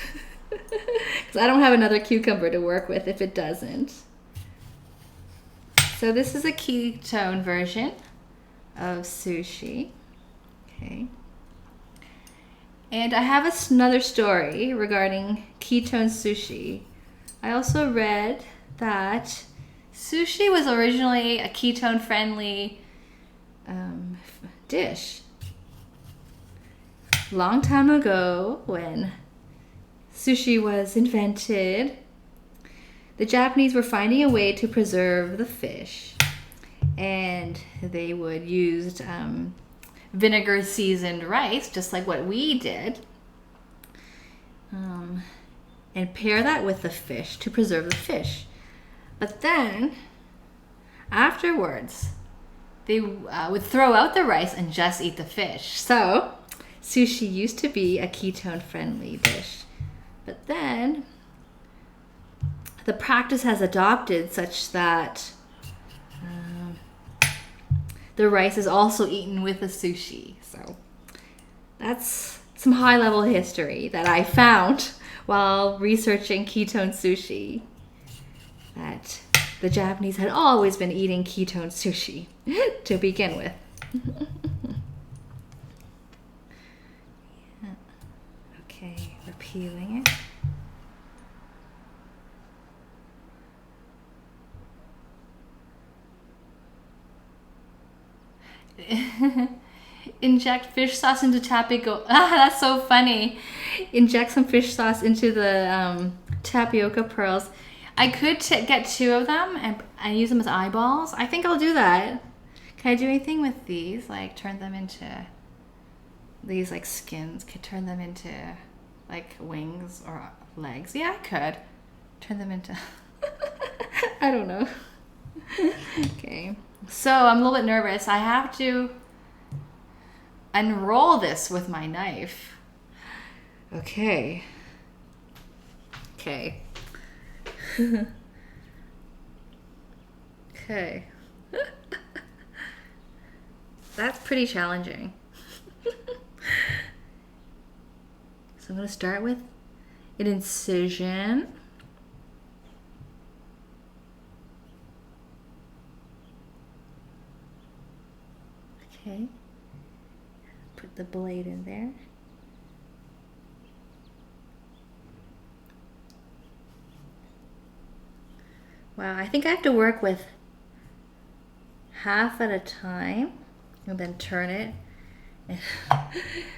Because I don't have another cucumber to work with if it doesn't. So this is a ketone version of sushi. Okay. And I have another story regarding ketone sushi. I also read that sushi was originally a ketone-friendly dish. Long time ago, when sushi was invented, the Japanese were finding a way to preserve the fish, and they would use vinegar seasoned rice, just like what we did, and pair that with the fish to preserve the fish. But then afterwards they would throw out the rice and just eat the fish. So sushi used to be a ketone friendly dish, but then the practice has adopted such that the rice is also eaten with the sushi. So that's some high level history that I found while researching ketone sushi, that the Japanese had always been eating ketone sushi to begin with. Yeah. Okay, we're peeling it. Inject fish sauce into tapioca. Ah, that's so funny. Inject some fish sauce into the tapioca pearls. I could get two of them and use them as eyeballs. I think I'll do that. Can I do anything with these? Like turn them into these like skins? Could turn them into like wings or legs? Yeah, I could. Turn them into I don't know. Okay. So I'm a little bit nervous. I have to unroll this with my knife. Okay. Okay. Okay. That's pretty challenging. So I'm going to start with an incision. Okay. Put the blade in there. Wow, I think I have to work with half at a time and then turn it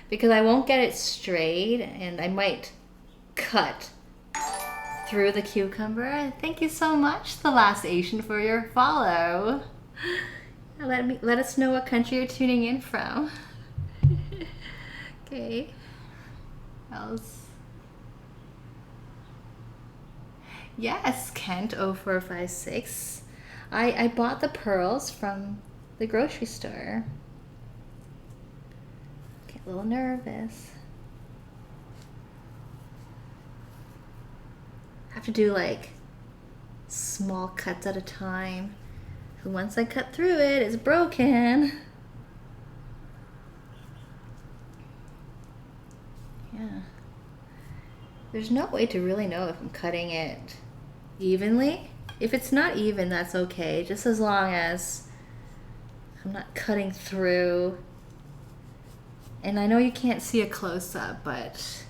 because I won't get it straight and I might cut through the cucumber. Thank you so much, The Last Asian, for your follow. Let us know what country you're tuning in from. Okay. Else. Yes, Kent 0456. I bought the pearls from the grocery store. Get a little nervous. Have to do like small cuts at a time. So once I cut through it, it's broken. Yeah. There's no way to really know if I'm cutting it evenly. If it's not even, that's okay, just as long as I'm not cutting through. And I know you can't see a close-up, but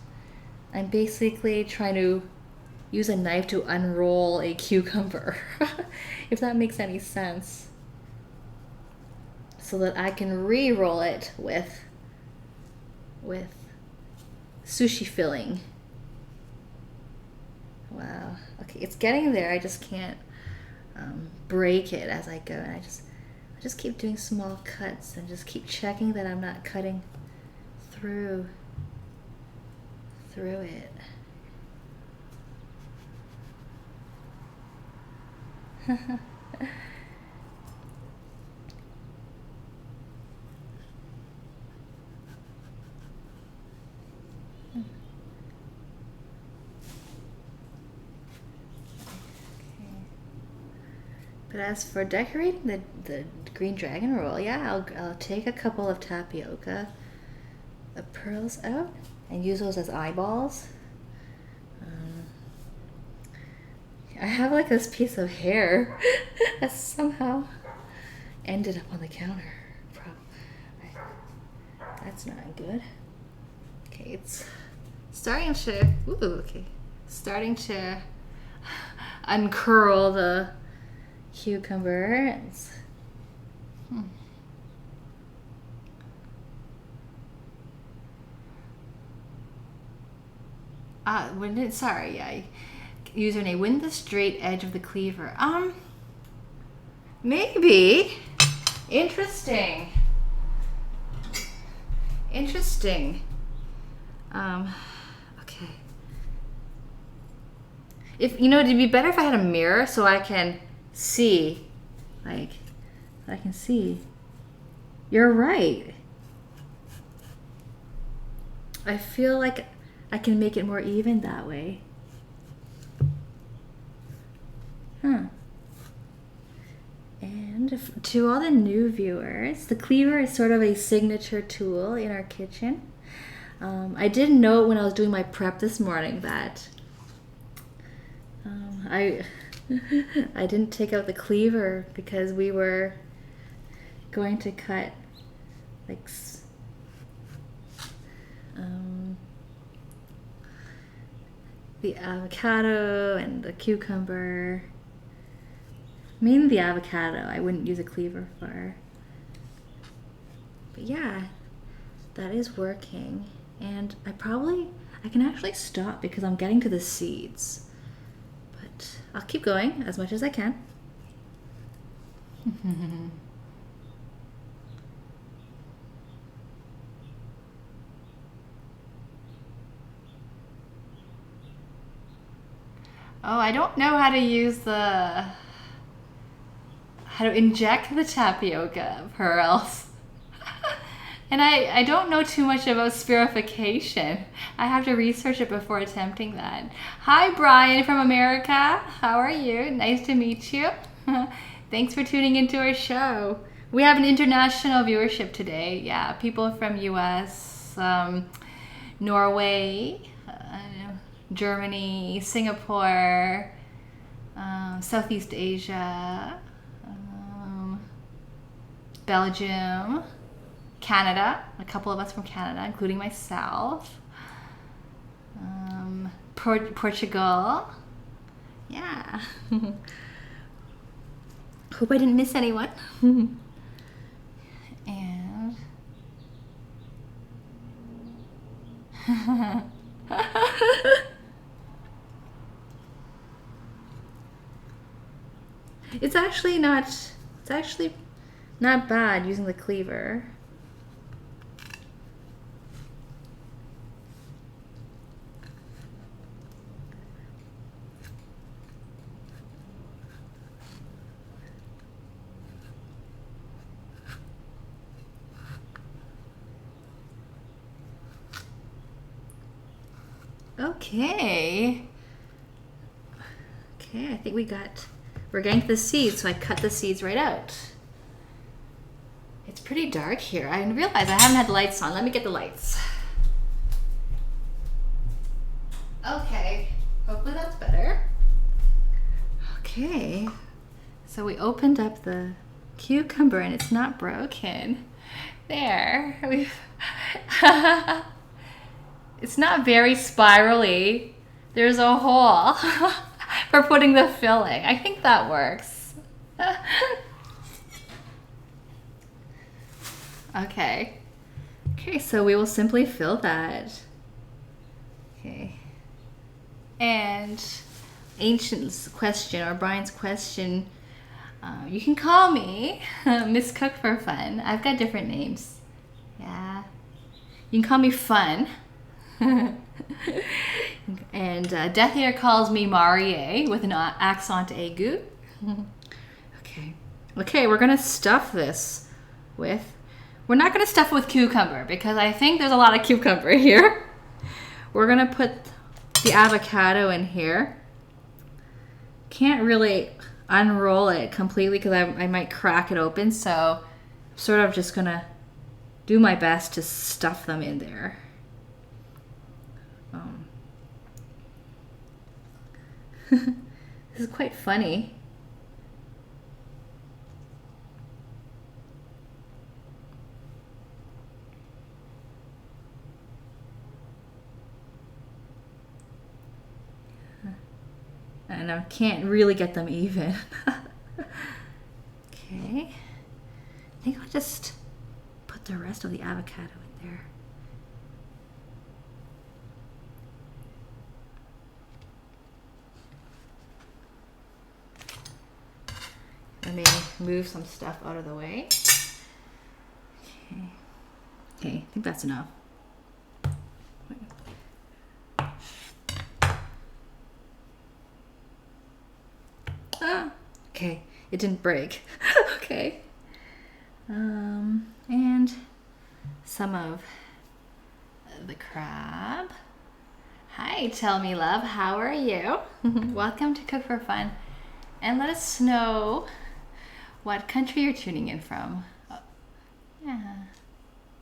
I'm basically trying to use a knife to unroll a cucumber, if that makes any sense, so that I can re-roll it with sushi filling. Wow. Okay, it's getting there. I just can't break it as I go, and I just keep doing small cuts and just keep checking that I'm not cutting through it. But as for decorating the green dragon roll, yeah, I'll take a couple of tapioca, the pearls out, and use those as eyeballs. I have like this piece of hair that somehow ended up on the counter. That's not good. Okay, it's starting to, starting to uncurl the cucumber. Username, wouldn't the straight edge of the cleaver? Maybe. Interesting. Okay. If it'd be better if I had a mirror so I can see. You're right. I feel like I can make it more even that way. And to all the new viewers, the cleaver is sort of a signature tool in our kitchen. I didn't know when I was doing my prep this morning that I didn't take out the cleaver because we were going to cut like the avocado and the cucumber. Mainly the avocado, I wouldn't use a cleaver for. But yeah, that is working. And I can actually stop because I'm getting to the seeds. But I'll keep going as much as I can. Oh, I don't know how to inject the tapioca pearls. And I don't know too much about spherification. I have to research it before attempting that. Hi, Brian from America. How are you? Nice to meet you. Thanks for tuning into our show. We have an international viewership today. Yeah, people from US, Norway, Germany, Singapore, Southeast Asia, Belgium, Canada, a couple of us from Canada, including myself, Portugal. Yeah. Hope I didn't miss anyone. And it's actually not bad using the cleaver. Okay. Okay, I think we're getting to the seeds, so I cut the seeds right out. It's pretty dark here. I realize I haven't had the lights on. Let me get the lights. Okay, hopefully that's better. Okay, so we opened up the cucumber and it's not broken. There, it's not very spirally. There's a hole for putting the filling. I think that works. Okay. Okay, so we will simply fill that. Okay. And Ancient's question, or Brian's question, you can call me Miss Cook for fun. I've got different names. Yeah. You can call me Fun. And Death Ear calls me Marie with an accent aigu. Okay. Okay, we're gonna stuff this with. We're not gonna stuff it with cucumber because I think there's a lot of cucumber here. We're gonna put the avocado in here. Can't really unroll it completely because I might crack it open, so I'm sort of just gonna do my best to stuff them in there. This is quite funny. And I can't really get them even. Okay. I think I'll just put the rest of the avocado in there. Let me move some stuff out of the way. Okay. Okay, I think that's enough. Ah, okay, it didn't break. Okay. And some of the crab. Hi, Tell Me Love, how are you? Welcome to Cook for Fun. And let us know what country you're tuning in from. Oh, yeah.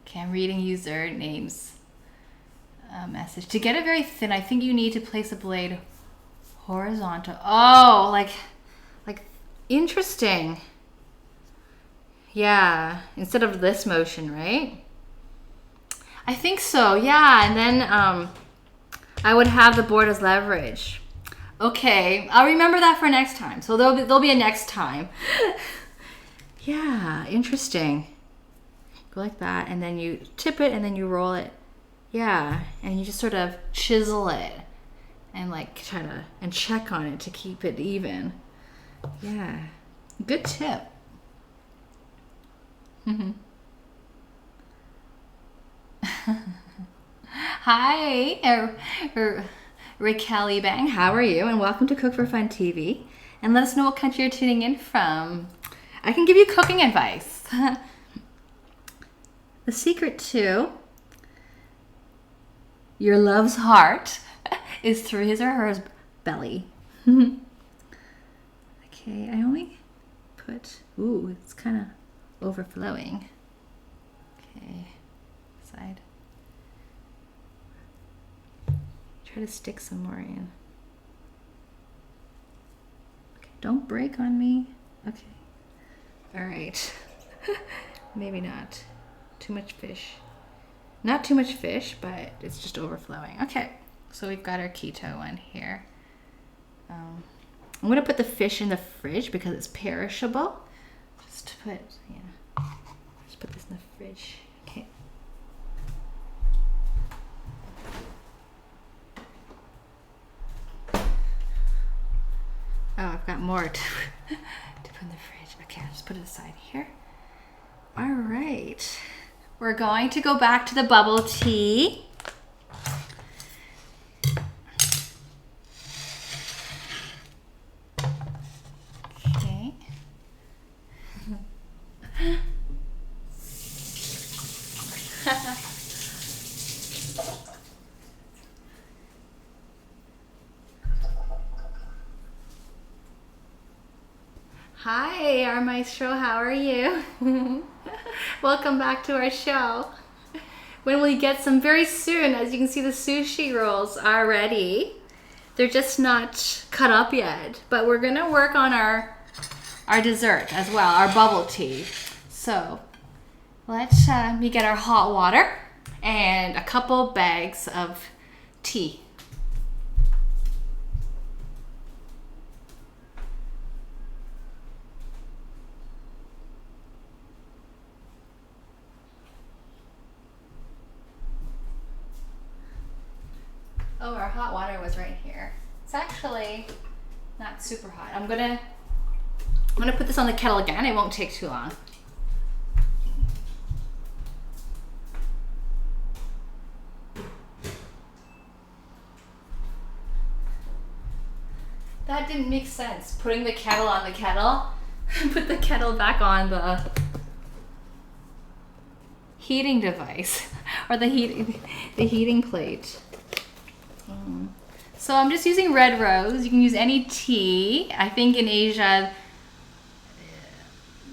Okay, I'm reading user names message. To get it very thin, I think you need to place a blade horizontal. Oh, like interesting. Yeah, instead of this motion, right? I think so, yeah. And then I would have the board as leverage. Okay, I'll remember that for next time. So there'll be a next time. Yeah, interesting. Go like that, and then you tip it, and then you roll it. Yeah, and you just sort of chisel it, and like try to and check on it to keep it even. Yeah, good tip. Hi, Raquel Bang, how are you? And welcome to Cook for Fun TV. And let us know what country you're tuning in from. I can give you cooking advice. The secret to your love's heart is through his or her belly. Okay, I only put, ooh, it's kind of overflowing. Okay, side. try to stick some more in. Okay, don't break on me. Okay. All right. Maybe not. Too much fish. Not too much fish, but it's just overflowing. Okay, so we've got our keto one here. I'm gonna put the fish in the fridge because it's perishable. Just put this in the fridge. Okay. Oh, I've got more to put in the fridge. Okay, I'll just put it aside here. All right. We're going to go back to the bubble tea. Okay. Hi, our maestro, how are you? Welcome back to our show. When we get some very soon, as you can see, the sushi rolls are ready. They're just not cut up yet, but we're gonna work on our dessert as well, our bubble tea. So let's me get our hot water and a couple bags of tea. Oh, our hot water was right here. It's actually not super hot. I'm gonna put this on the kettle again. It won't take too long. That didn't make sense. Putting the kettle on the kettle. Put the kettle back on the heating device or the heating plate. So I'm just using red rose. You can use any tea. I think in Asia,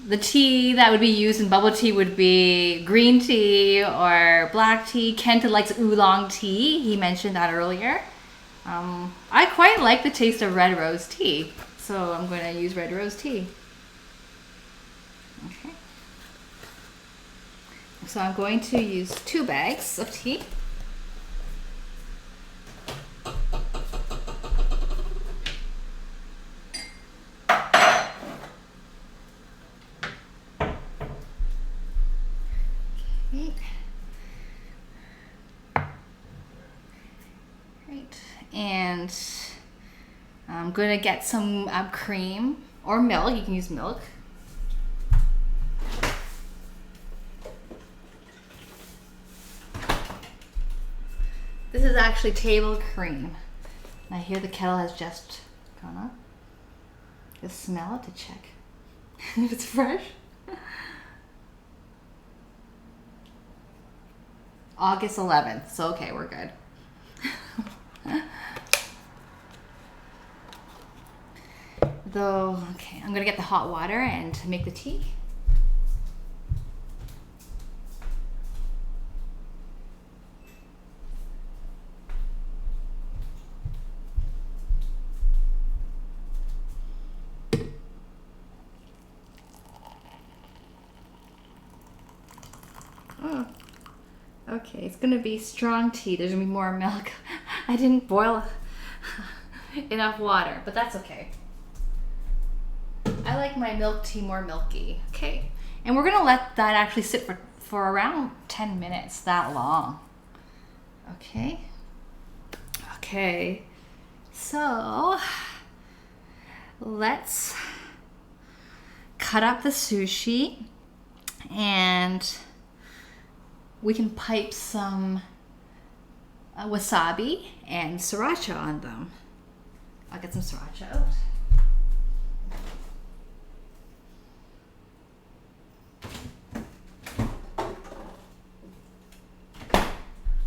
the tea that would be used in bubble tea would be green tea or black tea. Kenta likes oolong tea. He mentioned that earlier. I quite like the taste of red rose tea, so I'm going to use red rose tea. Okay. So I'm going to use 2 bags of tea. And I'm gonna get some cream or milk. You can use milk. This is actually table cream. I hear the kettle has just gone up. Just smell it to check if it's fresh. August 11th, so okay, we're good. Though, okay, I'm gonna get the hot water and make the tea. Oh, okay, it's gonna be strong tea. There's gonna be more milk. I didn't boil enough water, but that's okay. I like my milk tea more milky. Okay, and we're gonna let that actually sit for around 10 minutes, that long. Okay. Okay, so let's cut up the sushi and we can pipe some wasabi and sriracha on them. I'll get some sriracha out.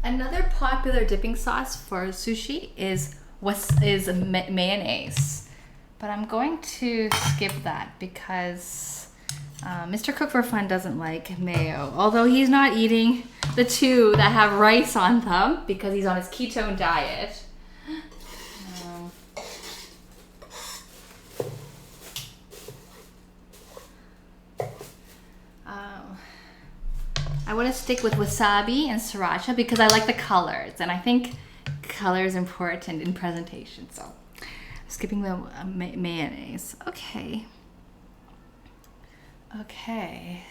Another popular dipping sauce for sushi is mayonnaise, but I'm going to skip that because Mr. Cook for Fun doesn't like mayo, although he's not eating the 2 that have rice on them because he's on his ketone diet. going to stick with wasabi and sriracha because I like the colors, and I think color is important in presentation. So skipping the mayonnaise. Okay. Okay.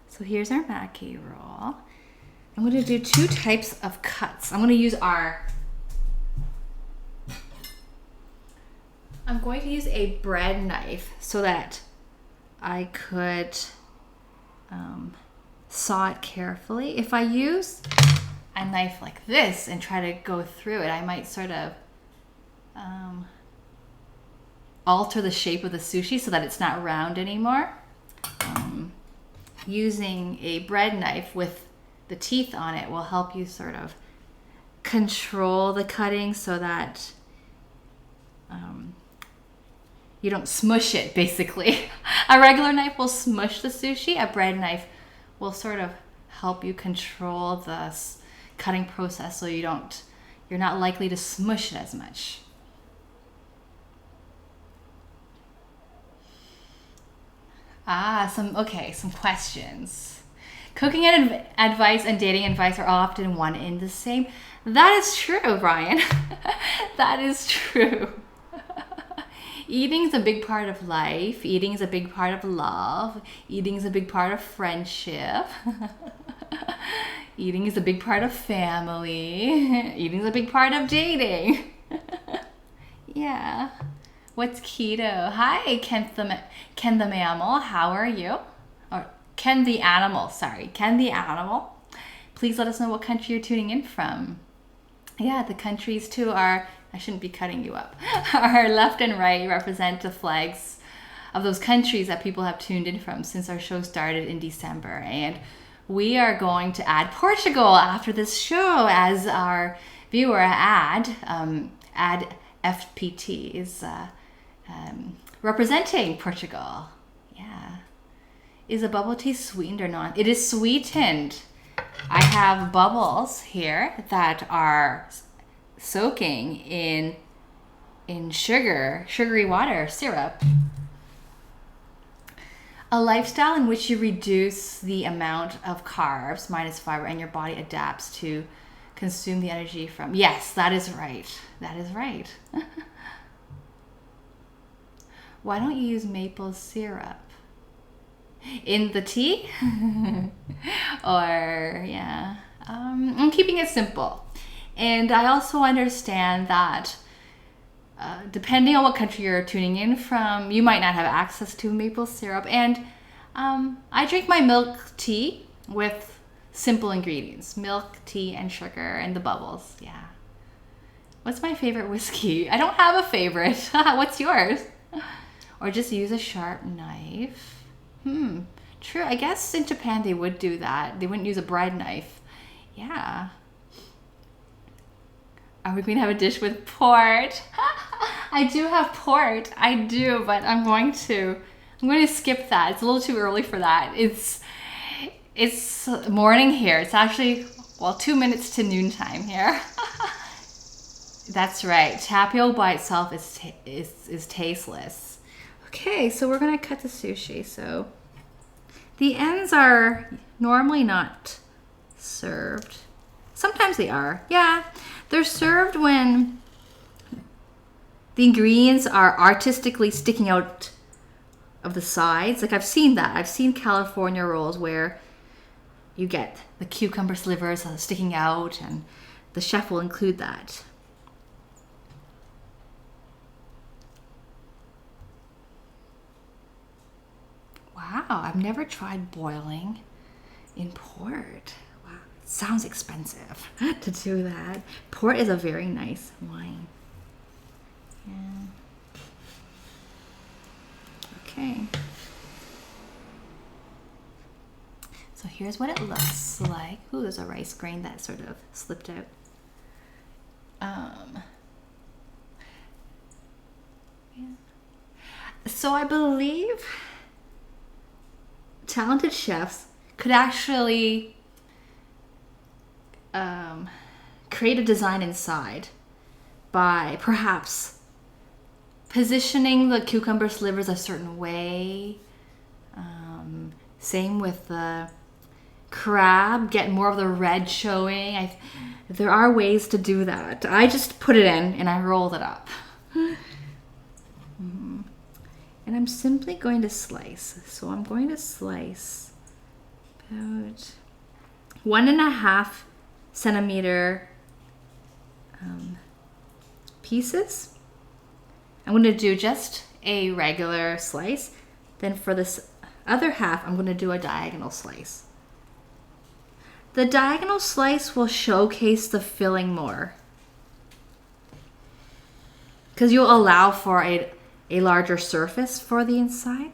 So here's our Maki roll. I'm going to do 2 types of cuts. I'm going to use a bread knife so that I could saw it carefully. If I use a knife like this and try to go through it, I might sort of alter the shape of the sushi so that it's not round anymore. Using a bread knife with the teeth on it will help you sort of control the cutting so that you don't smush it, basically. A regular knife will smush the sushi. A bread knife will sort of help you control the cutting process so you're not likely to smush it as much. Some questions. Cooking advice and dating advice are often one and the same. That is true, Brian. That is true. Eating is a big part of life. Eating is a big part of love. Eating is a big part of friendship. Eating is a big part of family. Eating is a big part of dating. Yeah. What's keto? Hi, Ken the mammal. How are you? Or Ken the animal. Sorry, Ken the animal. Please let us know what country you're tuning in from. Yeah, the countries too are, I shouldn't be cutting you up. Our left and right represent the flags of those countries that people have tuned in from since our show started in December. And we are going to add Portugal after this show as our viewer ad FPT is representing Portugal. Yeah. Is a bubble tea sweetened or not? It is sweetened. I have bubbles here that are soaking in sugary water, syrup. A lifestyle in which you reduce the amount of carbs minus fiber and your body adapts to consume the energy from. Yes, that is right. That is right. Why don't you use maple syrup in the tea? Or, yeah. I'm keeping it simple. And I also understand that depending on what country you're tuning in from, you might not have access to maple syrup. And I drink my milk tea with simple ingredients. Milk, tea, and sugar, and the bubbles. Yeah. What's my favorite whiskey? I don't have a favorite. What's yours? Or just use a sharp knife. True. I guess in Japan they would do that. They wouldn't use a bread knife. Yeah. Are we going to have a dish with port? I do have port. I do, but I'm going to skip that. It's a little too early for that. It's morning here. It's actually, 2 minutes to noontime here. That's right. Tapioca by itself is tasteless. Okay, so we're going to cut the sushi. So the ends are normally not served. Sometimes they are. Yeah, they're served when the ingredients are artistically sticking out of the sides. Like I've seen that. I've seen California rolls where you get the cucumber slivers sticking out, and the chef will include that. Wow, I've never tried boiling in port. Wow, it sounds expensive to do that. Port is a very nice wine. Yeah. Okay. So here's what it looks like. Ooh, there's a rice grain that sort of slipped out. Yeah. So I believe talented chefs could actually create a design inside by perhaps positioning the cucumber slivers a certain way. Same with the crab, get more of the red showing. There are ways to do that. I just put it in and I rolled it up. And I'm simply going to slice. So I'm going to slice about 1.5 centimeter pieces. I'm going to do just a regular slice. Then for this other half, I'm going to do a diagonal slice. The diagonal slice will showcase the filling more because you'll allow for a larger surface for the inside.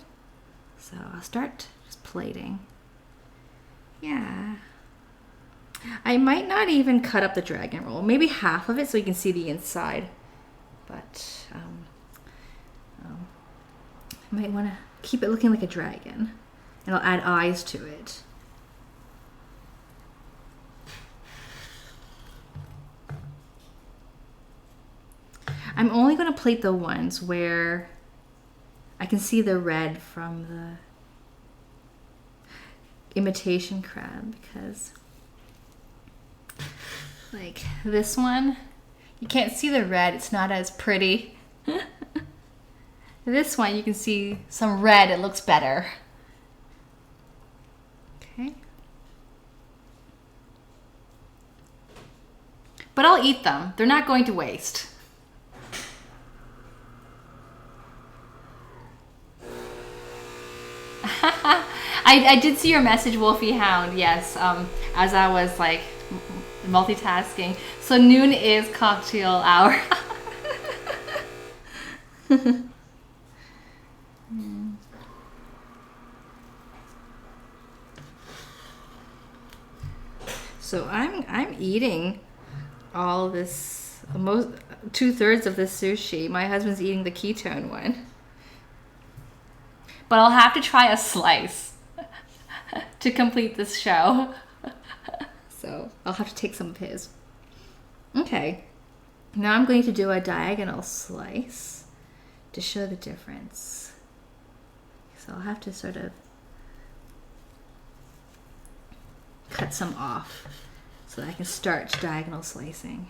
So I'll start just plating. Yeah. I might not even cut up the dragon roll, maybe half of it so you can see the inside. But I might want to keep it looking like a dragon, and I'll add eyes to it. I'm only going to plate the ones where I can see the red from the imitation crab, because like this one, you can't see the red, it's not as pretty. This one, you can see some red, it looks better. Okay. But I'll eat them. They're not going to waste. I did see your message, Wolfie Hound, yes, as I was like multitasking. So noon is cocktail hour. So I'm eating all this, most 2/3 of this sushi. My husband's eating the ketone one. But I'll have to try a slice to complete this show. So I'll have to take some of his. Okay, now I'm going to do a diagonal slice to show the difference. So I'll have to sort of cut some off so that I can start diagonal slicing.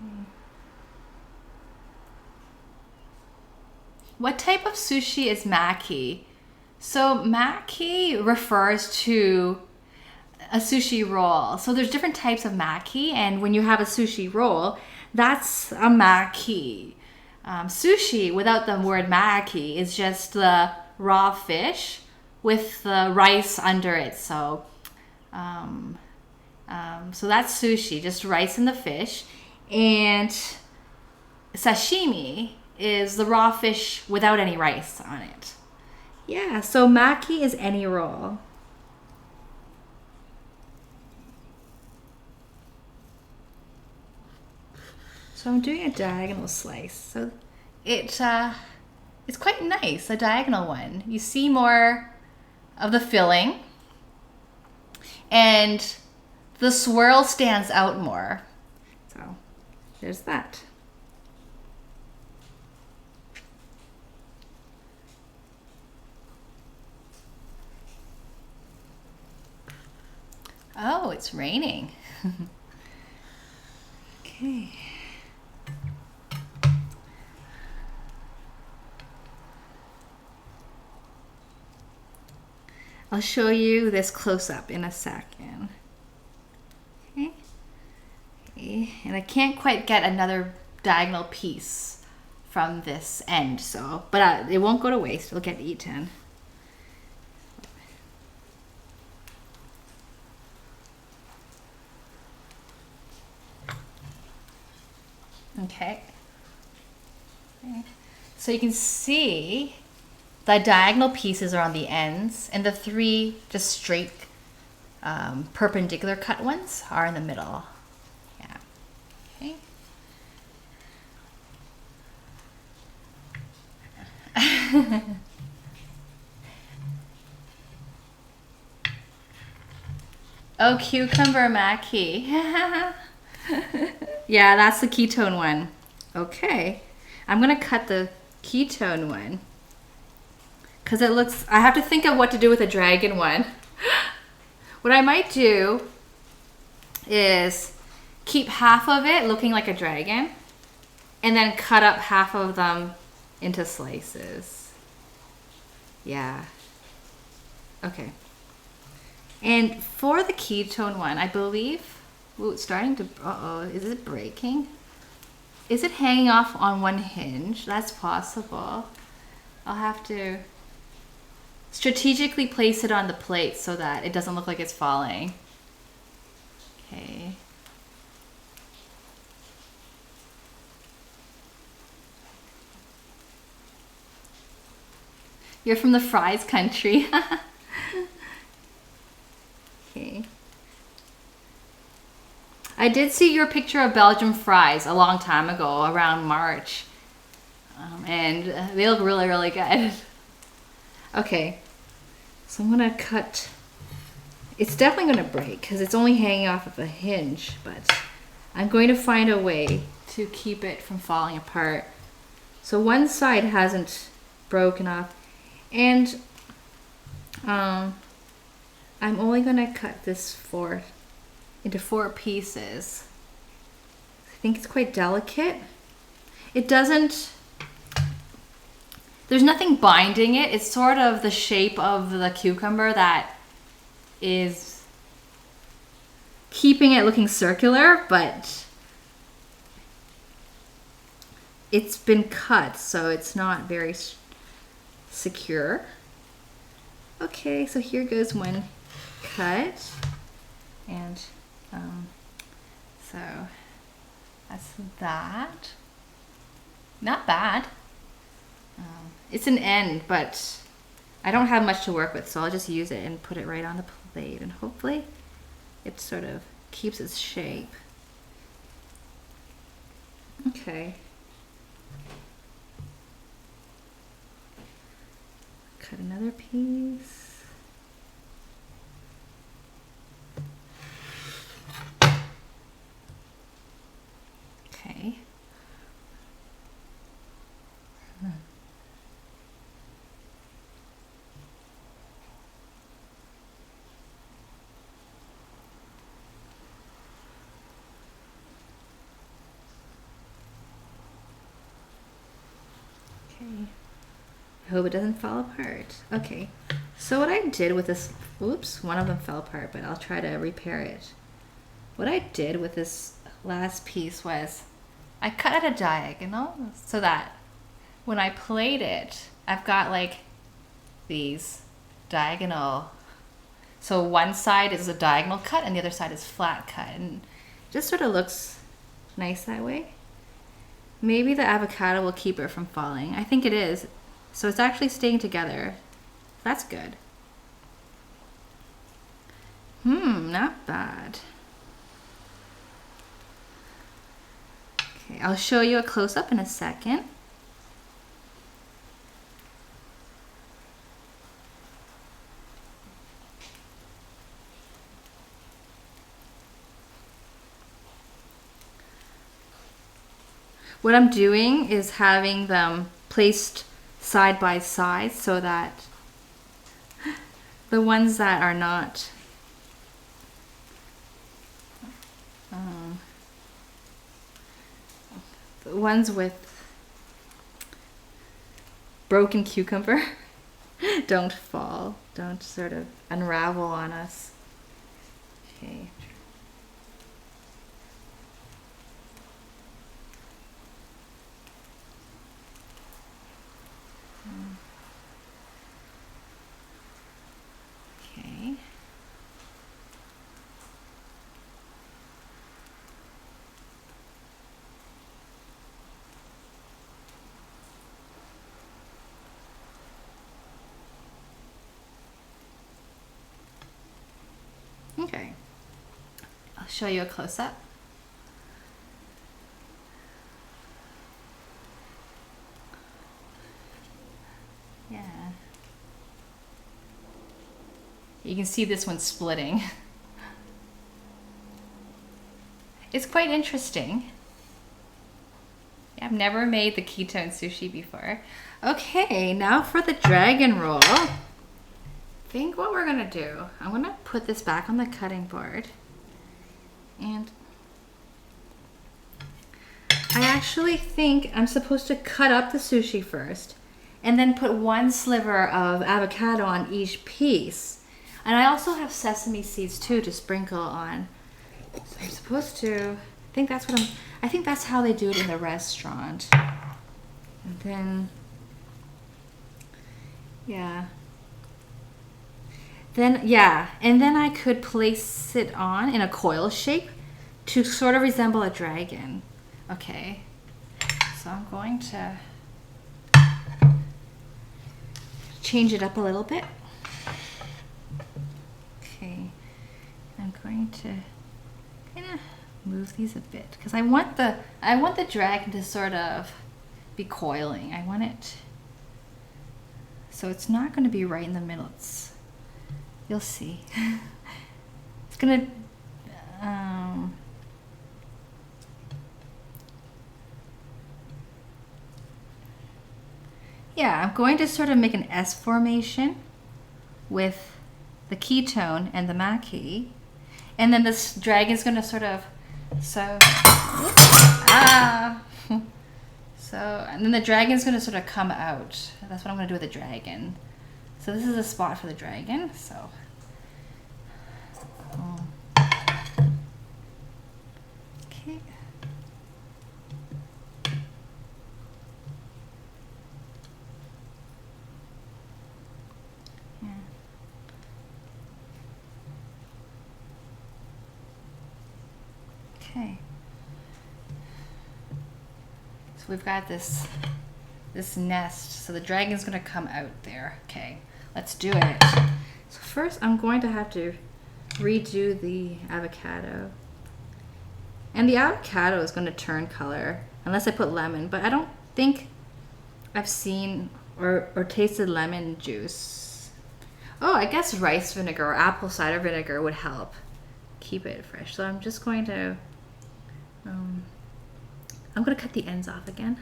Okay. What type of sushi is Maki? So Maki refers to a sushi roll. So there's different types of Maki, and when you have a sushi roll, that's a Maki. Sushi without the word Maki is just the raw fish with the rice under it. So so that's sushi, just rice in the fish. And sashimi is the raw fish without any rice on it. Yeah, so Maki is any roll. So I'm doing a diagonal slice. So it's quite nice, a diagonal one. You see more of the filling, and the swirl stands out more. So there's that. Oh, it's raining. Okay. I'll show you this close up in a second. Okay. Okay. And I can't quite get another diagonal piece from this end, so, but it won't go to waste. It'll get eaten. Okay. So you can see the diagonal pieces are on the ends, and the 3 just straight perpendicular cut ones are in the middle. Yeah. Okay. Oh, cucumber Maki. Yeah, that's the ketone one. Okay. I'm gonna cut the ketone one because it looks, I have to think of what to do with the dragon one. What I might do is keep half of it looking like a dragon and then cut up half of them into slices. Yeah. Okay. And for the ketone one, I believe, ooh, it's starting to, uh-oh, is it breaking? Is it hanging off on one hinge? That's possible. I'll have to strategically place it on the plate so that it doesn't look like it's falling. Okay. You're from the fries country. Okay. I did see your picture of Belgian fries a long time ago, around March. And they look really, really good. Okay. So I'm gonna cut. It's definitely gonna break because it's only hanging off of a hinge, but I'm going to find a way to keep it from falling apart. So one side hasn't broken off, and I'm only gonna cut this into 4 pieces. I think it's quite delicate. It doesn't, there's nothing binding it. It's sort of the shape of the cucumber that is keeping it looking circular, but it's been cut, so it's not very secure. Okay, so here goes one cut, and so that's that. Not bad. It's an end, but I don't have much to work with, so I'll just use it and put it right on the plate, and hopefully it sort of keeps its shape. Okay. Cut another piece. Okay. I hope it doesn't fall apart. Okay, so what I did with this, oops, one of them fell apart, but I'll try to repair it. What I did with this last piece was I cut at a diagonal so that when I plate it, I've got like these diagonal, so one side is a diagonal cut and the other side is flat cut, and it just sort of looks nice that way. Maybe the avocado will keep it from falling. I think it is. So it's actually staying together. That's good. Not bad. Okay, I'll show you a close-up in a second. What I'm doing is having them placed side by side so that the ones that are not the ones with broken cucumber don't fall, don't sort of unravel on us. Okay. Okay. Okay. I'll show you a close-up. Yeah. You can see this one splitting. It's quite interesting. I've never made the ketone sushi before. Okay, now for the dragon roll. I think what we're gonna do, I'm gonna put this back on the cutting board. And I actually think I'm supposed to cut up the sushi first and then put one sliver of avocado on each piece. And I also have sesame seeds too to sprinkle on. So I'm supposed to, I think that's how they do it in the restaurant. And then, yeah. And then I could place it on in a coil shape to sort of resemble a dragon. Okay, so I'm going to change it up a little bit. Okay, I'm going to kind of move these a bit because I want the dragon to sort of be coiling. I want it so it's not going to be right in the middle. You'll see. It's gonna yeah, I'm going to sort of make an S formation with the ketone and the Maki. And then this dragon's going to sort of, and then the dragon's going to sort of come out. That's what I'm going to do with the dragon. So this is a spot for the dragon, so. Okay. Okay. So we've got this nest. So the dragon's gonna come out there. Okay, let's do it. So first I'm going to have to redo the avocado. And the avocado is going to turn color unless I put lemon, but I don't think I've seen or tasted lemon juice. Oh, I guess rice vinegar or apple cider vinegar would help keep it fresh. So I'm just going to I'm going to cut the ends off again.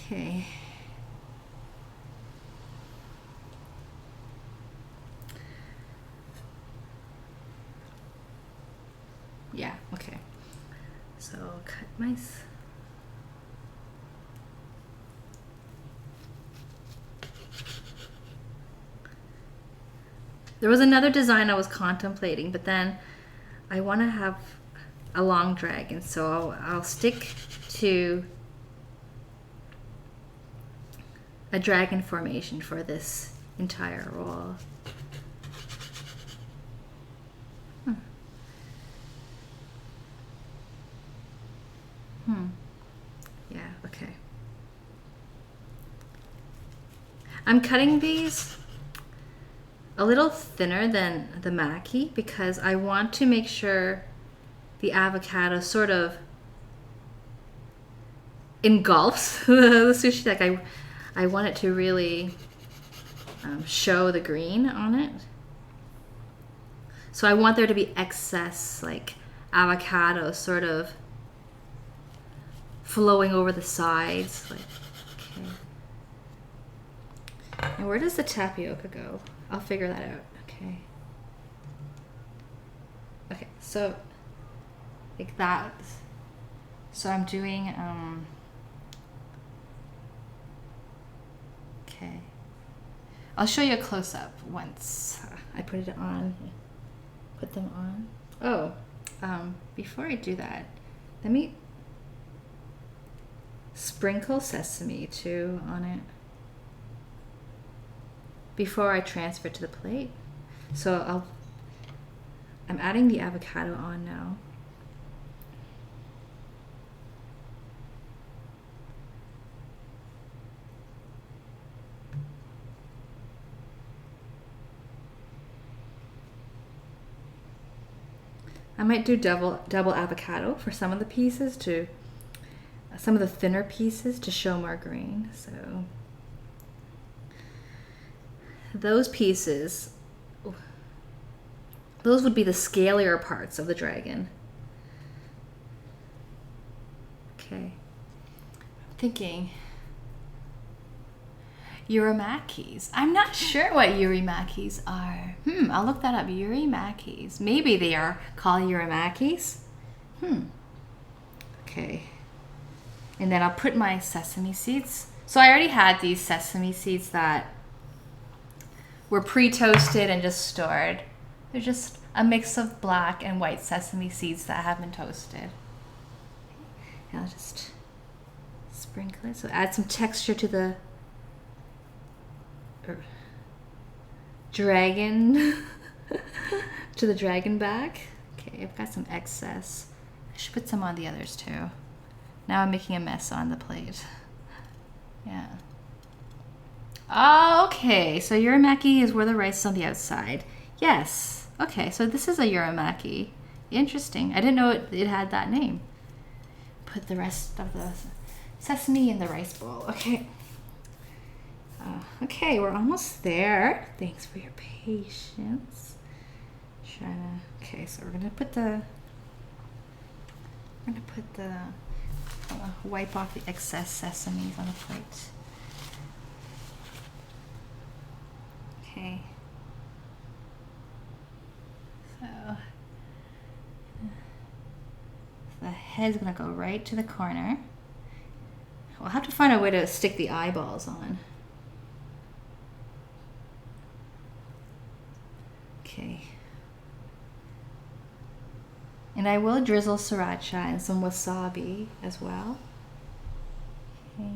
Okay. Yeah, okay. So cut my There was another design I was contemplating, but then I want to have a long dragon, so I'll stick to a dragon formation for this entire roll. Yeah, okay. I'm cutting these a little thinner than the Maki because I want to make sure the avocado sort of engulfs the sushi. Like I want it to really show the green on it. So I want there to be excess like avocado sort of flowing over the sides. Like, okay. And where does the tapioca go? I'll figure that out. Okay. Okay, so like that. So I'm doing okay. I'll show you a close-up once I put it on. Put them on. Oh, before I do that, let me sprinkle sesame too on it before I transfer to the plate. So I'm adding the avocado on now. I might do double avocado for some of the pieces to some of the thinner pieces to show more green. So those pieces, those would be the scalier parts of the dragon. Okay. I'm thinking Urimakis. I'm not sure what Urimakis are. I'll look that up. Urimakis. Maybe they are called Urimakis. Okay. And then I'll put my sesame seeds. So I already had these sesame seeds that were pre-toasted and just stored. They're just a mix of black and white sesame seeds that have been toasted. And I'll just sprinkle it. So add some texture to the dragon, to the dragon back. Okay, I've got some excess. I should put some on the others too. Now I'm making a mess on the plate. Yeah. Oh, okay, so uramaki is where the rice is on the outside. Yes. Okay, so this is a uramaki. Interesting. I didn't know it had that name. Put the rest of the sesame in the rice bowl. Okay. Okay, we're almost there. Thanks for your patience. Okay, so we're gonna put the. Wipe off the excess sesames on the plate. Okay. So the head's gonna go right to the corner. We'll have to find a way to stick the eyeballs on. Okay. And I will drizzle sriracha and some wasabi as well. Okay.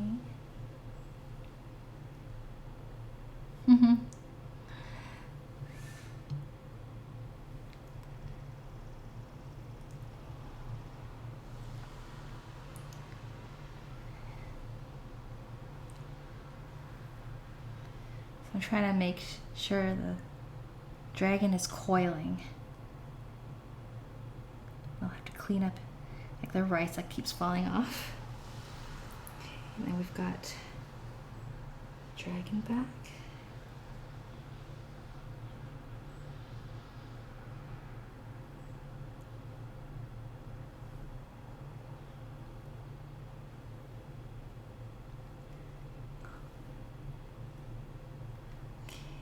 So I'm trying to make sure the dragon is coiling. I'll have to clean up like the rice that keeps falling off. Okay, and then we've got dragon back.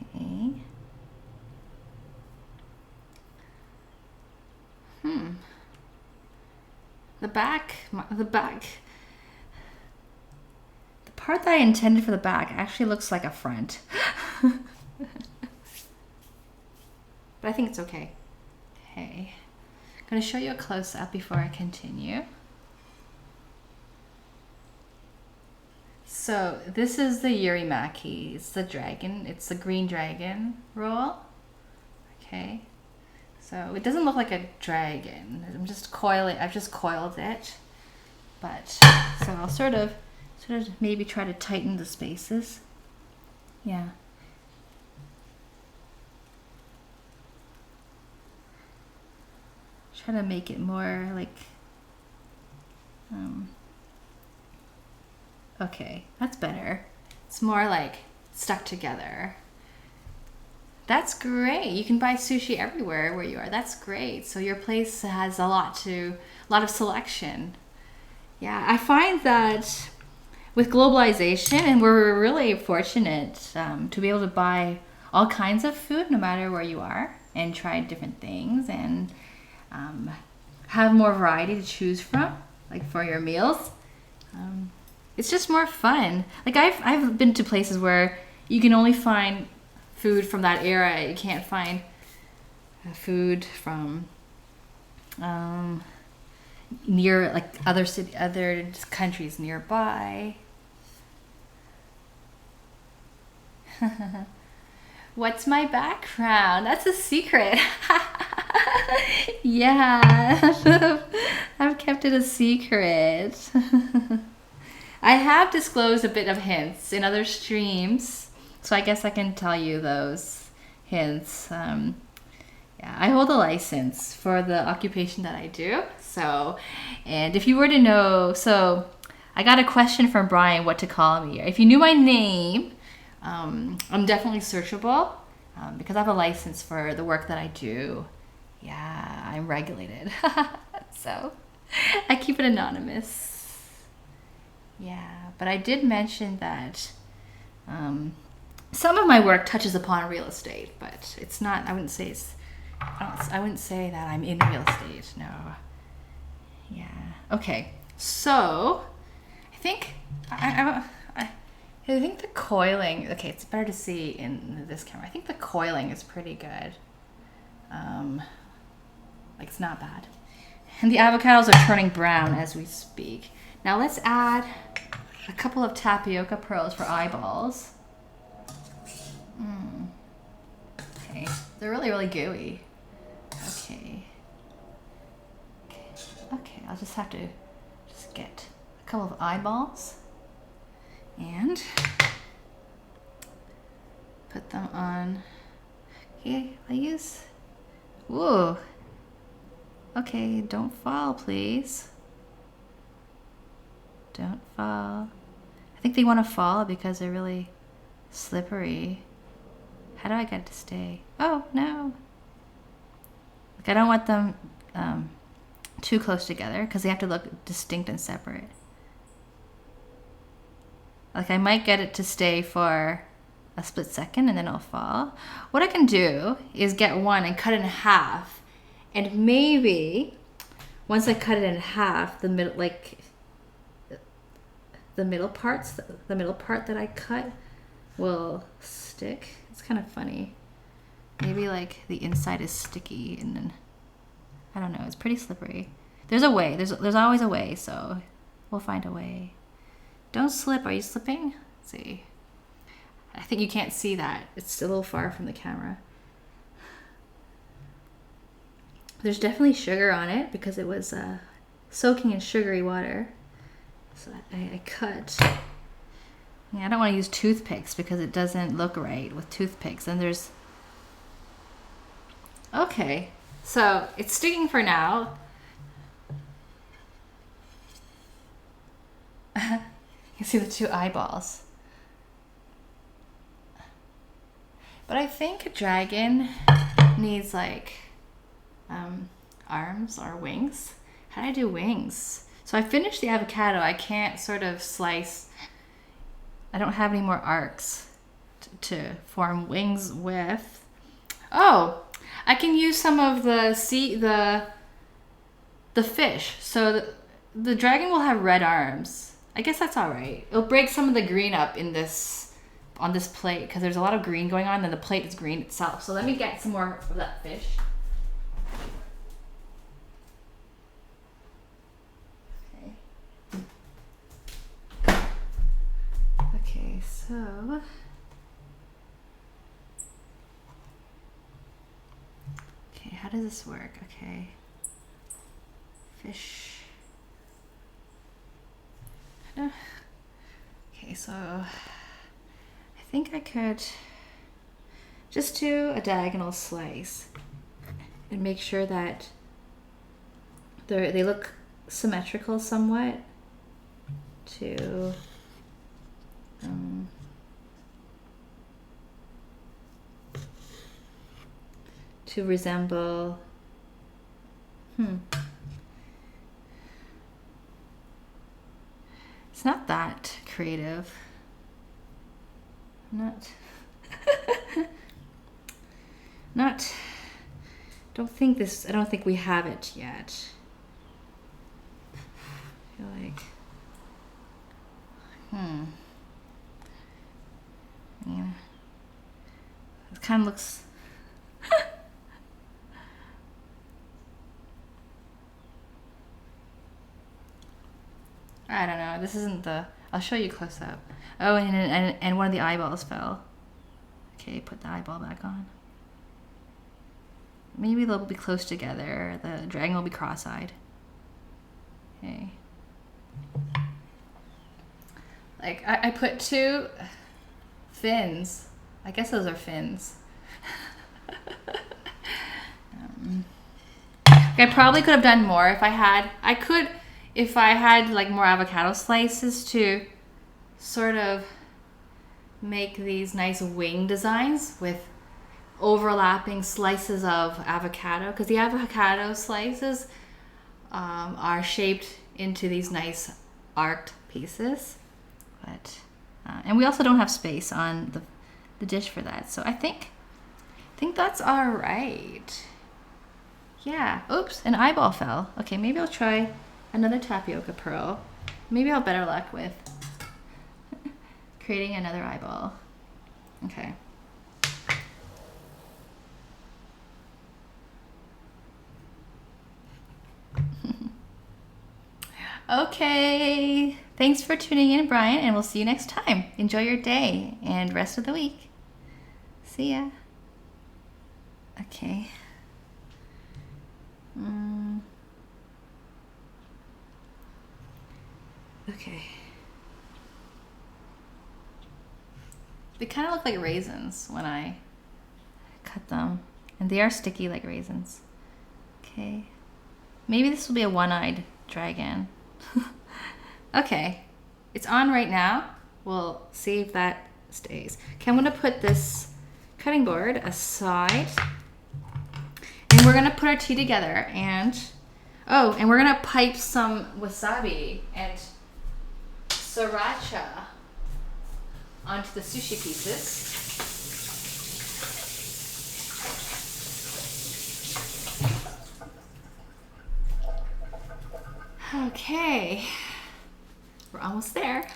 Okay. The part that I intended for the back actually looks like a front. But I think it's okay. Okay. I'm going to show you a close-up before I continue. So this is the urimaki. It's the dragon. It's the green dragon roll. Okay. So it doesn't look like a dragon. I've just coiled it. But so I'll sort of maybe try to tighten the spaces. Yeah. Try to make it more like okay, that's better. It's more like stuck together. That's great. You can buy sushi everywhere where you are. That's great. So your place has a lot of selection. Yeah, I find that with globalization, and we're really fortunate to be able to buy all kinds of food no matter where you are and try different things and have more variety to choose from, like for your meals. It's just more fun. Like I've been to places where you can only find food from that era. You can't find food from near like other countries nearby. What's my background? That's a secret. Yeah, I've kept it a secret. I have disclosed a bit of hints in other streams, so I guess I can tell you those hints. Yeah, I hold a license for the occupation that I do. So, and if you were to know, so I got a question from Brian what to call me. If you knew my name, I'm definitely searchable because I have a license for the work that I do. Yeah, I'm regulated. So I keep it anonymous. Yeah, but I did mention that some of my work touches upon real estate, but it's not, I wouldn't say that I'm in real estate, no. Yeah, okay, so I think I think the coiling, okay, it's better to see in this camera. I think the coiling is pretty good. Like, it's not bad. And the avocados are turning brown as we speak. Now let's add a couple of tapioca pearls for eyeballs. Okay, they're really, really gooey. Okay, I'll just have to get a couple of eyeballs and put them on. Okay, I use, whoa. Okay, don't fall, please. Don't fall. I think they want to fall because they're really slippery. How do I get it to stay? Oh, no. Like, I don't want them too close together because they have to look distinct and separate. Like, I might get it to stay for a split second and then it'll fall. What I can do is get one and cut it in half. And maybe once I cut it in half, the middle, like the middle part that I cut will stick. It's kind of funny. Maybe like the inside is sticky and then, I don't know, it's pretty slippery. There's a way, there's always a way, so we'll find a way. Don't slip, are you slipping? Let's see. I think you can't see that. It's a little far from the camera. There's definitely sugar on it because it was soaking in sugary water. So I cut. Yeah, I don't want to use toothpicks because it doesn't look right with toothpicks. And there's, okay, so it's sticking for now. You see the two eyeballs. But I think a dragon needs like arms or wings. How do I do wings? So I finished the avocado. I can't sort of slice. I don't have any more arcs to form wings with. Oh, I can use some of the fish. So the dragon will have red arms. I guess that's all right. It'll break some of the green up in this on this plate because there's a lot of green going on and the plate is green itself. So let me get some more of that fish. Okay, so okay, how does this work? Okay, fish. Okay, so I think I could just do a diagonal slice and make sure that they look symmetrical somewhat to resemble It's not that creative. Not I don't think we have it yet. I feel like yeah. It kind of looks I don't know. This isn't the. I'll show you close up. Oh, and one of the eyeballs fell. Okay, put the eyeball back on. Maybe they'll be close together. The dragon will be cross-eyed. Okay. Like I put two fins. I guess those are fins. I probably could have done more if I had. I could. if I had like more avocado slices to sort of make these nice wing designs with overlapping slices of avocado, because the avocado slices are shaped into these nice arced pieces. But and we also don't have space on the dish for that, so I think that's all right. Yeah. Oops, an eyeball fell. Okay, maybe I'll try another tapioca pearl. Maybe I'll have better luck with creating another eyeball. Okay. Okay. Thanks for tuning in, Brian, and we'll see you next time. Enjoy your day and rest of the week. See ya. Okay. Okay. They kind of look like raisins when I cut them, and they are sticky like raisins. Okay. Maybe this will be a one-eyed dragon. Okay. It's on right now. We'll see if that stays. Okay, I'm gonna put this cutting board aside, and we're gonna put our tea together, and and we're gonna pipe some wasabi and sriracha onto the sushi pieces. Okay, we're almost there.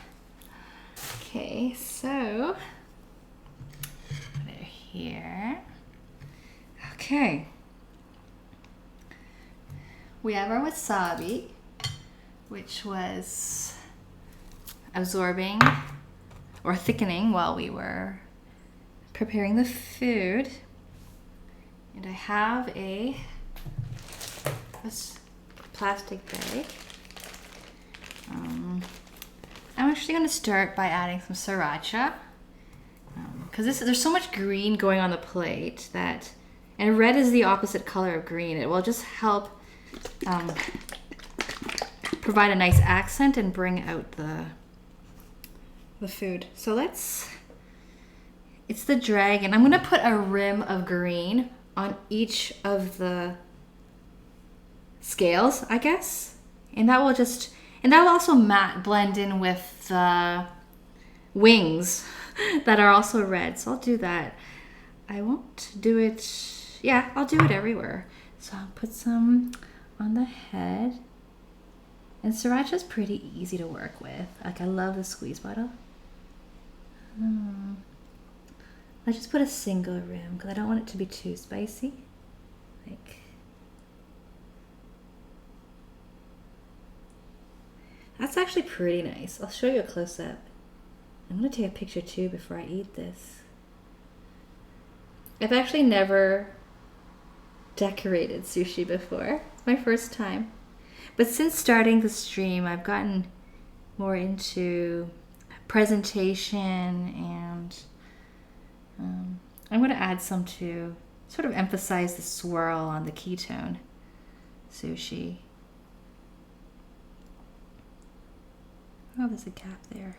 Okay, so put it here. Okay, we have our wasabi, which was absorbing or thickening while we were preparing the food. And I have a plastic bag. I'm actually going to start by adding some sriracha, because there's so much green going on the plate that, and red is the opposite color of green. It will just help provide a nice accent and bring out the food. So it's the dragon. I'm going to put a rim of green on each of the scales, I guess, and that will also blend in with the wings that are also red. So I'll do that. I won't do it. Yeah, I'll do it everywhere. So I'll put some on the head. And sriracha is pretty easy to work with. Like, I love the squeeze bottle. I just put a single rim because I don't want it to be too spicy. Like, that's actually pretty nice. I'll show you a close-up. I'm going to take a picture too before I eat this. I've actually never decorated sushi before. It's my first time. But since starting the stream, I've gotten more into presentation, and I'm going to add some to sort of emphasize the swirl on the ketone sushi. Oh, there's a gap there.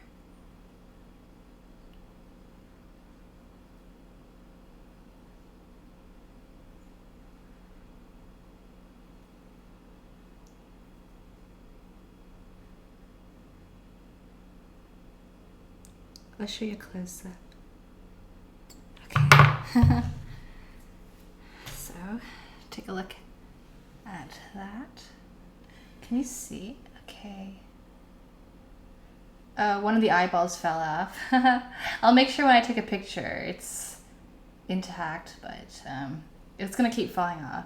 I'll show you a close-up. Okay. So, take a look at that. Can you see? Okay. One of the eyeballs fell off. I'll make sure when I take a picture it's intact, but it's gonna keep falling off.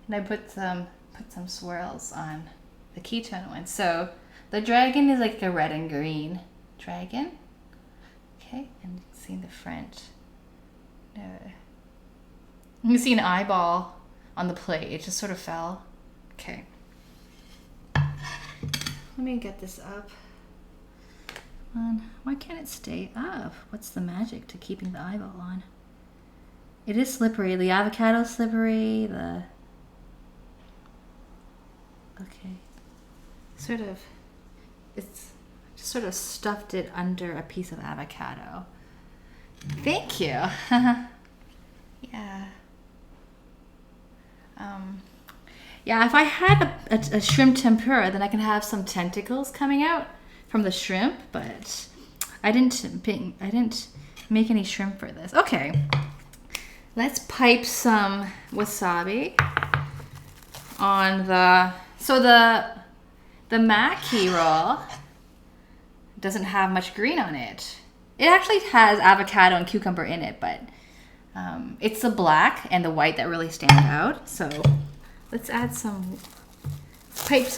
And I put some swirls on the ketone one. So the dragon is like a red and green dragon. Okay, and you can see in the front. You can see an eyeball on the plate. It just sort of fell. Okay. Let me get this up. Why can't it stay up? What's the magic to keeping the eyeball on? It is slippery. The avocado's slippery. Okay. sort of, it's just sort of stuffed it under a piece of avocado. Thank you. Yeah. Yeah, if I had a shrimp tempura, then I can have some tentacles coming out from the shrimp, but I didn't make any shrimp for this. Okay. Let's pipe some wasabi on the Maki roll doesn't have much green on it. It actually has avocado and cucumber in it, but it's the black and the white that really stand out. So let's pipe some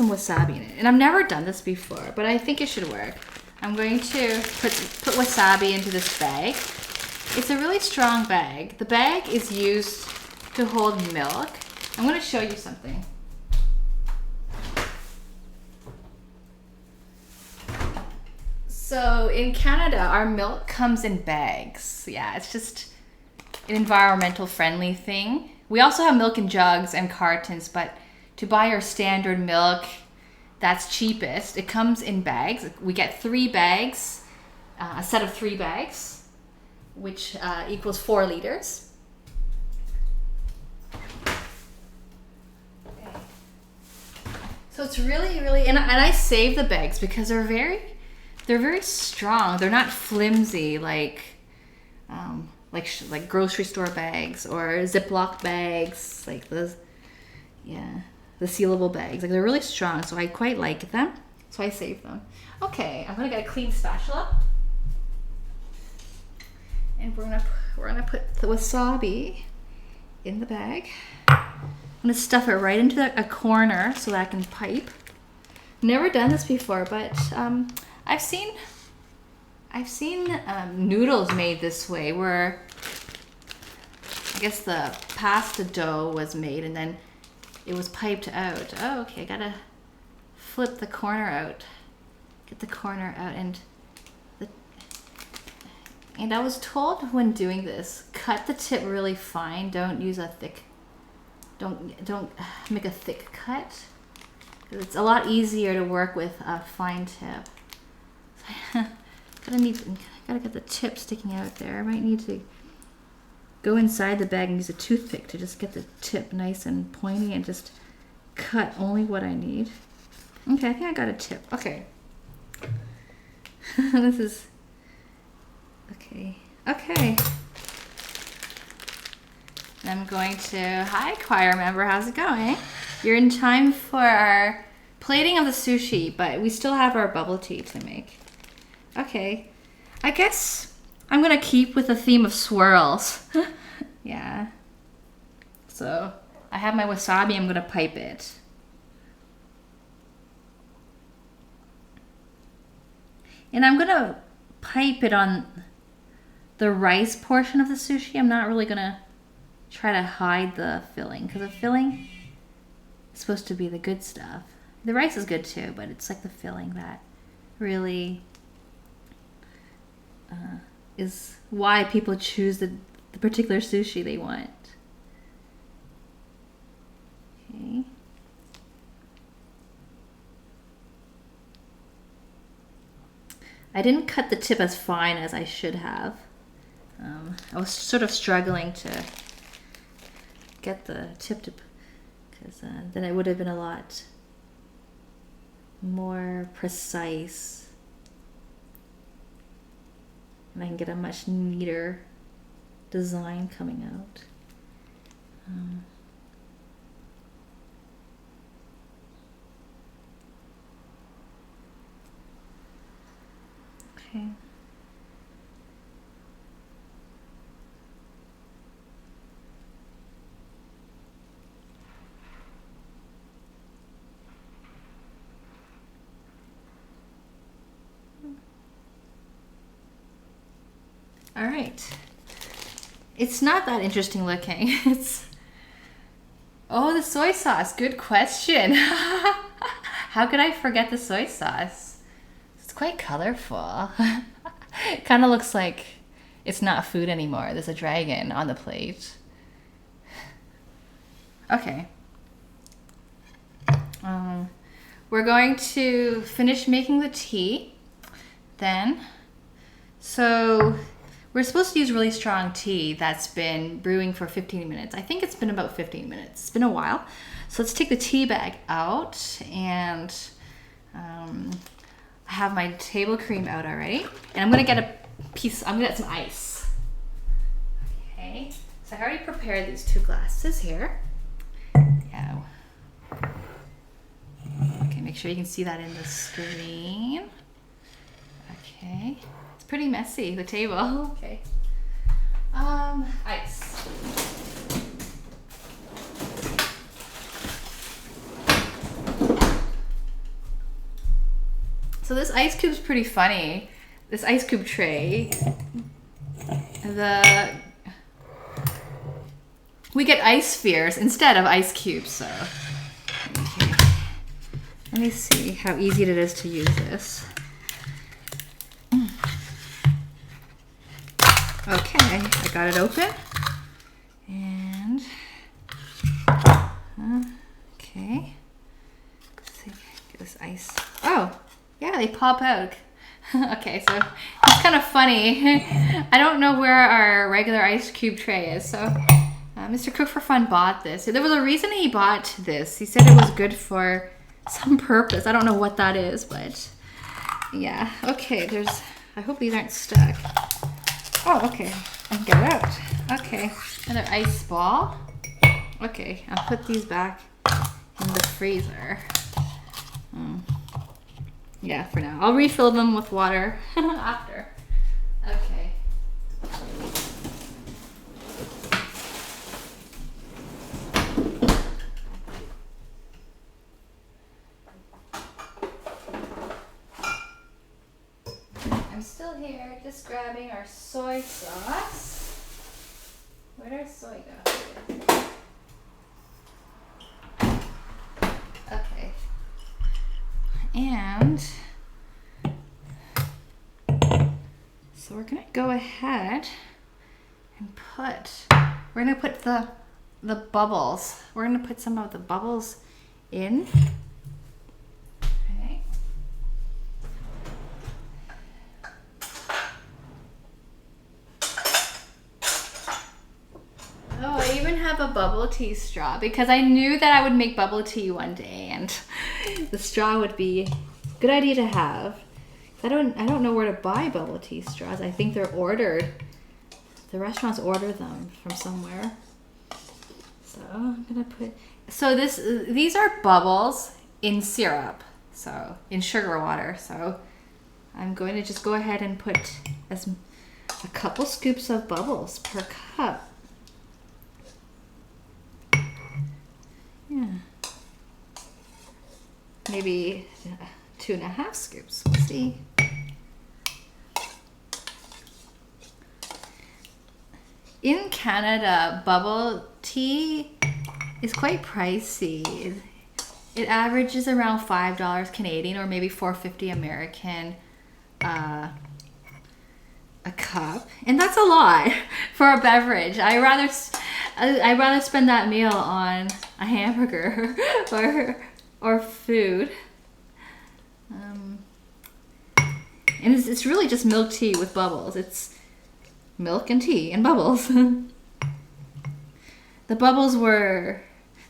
wasabi in it. And I've never done this before, but I think it should work. I'm going to put wasabi into this bag. It's a really strong bag. The bag is used to hold milk. I'm going to show you something. So in Canada, our milk comes in bags. Yeah, it's just an environmental friendly thing. We also have milk in jugs and cartons, but to buy our standard milk that's cheapest, it comes in bags. We get 3 bags, a set of 3 bags, which equals 4 liters. Okay. So it's really, and I save the bags because they're very strong. They're not flimsy like grocery store bags or Ziploc bags, like the sealable bags. Like they're really strong, so I quite like them. So I save them. Okay, I'm gonna get a clean spatula, and we're gonna put the wasabi in the bag. I'm gonna stuff it right into a corner so that I can pipe. Never done this before, but I've seen noodles made this way, where I guess the pasta dough was made and then it was piped out. Oh, okay, I gotta flip the corner out, get the corner out, and I was told when doing this, cut the tip really fine. Don't use a thick. Don't make a thick cut. It's a lot easier to work with a fine tip. Gotta get the tip sticking out there. I might need to go inside the bag and use a toothpick to just get the tip nice and pointy and just cut only what I need. Okay, I think I got a tip. Okay. This is okay. Okay. I'm going to, hi choir member, how's it going? You're in time for our plating of the sushi, but we still have our bubble tea to make. Okay, I guess I'm gonna keep with the theme of swirls. Yeah. So I have my wasabi, I'm gonna pipe it. And I'm gonna pipe it on the rice portion of the sushi. I'm not really gonna try to hide the filling, because the filling is supposed to be the good stuff. The rice is good too, but it's like the filling that really is why people choose the particular sushi they want. Okay. I didn't cut the tip as fine as I should have. I was sort of struggling to get the tip to, because then it would have been a lot more precise. And I can get a much neater design coming out. Okay. All right. It's not that interesting looking. Oh, the soy sauce. Good question. How could I forget the soy sauce? It's quite colorful. It kind of looks like it's not food anymore. There's a dragon on the plate. Okay. we're going to finish making the tea then. So we're supposed to use really strong tea that's been brewing for 15 minutes. I think it's been about 15 minutes. It's been a while. So let's take the tea bag out, and I have my table cream out already. And I'm gonna get I'm gonna get some ice. Okay, so I already prepared these 2 glasses here. Yeah. Okay, make sure you can see that in the screen. Okay. Pretty messy, the table. Okay. Ice. So this ice cube's pretty funny. This ice cube tray. We get ice spheres instead of ice cubes, so. Okay. Let me see how easy it is to use this. Okay, I got it open, and okay, let's see, get this ice. Oh, yeah, they pop out. Okay, so it's kind of funny. I don't know where our regular ice cube tray is, so Mr. Cook for Fun bought this. There was a reason he bought this. He said it was good for some purpose. I don't know what that is, but yeah. Okay, I hope these aren't stuck. Oh, okay. I can get it out. Okay. Another ice ball. Okay, I'll put these back in the freezer. Yeah, for now. I'll refill them with water after. Okay. I'm still here, just grabbing our soy sauce. Where'd our soy go? Okay. And so we're gonna go ahead and we're gonna put the bubbles. We're gonna put some of the bubbles in. Okay. Oh, I even have a bubble tea straw because I knew that I would make bubble tea one day, and the straw would be a good idea to have. I don't know where to buy bubble tea straws. I think they're ordered. The restaurants order them from somewhere. So I'm gonna these are bubbles in syrup, so in sugar water. So I'm going to just go ahead and put a couple scoops of bubbles per cup. Yeah. Maybe 2.5 scoops. We'll see. In Canada, bubble tea is quite pricey. It averages around $5 Canadian, or maybe $4.50 American a cup, and that's a lot for a beverage. I'd rather spend that meal on a hamburger or food. And it's really just milk tea with bubbles. It's milk and tea and bubbles. The bubbles were...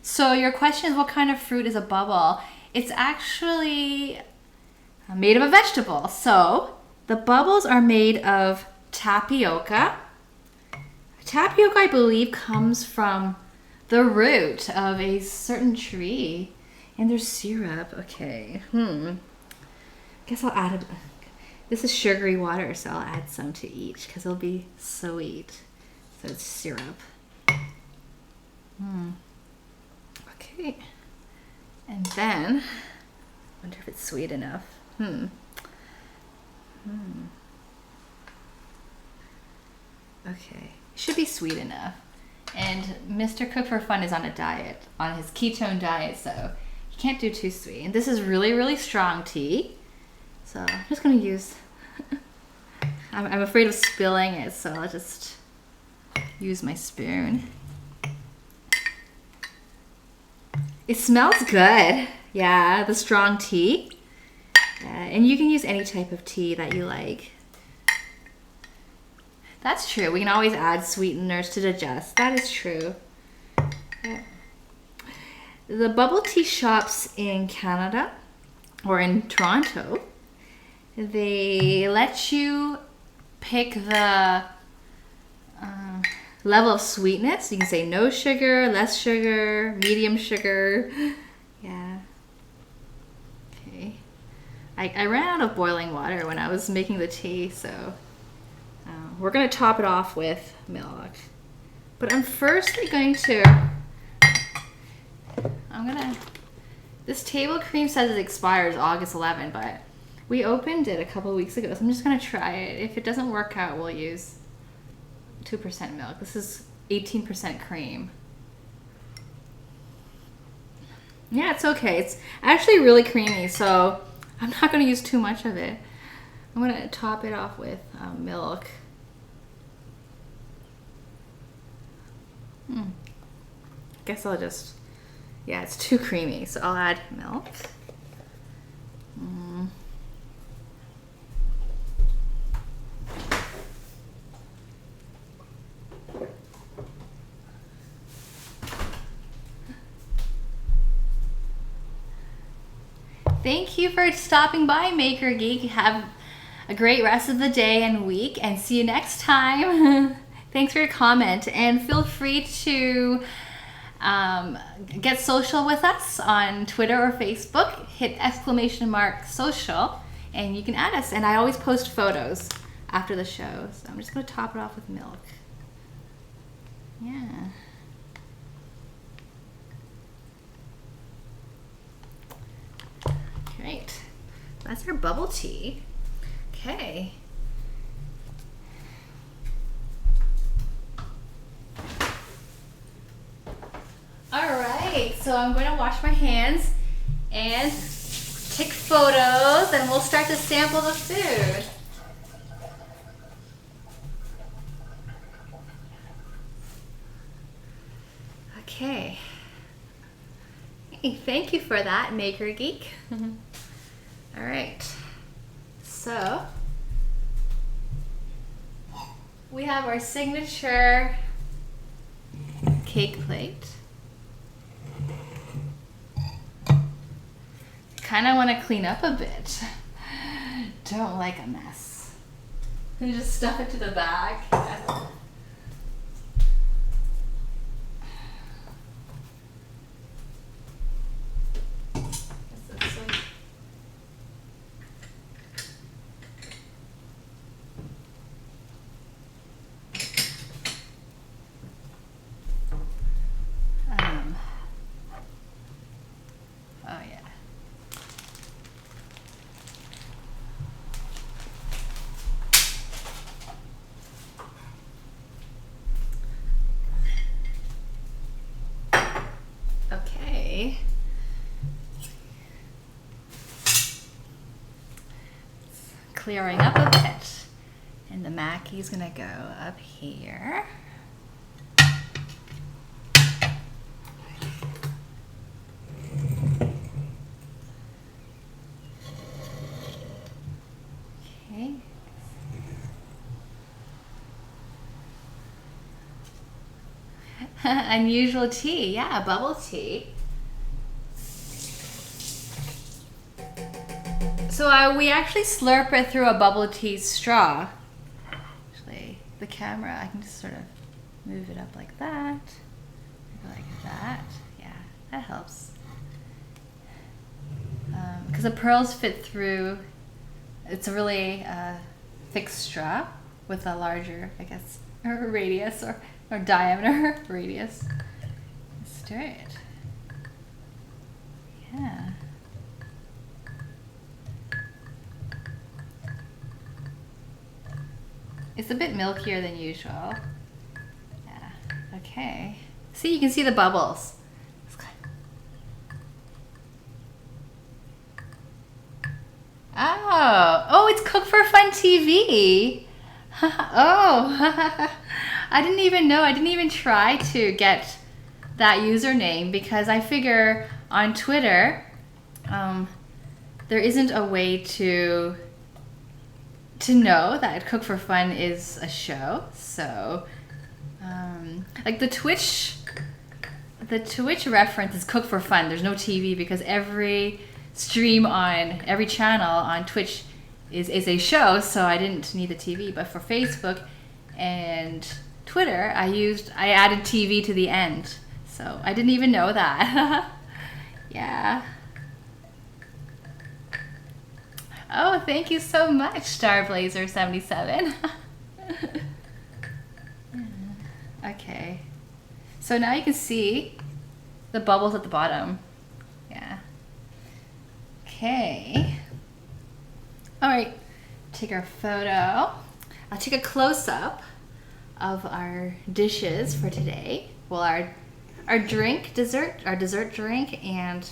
So your question is, what kind of fruit is a bubble? It's actually made of a vegetable. So the bubbles are made of tapioca. Tapioca, I believe, comes from the root of a certain tree. And there's syrup. Okay. Guess I'll add this is sugary water, so I'll add some to each because it'll be sweet. So it's syrup. Okay. And then, I wonder if it's sweet enough. Okay. It should be sweet enough. And Mr. Cook for Fun is on a diet, on his ketone diet, so he can't do too sweet. And this is really, really strong tea. So I'm just going to use... I'm afraid of spilling it, so I'll just use my spoon. It smells good. Yeah, the strong tea. And you can use any type of tea that you like. That's true. We can always add sweeteners to digest. That is true. The bubble tea shops in Canada or in Toronto, they let you pick the level of sweetness. You can say no sugar, less sugar, medium sugar. Yeah. Okay. I ran out of boiling water when I was making the tea, so we're going to top it off with milk. But I'm firstly going to... This table cream says it expires August 11, but we opened it a couple of weeks ago, so I'm just going to try it. If it doesn't work out, we'll use 2% milk. This is 18% cream. Yeah, it's okay. It's actually really creamy, so I'm not going to use too much of it. I'm going to top it off with milk. Guess I'll just... Yeah, it's too creamy, so I'll add milk. Thank you for stopping by, Maker Geek. Have a great rest of the day and week, and see you next time. Thanks for your comment, and feel free to get social with us on Twitter or Facebook. Hit !social and you can add us. And I always post photos after the show, so I'm just going to top it off with milk. Yeah. Great. That's our bubble tea. Okay. Alright, so I'm going to wash my hands and take photos, and we'll start to sample the food. Okay. Hey, thank you for that, Maker Geek. Alright, so we have our signature cake plate. Kind of want to clean up a bit. Don't like a mess. And just stuff it to the bag. Oh yeah. Okay. It's clearing up a bit. And the Maki's gonna go up here. Okay. Unusual tea, yeah, bubble tea. So we actually slurp it through a bubble tea straw. Actually, the camera, I can just sort of move it up like that. Like that. Yeah, that helps. Because the pearls fit through. It's a really thick straw with a larger, I guess, radius or diameter radius. Let's do it. Yeah. It's a bit milkier than usual. Yeah. Okay. See, you can see the bubbles. Oh, it's Cook for Fun TV. Oh, I didn't even know. I didn't even try to get that username because I figure on Twitter, there isn't a way to know that Cook for Fun is a show. So, like the Twitch reference is Cook for Fun. There's no TV because every stream on every channel on Twitch is a show. So I didn't need the TV. But for Facebook and Twitter, I added TV to the end. So I didn't even know that. Yeah. Oh, thank you so much, Starblazer77. Okay. So now you can see the bubbles at the bottom. Yeah. Okay. All right. Take our photo. I'll take a close-up of our dishes for today. Well, our dessert drink, and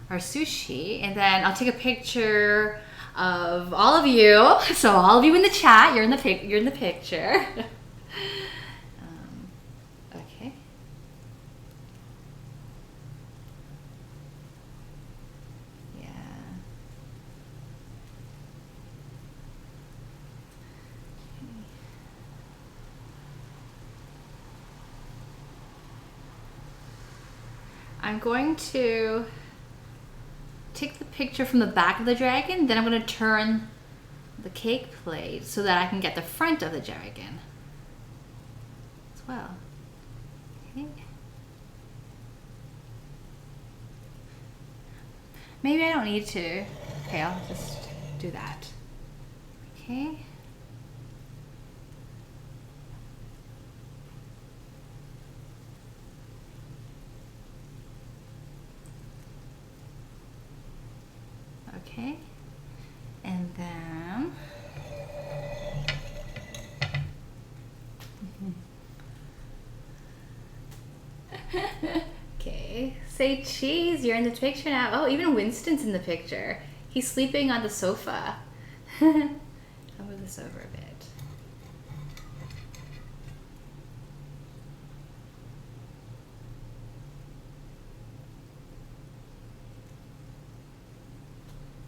our sushi, and then I'll take a picture of all of you. So all of you in the chat, you're in the picture. Okay. Yeah. I'm going to take the picture from the back of the dragon, then I'm going to turn the cake plate so that I can get the front of the dragon as well. Okay. Maybe I don't need to. Okay, I'll just do that. Okay. Okay, and then okay, say cheese, you're in the picture now. Oh, even Winston's in the picture. He's sleeping on the sofa. I'll move this over a bit.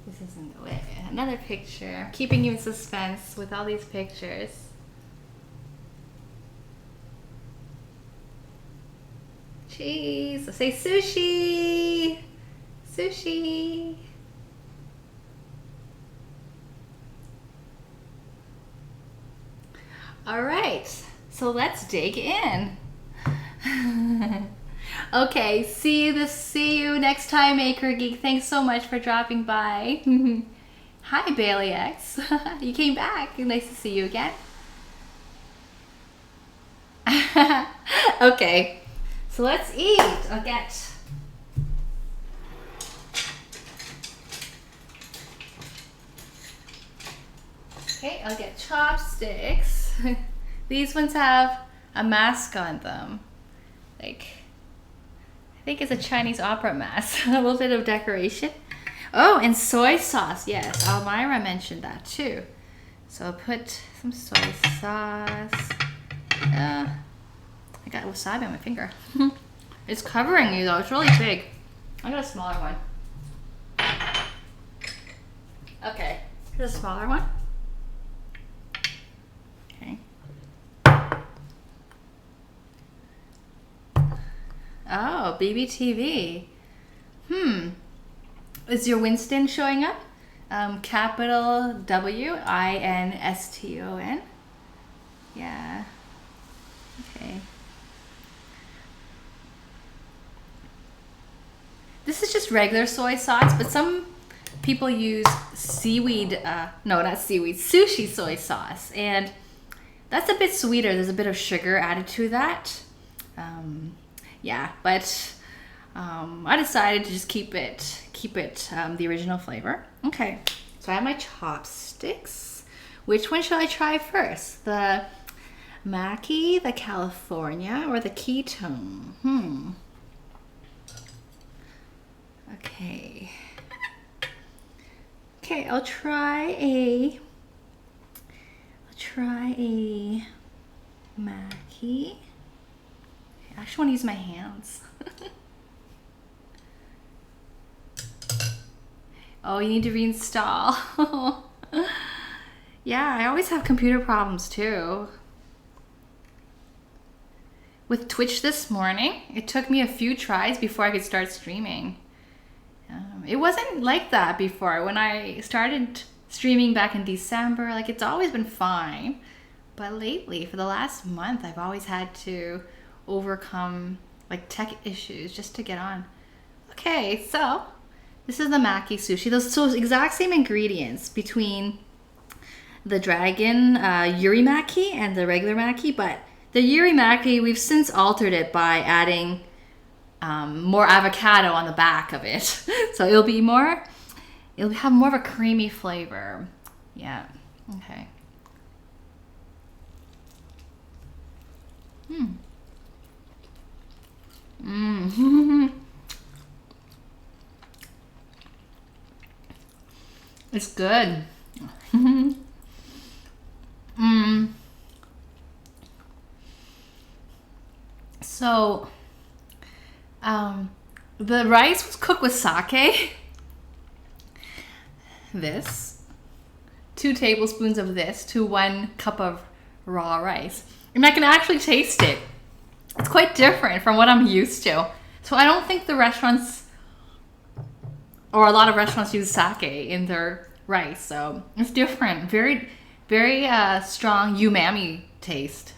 This isn't the way. Another picture. I'm keeping you in suspense with all these pictures. Cheese. Say sushi. Sushi. All right. So let's dig in. Okay, see you next time, Maker Geek. Thanks so much for dropping by. Hi, Bailey X. You came back. Nice to see you again. Okay, so let's eat. I'll get chopsticks. These ones have a mask on them. Like, I think it's a Chinese opera mask. A little bit of decoration. Oh, and soy sauce. Yes, Almira mentioned that too. So I'll put some soy sauce. I got wasabi on my finger. It's covering you though. It's really big. I got a smaller one. Okay, here's a smaller one. Okay. Oh, BBTV. Is your Winston showing up? Capital Winston. Yeah. Okay. This is just regular soy sauce, but some people use sushi soy sauce. And that's a bit sweeter. There's a bit of sugar added to that. Yeah, but I decided to just keep it the original flavor. Okay, so I have my chopsticks. Which one should I try first? The Maki, the California, or the Ketone? Okay. Okay, I'll try a Maki. I actually want to use my hands. Oh, you need to reinstall. Yeah, I always have computer problems too. With Twitch this morning, it took me a few tries before I could start streaming. It wasn't like that before. When I started streaming back in December, like it's always been fine. But lately, for the last month, I've always had to overcome like tech issues just to get on. Okay, so this is the Maki sushi. Those exact same ingredients between the dragon Yuri Maki and the regular Maki, but the Yuri Maki, we've since altered it by adding more avocado on the back of it. So it'll have more of a creamy flavor. Yeah, okay. It's good. So, the rice was cooked with sake. This. 2 tablespoons of this to 1 cup of raw rice. And I can actually taste it. It's quite different from what I'm used to. So I don't think the restaurants, or a lot of restaurants, use sake in their rice. So it's different. Very, very strong umami taste.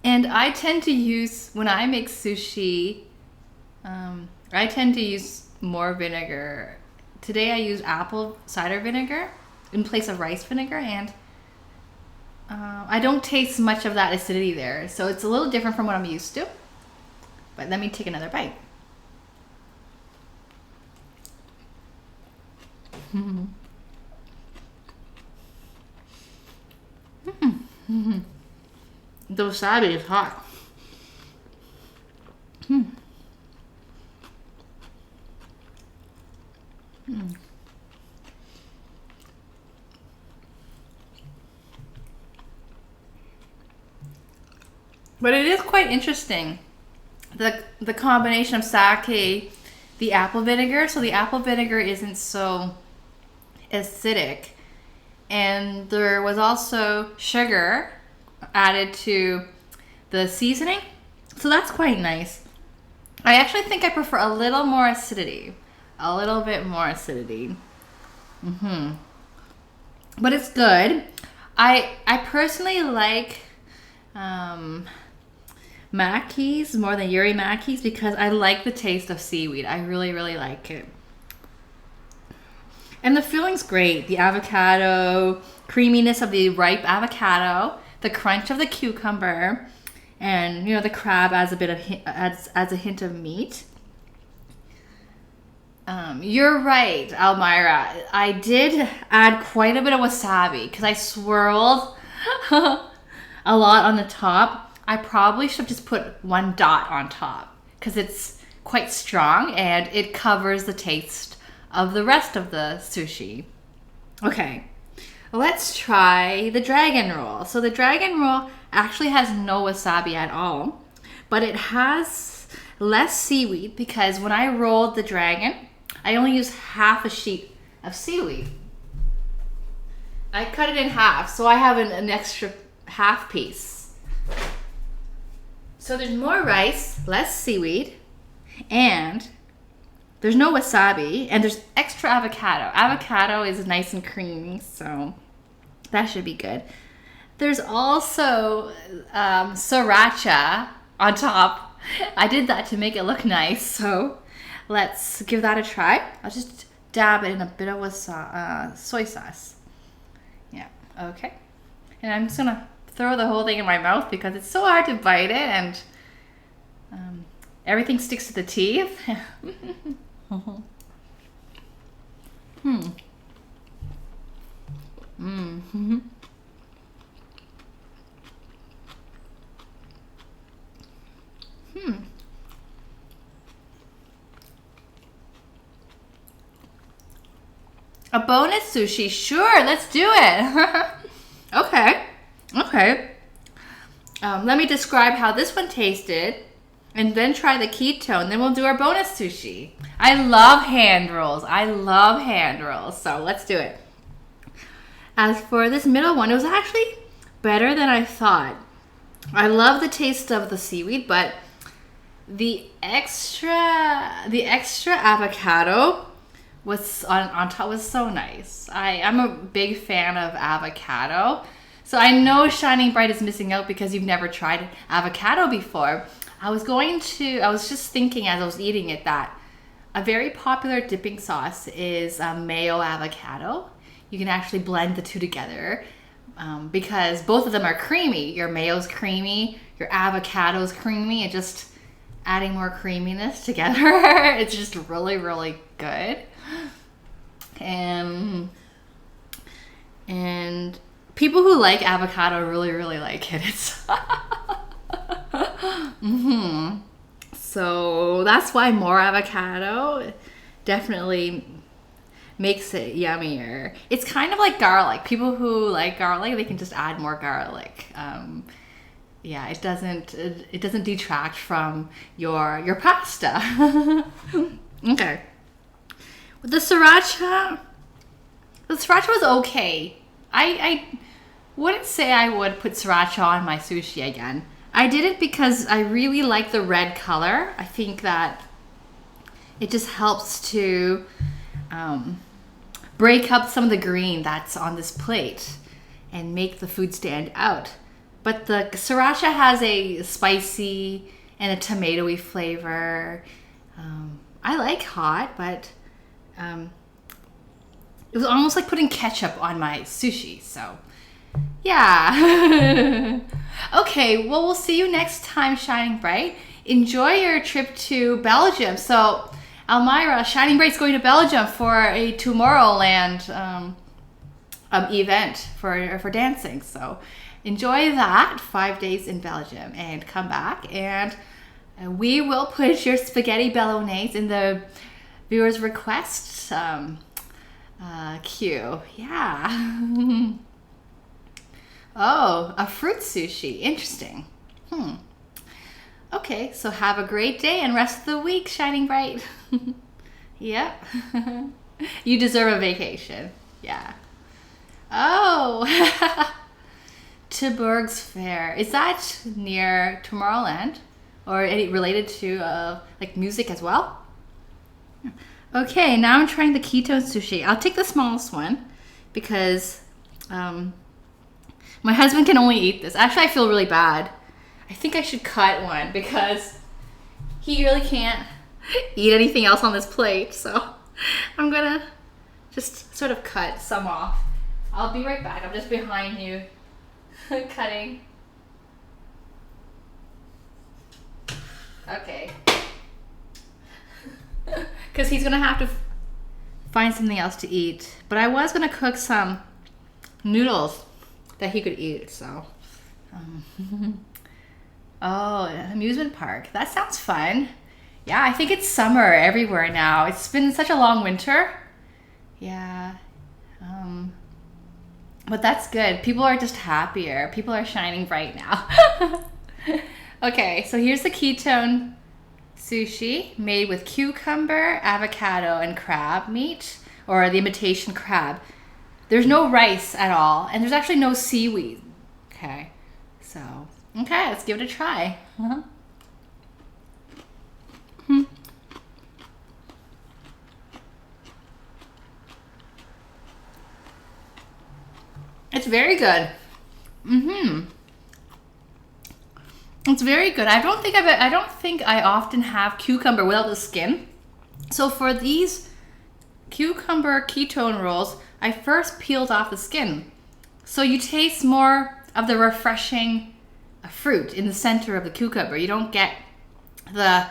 And I tend to use, when I make sushi, I tend to use more vinegar. Today I used apple cider vinegar in place of rice vinegar, and I don't taste much of that acidity there. So it's a little different from what I'm used to. But let me take another bite. The wasabi is hot. But it is quite interesting, the combination of sake, the apple vinegar. So the apple vinegar isn't so acidic, and there was also sugar added to the seasoning, so that's quite nice. I actually think I prefer a little more acidity, a little bit more acidity. But it's good. I personally like Makis more than Yuri Makis because I like the taste of seaweed. I really, really like it. And the filling's great. The avocado, creaminess of the ripe avocado, the crunch of the cucumber, and the crab adds adds a hint of meat. You're right, Almira. I did add quite a bit of wasabi because I swirled a lot on the top. I probably should have just put 1 dot on top because it's quite strong and it covers the taste of the rest of the sushi. Okay, let's try the dragon roll. So the dragon roll actually has no wasabi at all, but it has less seaweed because when I rolled the dragon, I only used half a sheet of seaweed. I cut it in half, so I have an extra half piece. So there's more rice, less seaweed, and there's no wasabi, and there's extra avocado. Avocado is nice and creamy, so that should be good. There's also sriracha on top. I did that to make it look nice, so let's give that a try. I'll just dab it in a bit of soy sauce. Yeah, okay. And I'm just gonna throw the whole thing in my mouth because it's so hard to bite it, and everything sticks to the teeth. A bonus sushi, sure, let's do it. Okay. Let me describe how this one tasted. and then try the keto, and then we'll do our bonus sushi. I love hand rolls. I love hand rolls. So let's do it. As for this middle one, it was actually better than I thought. I love the taste of the seaweed, but the extra avocado was on top was so nice. I'm a big fan of avocado. So I know Shining Bright is missing out because you've never tried avocado before. I was just thinking as I was eating it that a very popular dipping sauce is mayo avocado. You can actually blend the two together because both of them are creamy. Your mayo's creamy, your avocado's creamy, and just adding more creaminess together. It's just really, really good. And people who like avocado really, really like it. It's So that's why more avocado definitely makes it yummier. It's kind of like garlic. People who like garlic, they can just add more garlic. Yeah, it doesn't detract from your pasta. Okay. The sriracha was okay. I wouldn't say I would put sriracha on my sushi again. I did it because I really like the red color. I think that it just helps to break up some of the green that's on this plate and make the food stand out. But the sriracha has a spicy and a tomatoey flavor. I like hot, but it was almost like putting ketchup on my sushi. So, yeah. Okay, well, we'll see you next time, Shining Bright. Enjoy your trip to Belgium. So, Elmira, Shining Bright's going to Belgium for a Tomorrowland event for dancing. So, enjoy that 5 days in Belgium and come back. And we will put your spaghetti bolognese in the viewers' request queue. Yeah. Oh, a fruit sushi. Interesting. Okay, so have a great day and rest of the week, Shining Bright. Yep. You deserve a vacation. Yeah. Oh. Tiburg's Fair. Is that near Tomorrowland? Or any related to like music as well? Okay, now I'm trying the ketone sushi. I'll take the smallest one because my husband can only eat this. Actually, I feel really bad. I think I should cut one because he really can't eat anything else on this plate. So I'm gonna just sort of cut some off. I'll be right back. I'm just behind you cutting. Okay. Because he's gonna have to find something else to eat. But I was gonna cook some noodles that he could eat, so. Oh, amusement park. That sounds fun. Yeah, I think it's summer everywhere now. It's been such a long winter. Yeah. But that's good. People are just happier. People are shining bright now. Okay, so here's the ketone sushi made with cucumber, avocado, and crab meat, or the imitation crab. There's no rice at all, and there's actually no seaweed. Okay, so, okay, let's give it a try. It's very good. It's very good. I don't think I often have cucumber without the skin. So for these cucumber ketone rolls, I first peeled off the skin. So you taste more of the refreshing fruit in the center of the cucumber. You don't get the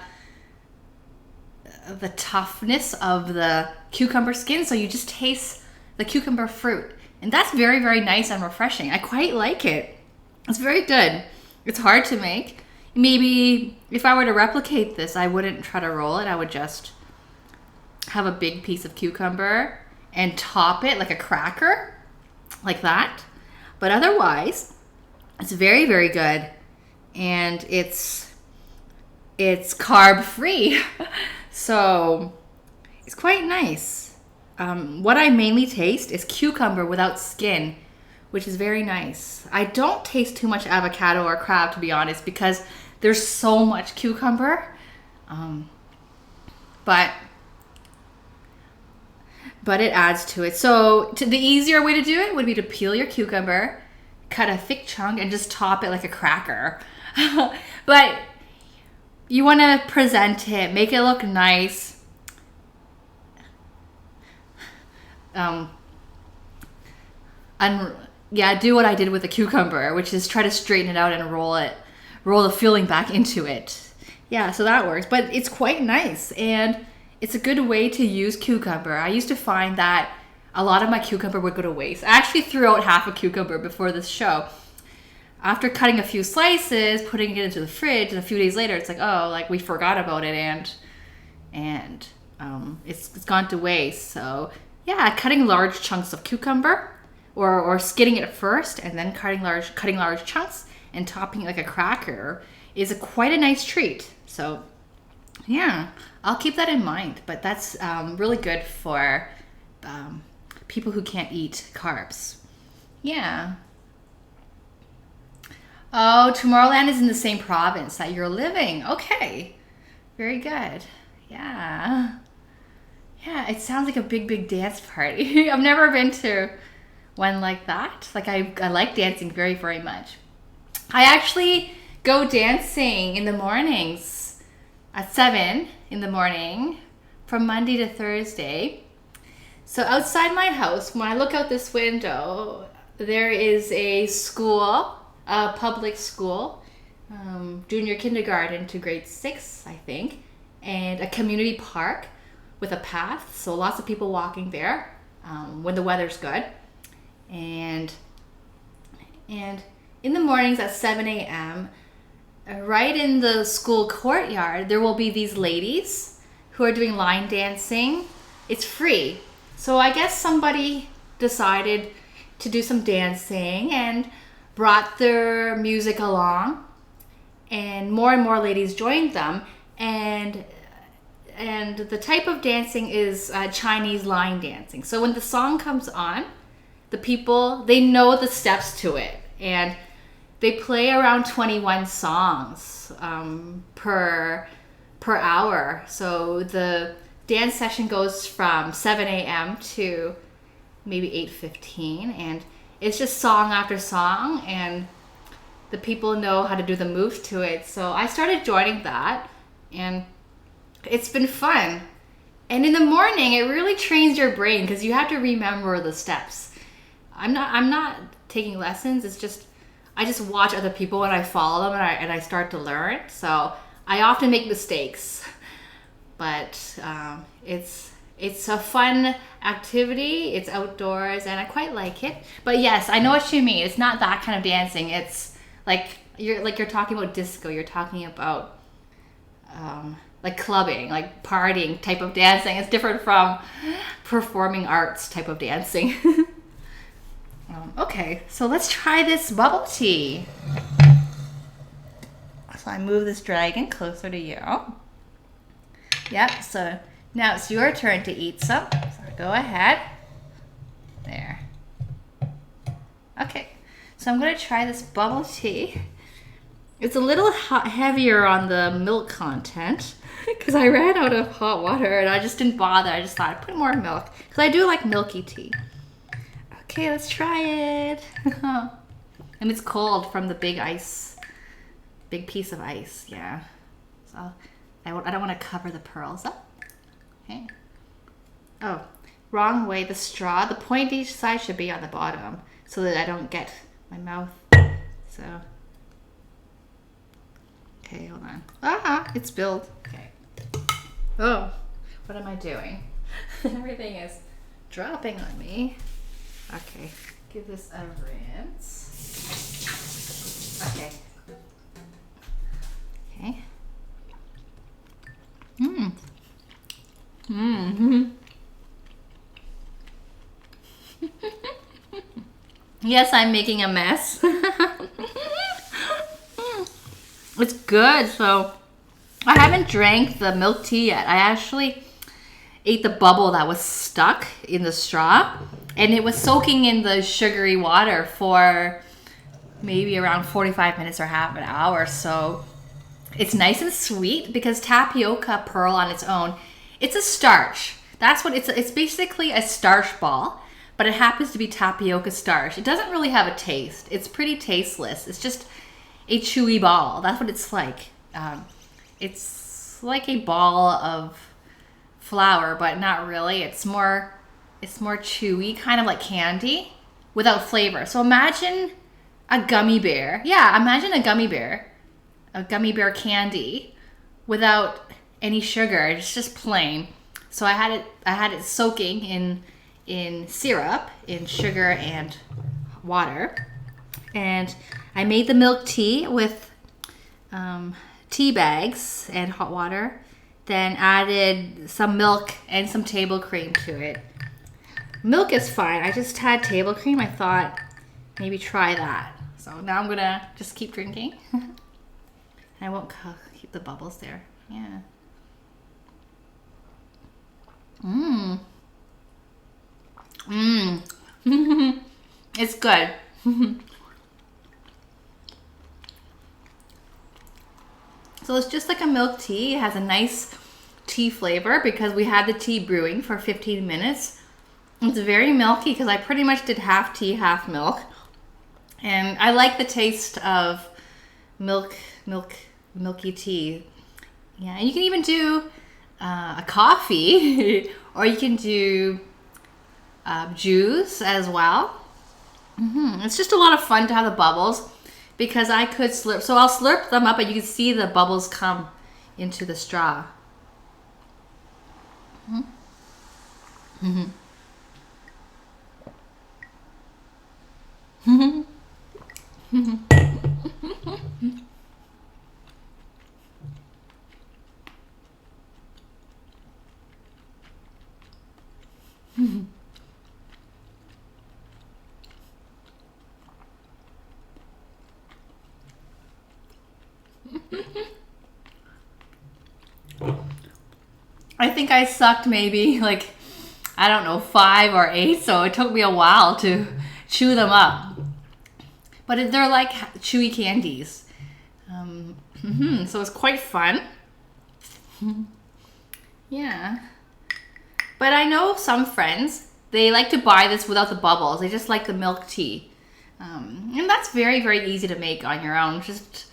toughness of the cucumber skin, so you just taste the cucumber fruit. And that's very, very nice and refreshing. I quite like it. It's very good. It's hard to make. Maybe if I were to replicate this, I wouldn't try to roll it. I would just have a big piece of cucumber and top it like a cracker, like that. But otherwise, it's very, very good. And it's it's carb free. So it's quite nice. What I mainly taste is cucumber without skin, which is very nice. I don't taste too much avocado or crab, to be honest, because there's so much cucumber. But it adds to it. So the easier way to do it would be to peel your cucumber, cut a thick chunk, and just top it like a cracker. But you want to present it, make it look nice. And yeah, do what I did with the cucumber, which is try to straighten it out and roll the filling back into it. Yeah, so that works. But it's quite nice, and it's a good way to use cucumber. I used to find that a lot of my cucumber would go to waste. I actually threw out half a cucumber before this show. After cutting a few slices, putting it into the fridge, and a few days later, it's like, oh, like we forgot about it, and it's gone to waste. So yeah, cutting large chunks of cucumber, or skinning it first, and then cutting large chunks and topping it like a cracker is quite a nice treat. So yeah, I'll keep that in mind. But that's really good for people who can't eat carbs. Yeah. Oh, Tomorrowland is in the same province that you're living. Okay. Very good. Yeah. Yeah, it sounds like a big dance party. I've never been to one like that. Like I like dancing very, very much. I actually go dancing in the mornings at 7 in the morning from Monday to Thursday. So outside my house, when I look out this window, there is a school, a public school, junior kindergarten to grade 6, I think, and a community park with a path. So lots of people walking there when the weather's good. And in the mornings at 7 a.m., right in the school courtyard, there will be these ladies who are doing line dancing. It's free. So I guess somebody decided to do some dancing and brought their music along, and more ladies joined them. And the type of dancing is Chinese line dancing. So when the song comes on, the people, they know the steps to it, and they play around 21 songs per hour. So the dance session goes from 7 a.m. to maybe 8:15, and it's just song after song, and the people know how to do the moves to it. So I started joining that, and it's been fun. And in the morning, it really trains your brain because you have to remember the steps. I'm not taking lessons. It's just I just watch other people and I follow them, and I start to learn. So I often make mistakes, but it's a fun activity. It's outdoors, and I quite like it. But yes, I know what you mean. It's not that kind of dancing. It's like you're talking about disco. You're talking about like clubbing, like partying type of dancing. It's different from performing arts type of dancing. Okay, so let's try this bubble tea. So I move this dragon closer to you. Yep, so now it's your turn to eat some. So go ahead. There. Okay, so I'm going to try this bubble tea. It's a little heavier on the milk content because I ran out of hot water and I just didn't bother. I just thought I'd put more milk because I do like milky tea. Okay, let's try it. And it's cold from the big piece of ice. Yeah. So I don't want to cover the pearls up. Okay. Oh, wrong way. The straw, the pointy side should be on the bottom so that I don't get my mouth. So. Okay, hold on. Ah, it's spilled. Okay. Oh, what am I doing? Everything is dropping on me. Okay, give this a rinse. Okay. Okay. Yes, I'm making a mess. It's good. So I haven't drank the milk tea yet. I actually ate the bubble that was stuck in the straw, and it was soaking in the sugary water for maybe around 45 minutes or half an hour. So it's nice and sweet because tapioca pearl on its own, it's a starch. That's what it's basically a starch ball, but it happens to be tapioca starch. It doesn't really have a taste. It's pretty tasteless. It's just a chewy ball. That's what it's like. It's like a ball of flour, but not really. It's more chewy, kind of like candy without flavor. So imagine a gummy bear. Yeah, imagine a gummy bear candy without any sugar. It's just plain. So I had it soaking in syrup, in sugar and water. And I made the milk tea with tea bags and hot water. Then added some milk and some table cream to it. Milk is fine. I just had table cream. I thought maybe try that. So now I'm gonna just keep drinking. I won't keep the bubbles there. Yeah. It's good. So it's just like a milk tea. It has a nice tea flavor because we had the tea brewing for 15 minutes. It's very milky because I pretty much did half tea, half milk. And I like the taste of milky tea. Yeah, and you can even do a coffee or you can do juice as well. It's just a lot of fun to have the bubbles because I could slurp. So I'll slurp them up and you can see the bubbles come into the straw. I think I sucked maybe like, I don't know, 5 or 8, so it took me a while to chew them up. But they're like chewy candies. So it's quite fun. Yeah. But I know some friends, they like to buy this without the bubbles. They just like the milk tea. And that's very, very easy to make on your own. Just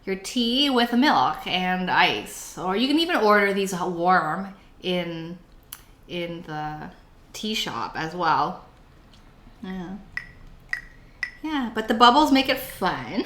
your tea with milk and ice. Or you can even order these warm in the tea shop as well. Yeah. Yeah, but the bubbles make it fun.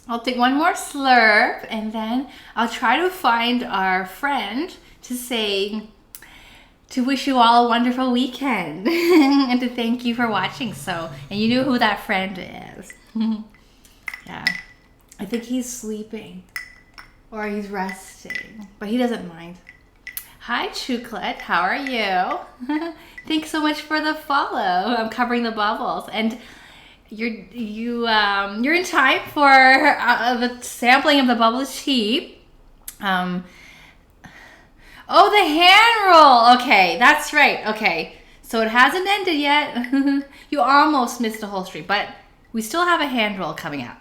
I'll take one more slurp and then I'll try to find our friend to wish you all a wonderful weekend and to thank you for watching. So, and you know who that friend is. Yeah, I think he's sleeping or he's resting, but he doesn't mind. Hi, Chocolate, how are you? Thanks so much for the follow. I'm covering the bubbles and you're in time for the sampling of the bubble tea. Oh, the hand roll. Okay, that's right. Okay, so it hasn't ended yet. You almost missed the whole stream, but we still have a hand roll coming out.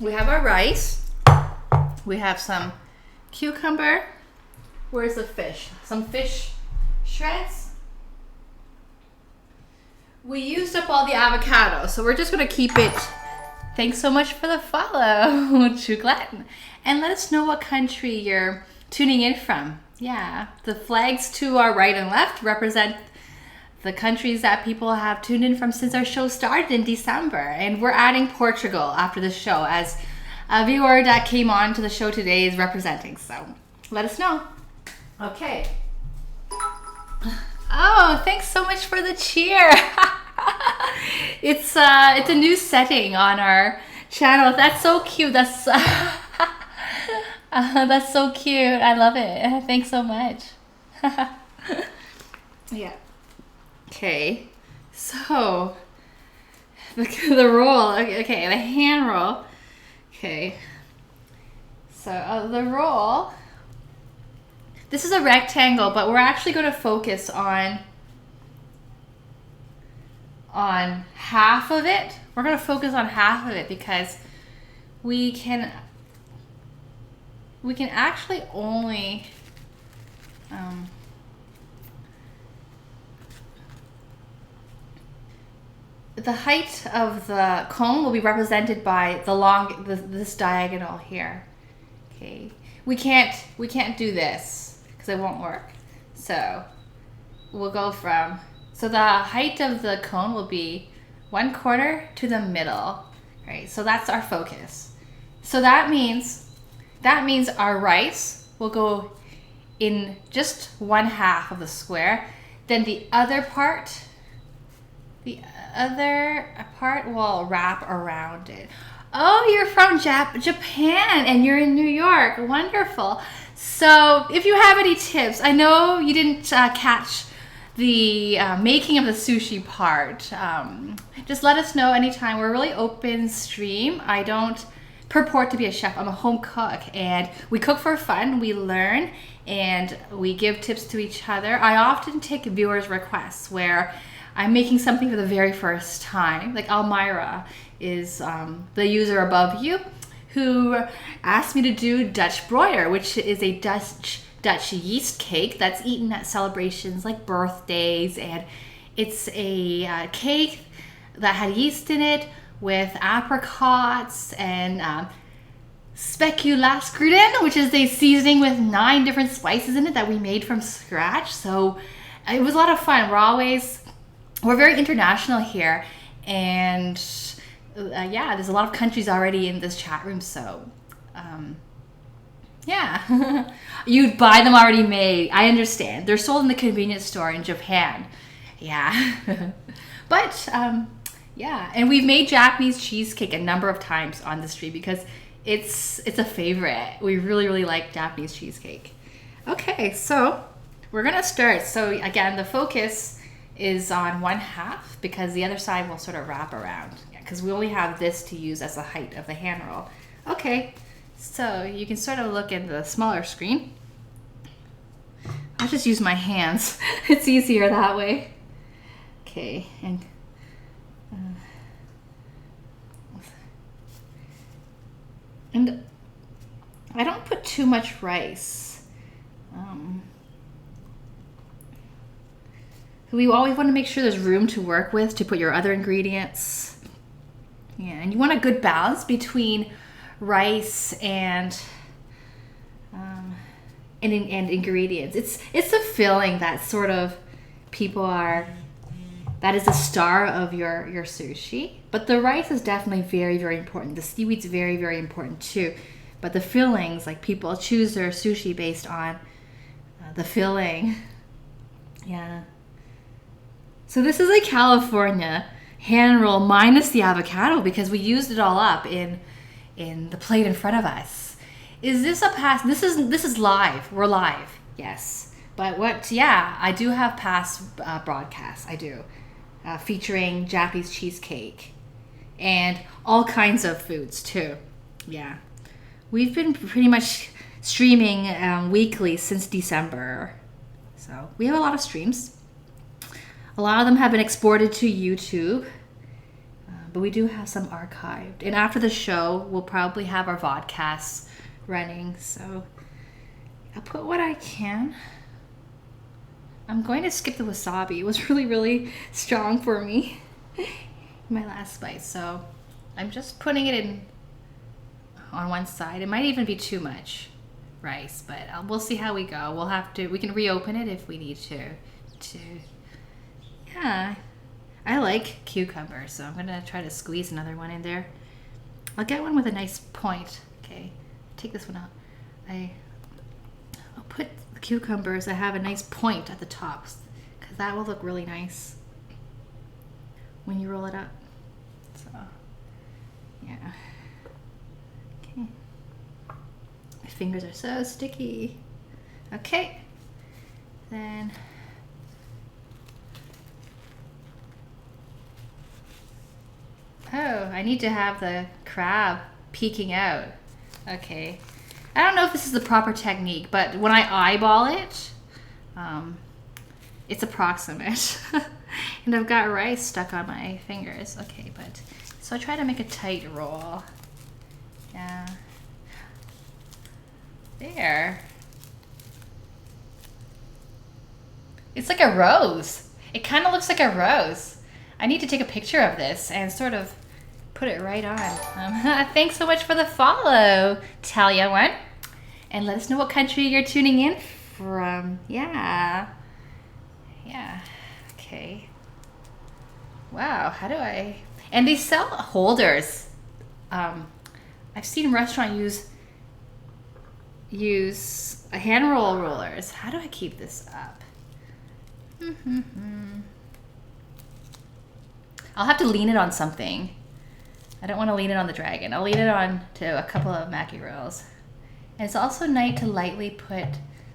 We have our rice. We have some cucumber. Where's the fish? Some fish shreds. We used up all the avocado, so we're just gonna keep it. Thanks so much for the follow, Chocolate. And let us know what country you're tuning in from. Yeah, the flags to our right and left represent the countries that people have tuned in from since our show started in December. And we're adding Portugal after the show, as a viewer that came on to the show today is representing. So let us know. Okay. Oh, thanks so much for the cheer. It's a new setting on our channel. That's so cute. That's that's so cute. I love it. Thanks so much. Yeah. Okay. So the roll. Okay, the hand roll. Okay. So the roll. This is a rectangle, but we're actually going to focus on half of it. We're going to focus on half of it because we can actually only the height of the cone will be represented by this diagonal here. Okay, we can't do this because it won't work. So we'll go from, so the height of the cone will be 1/4 to the middle, right? So that's our focus. So that means our rice will go in just 1/2 of the square. Then the other part will wrap around it. Oh, you're from Japan and you're in New York. Wonderful. So if you have any tips, I know you didn't catch the making of the sushi part. Just let us know anytime. We're really open stream. I don't purport to be a chef. I'm a home cook, and we cook for fun. We learn and we give tips to each other. I often take viewers' requests where I'm making something for the very first time. Like Almira is the user above you who asked me to do Dutch broider, which is a Dutch yeast cake that's eaten at celebrations like birthdays. And it's a cake that had yeast in it with apricots and speculooskruden, which is a seasoning with 9 different spices in it that we made from scratch. So it was a lot of fun. We're very international here, and yeah, there's a lot of countries already in this chat room, so yeah. You'd buy them already made. I understand. They're sold in the convenience store in Japan. Yeah. But yeah, and we've made Japanese cheesecake a number of times on the stream because it's a favorite. We really, really like Japanese cheesecake. Okay, so we're gonna start. So again, the focus is on 1/2 because the other side will sort of wrap around, because we only have this to use as the height of the hand roll. Okay, so you can sort of look at the smaller screen. I'll just use my hands. It's easier that way. Okay, and I don't put too much rice. We always want to make sure there's room to work with to put your other ingredients. Yeah, and you want a good balance between rice and ingredients. It's the filling that sort of that is the star of your sushi. But the rice is definitely very, very important. The seaweed's very, very important too. But the fillings, like people choose their sushi based on the filling. Yeah. So this is a California hand roll minus the avocado because we used it all up in the plate in front of us. Is this a past? This is live. We're live. Yes. But I do have past broadcasts. I do. Featuring Japanese cheesecake and all kinds of foods too. Yeah. We've been pretty much streaming weekly since December. So we have a lot of streams. A lot of them have been exported to YouTube, but we do have some archived. And after the show, we'll probably have our vodcasts running. So I'll put what I can. I'm going to skip the wasabi. It was really, really strong for me. My last bite. So I'm just putting it in on one side. It might even be too much rice, but we'll see how we go. We can reopen it if we need to. Yeah, I like cucumbers, so I'm gonna try to squeeze another one in there. I'll get one with a nice point. Okay, take this one out. I'll put the cucumbers that have a nice point at the tops, because that will look really nice when you roll it up. So, yeah. Okay. My fingers are so sticky. Okay. Then oh, I need to have the crab peeking out. Okay. I don't know if this is the proper technique, but when I eyeball it, it's approximate. And I've got rice stuck on my fingers. Okay, but so I try to make a tight roll. Yeah. There. It's like a rose. It kind of looks like a rose. I need to take a picture of this and sort of put it right on. Thanks so much for the follow, Talia one. And let us know what country you're tuning in from. Yeah. Yeah. Okay. Wow, how do I... And they sell holders. I've seen restaurants use hand roll rollers. How do I keep this up? I'll have to lean it on something. I don't want to lean it on the dragon. I'll lean it on to a couple of Maki rolls. And it's also nice to lightly put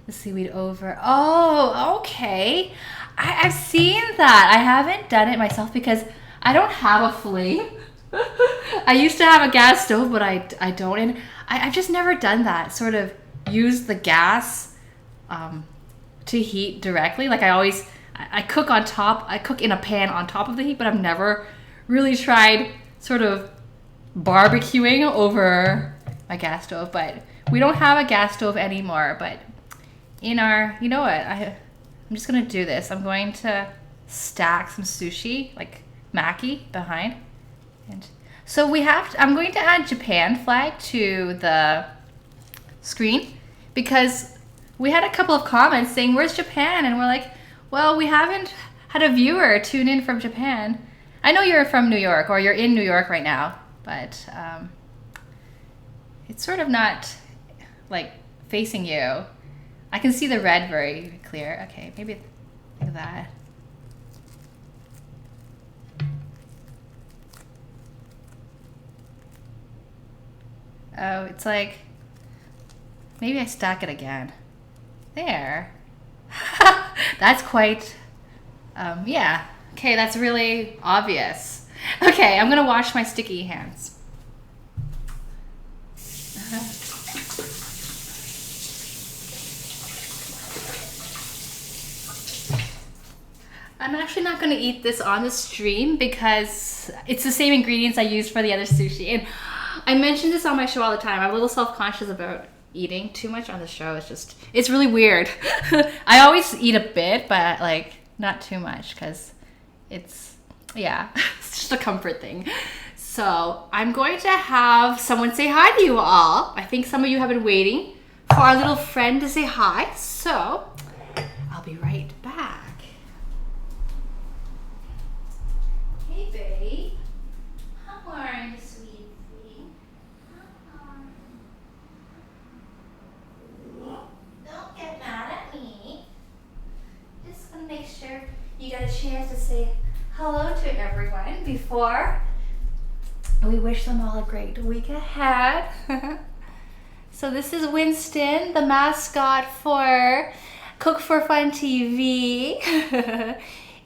the seaweed over. Oh, okay. I've seen that. I haven't done it myself because I don't have a flame. I used to have a gas stove, but I don't. And I've just never done that. Sort of use the gas to heat directly. Like I cook on top. I cook in a pan on top of the heat, but I've never really tried sort of barbecuing over my gas stove. But we don't have a gas stove anymore. But in our, you know what? I'm just gonna do this. I'm going to stack some sushi, like Maki, behind. And so I'm going to add Japan flag to the screen because we had a couple of comments saying, "Where's Japan?" And we're like, well, we haven't had a viewer tune in from Japan. I know you're from New York or you're in New York right now, but it's sort of not like facing you. I can see the red very clear. Okay, maybe like that. Oh, it's like, maybe I stack it again. There. That's quite, yeah. Okay, that's really obvious. Okay, I'm gonna wash my sticky hands. I'm actually not gonna eat this on the stream because it's the same ingredients I used for the other sushi. And I mention this on my show all the time. I'm a little self-conscious about eating too much on the show. It's really weird. I always eat a bit, but like not too much because it's just a comfort thing. So I'm going to have someone say hi to you all. I think some of you have been waiting for our little friend to say hi. So I'll be right back. Hey, babe. How are you, sweet thing? Don't get mad at me. Just want to make sure you get a chance to say hello to everyone before we wish them all a great week ahead. So this is Winston, the mascot for Cook for Fun TV.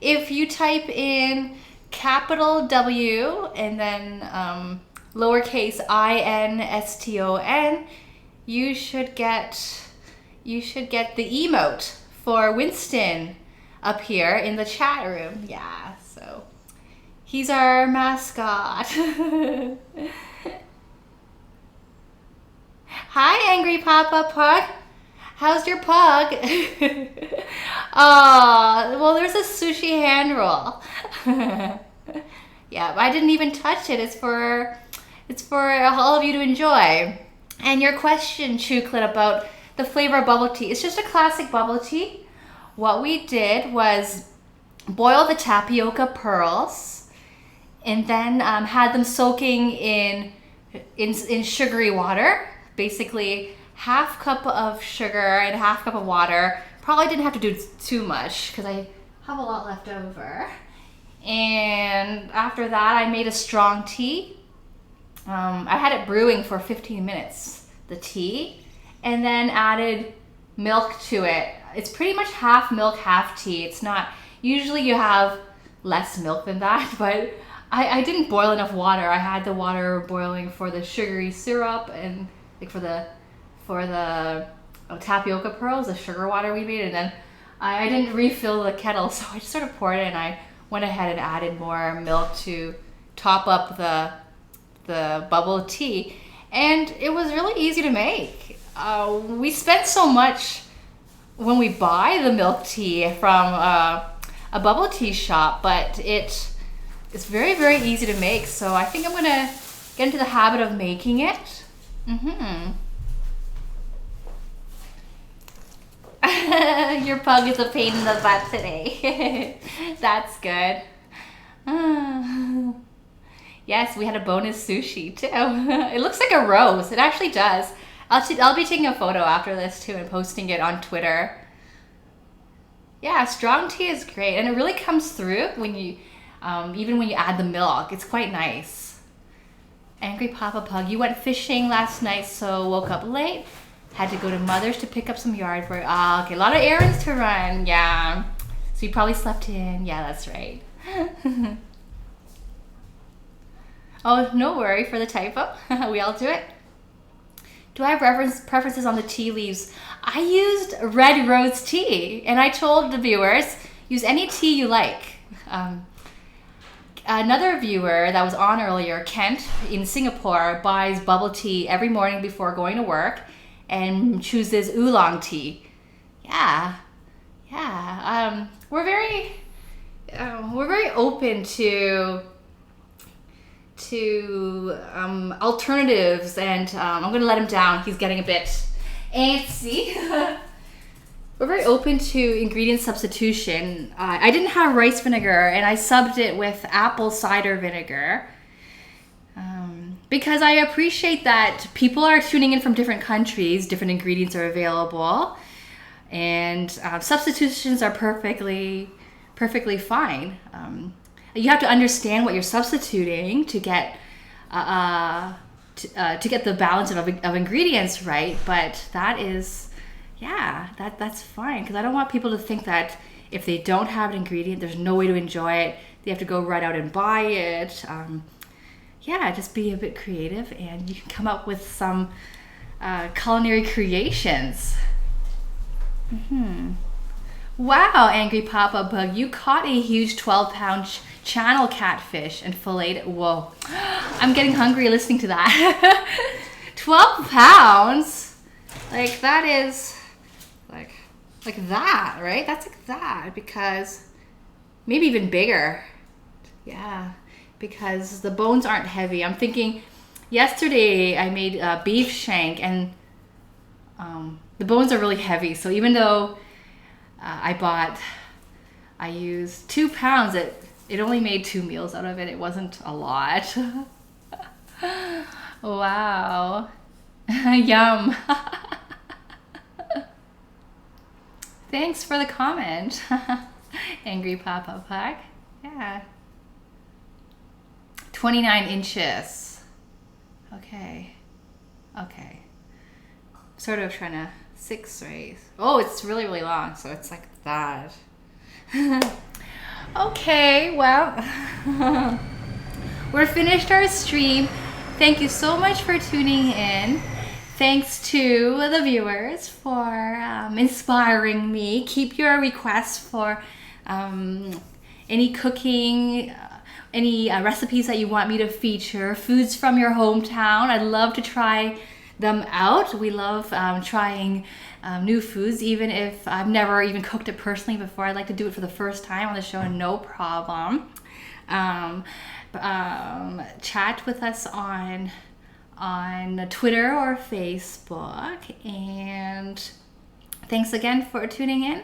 If you type in capital W and then lowercase INSTON, you should get the emote for Winston up here in the chat room. Yeah, so he's our mascot. Hi, Angry Papa Pug. How's your pug? Oh, well, there's a sushi hand roll. Yeah, I didn't even touch it. It's for all of you to enjoy. And your question, Chuklit, about the flavor of bubble tea. It's just a classic bubble tea. What we did was boiled the tapioca pearls, and then had them soaking in sugary water. Basically, half cup of sugar and half cup of water. Probably didn't have to do too much because I have a lot left over. And after that, I made a strong tea. I had it brewing for 15 minutes, the tea, and then added milk to it. It's pretty much half milk, half tea. It's not, usually you have less milk than that, but I didn't boil enough water. I had the water boiling for the sugary syrup and like for the tapioca pearls, the sugar water we made, and then I didn't refill the kettle, so I just sort of poured it, and I went ahead and added more milk to top up the bubble tea, and it was really easy to make. We spend so much when we buy the milk tea from a bubble tea shop, but it's very, very easy to make, so I think I'm gonna get into the habit of making it. Your pug is a pain in the butt today. That's good. Yes, we had a bonus sushi too. It looks like a rose. It actually does. I'll be taking a photo after this too and posting it on Twitter. Yeah, strong tea is great, and it really comes through when you, even when you add the milk. It's quite nice. Angry Papa Pug, you went fishing last night, so woke up late. Had to go to Mother's to pick up some yard work. Ah, okay, a lot of errands to run. Yeah. So you probably slept in. Yeah, that's right. Oh, no worry for the typo. We all do it. Do I have preferences on the tea leaves? I used red rose tea, and I told the viewers, use any tea you like. Another viewer that was on earlier, Kent, in Singapore, buys bubble tea every morning before going to work and chooses oolong tea. Yeah. We're very open to alternatives, and I'm gonna let him down. He's getting a bit antsy. We're very open to ingredient substitution. I didn't have rice vinegar, and I subbed it with apple cider vinegar because I appreciate that people are tuning in from different countries. Different ingredients are available, and substitutions are perfectly fine. You have to understand what you're substituting to get the balance of ingredients right. But that is, that's fine, because I don't want people to think that if they don't have an ingredient, there's no way to enjoy it. They have to go right out and buy it. Just be a bit creative, and you can come up with some culinary creations. Wow, Angry Papa Bug, you caught a huge 12-pound channel catfish and filleted it. Whoa, I'm getting hungry listening to that. 12 pounds? Like, that is like that, right? That's like that, because maybe even bigger. Yeah, because the bones aren't heavy. I'm thinking, yesterday I made a beef shank, and the bones are really heavy. So even though I used 2 pounds, it only made 2 meals out of it. It wasn't a lot. Wow. Yum. Thanks for the comment. Angry Papa Pug. Yeah. 29 inches. Okay. Sort of trying to 6 right. Oh, it's really, really long, so it's like that. Okay, well, we're finished our stream. Thank you so much for tuning in. Thanks to the viewers for inspiring me. Keep your requests for any cooking, any recipes that you want me to feature, foods from your hometown. I'd love to try them out. We love trying new foods, even if I've never even cooked it personally before. I'd like to do it for the first time on the show, no problem. Chat with us on Twitter or Facebook, and thanks again for tuning in.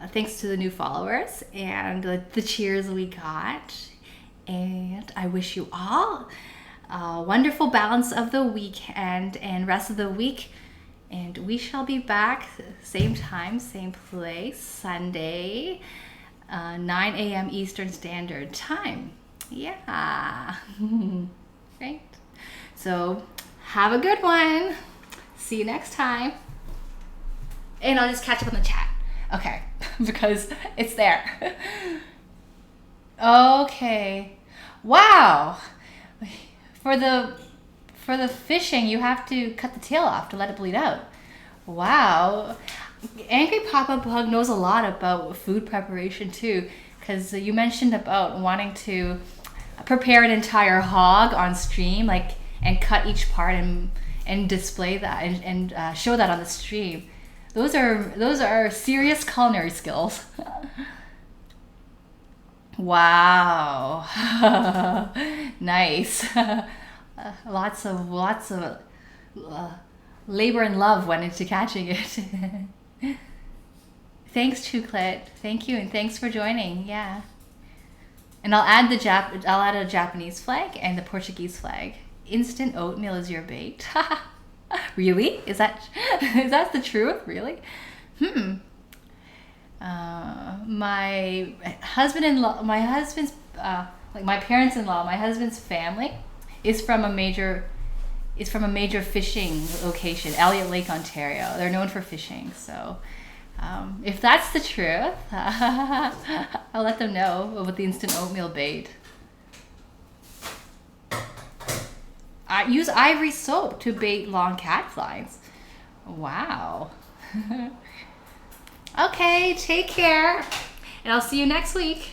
thanks to the new followers and the cheers we got. And I wish you all a wonderful balance of the weekend and rest of the week. And we shall be back same time, same place, Sunday, 9 a.m. Eastern Standard Time. Yeah. Right. So have a good one. See you next time. And I'll just catch up on the chat. Okay. Because it's there. Okay. Wow. For the fishing, you have to cut the tail off to let it bleed out. Wow. Angry Papa Bug knows a lot about food preparation too, because you mentioned about wanting to prepare an entire hog on stream, like, and cut each part and display that and show that on the stream. Those are serious culinary skills. Wow. Nice. Lots of labor and love went into catching it. Thanks, Chuklet. Thank you, and thanks for joining. Yeah. And I'll add a Japanese flag and the Portuguese flag. Instant oatmeal is your bait. Really? Is that the truth? Really? My husband-in-law, my parents-in-law, my husband's family is from a major fishing location, Elliott Lake, Ontario. They're known for fishing, so if that's the truth, I'll let them know about the instant oatmeal bait. I use ivory soap to bait long catflies. Wow. Okay, take care, and I'll see you next week.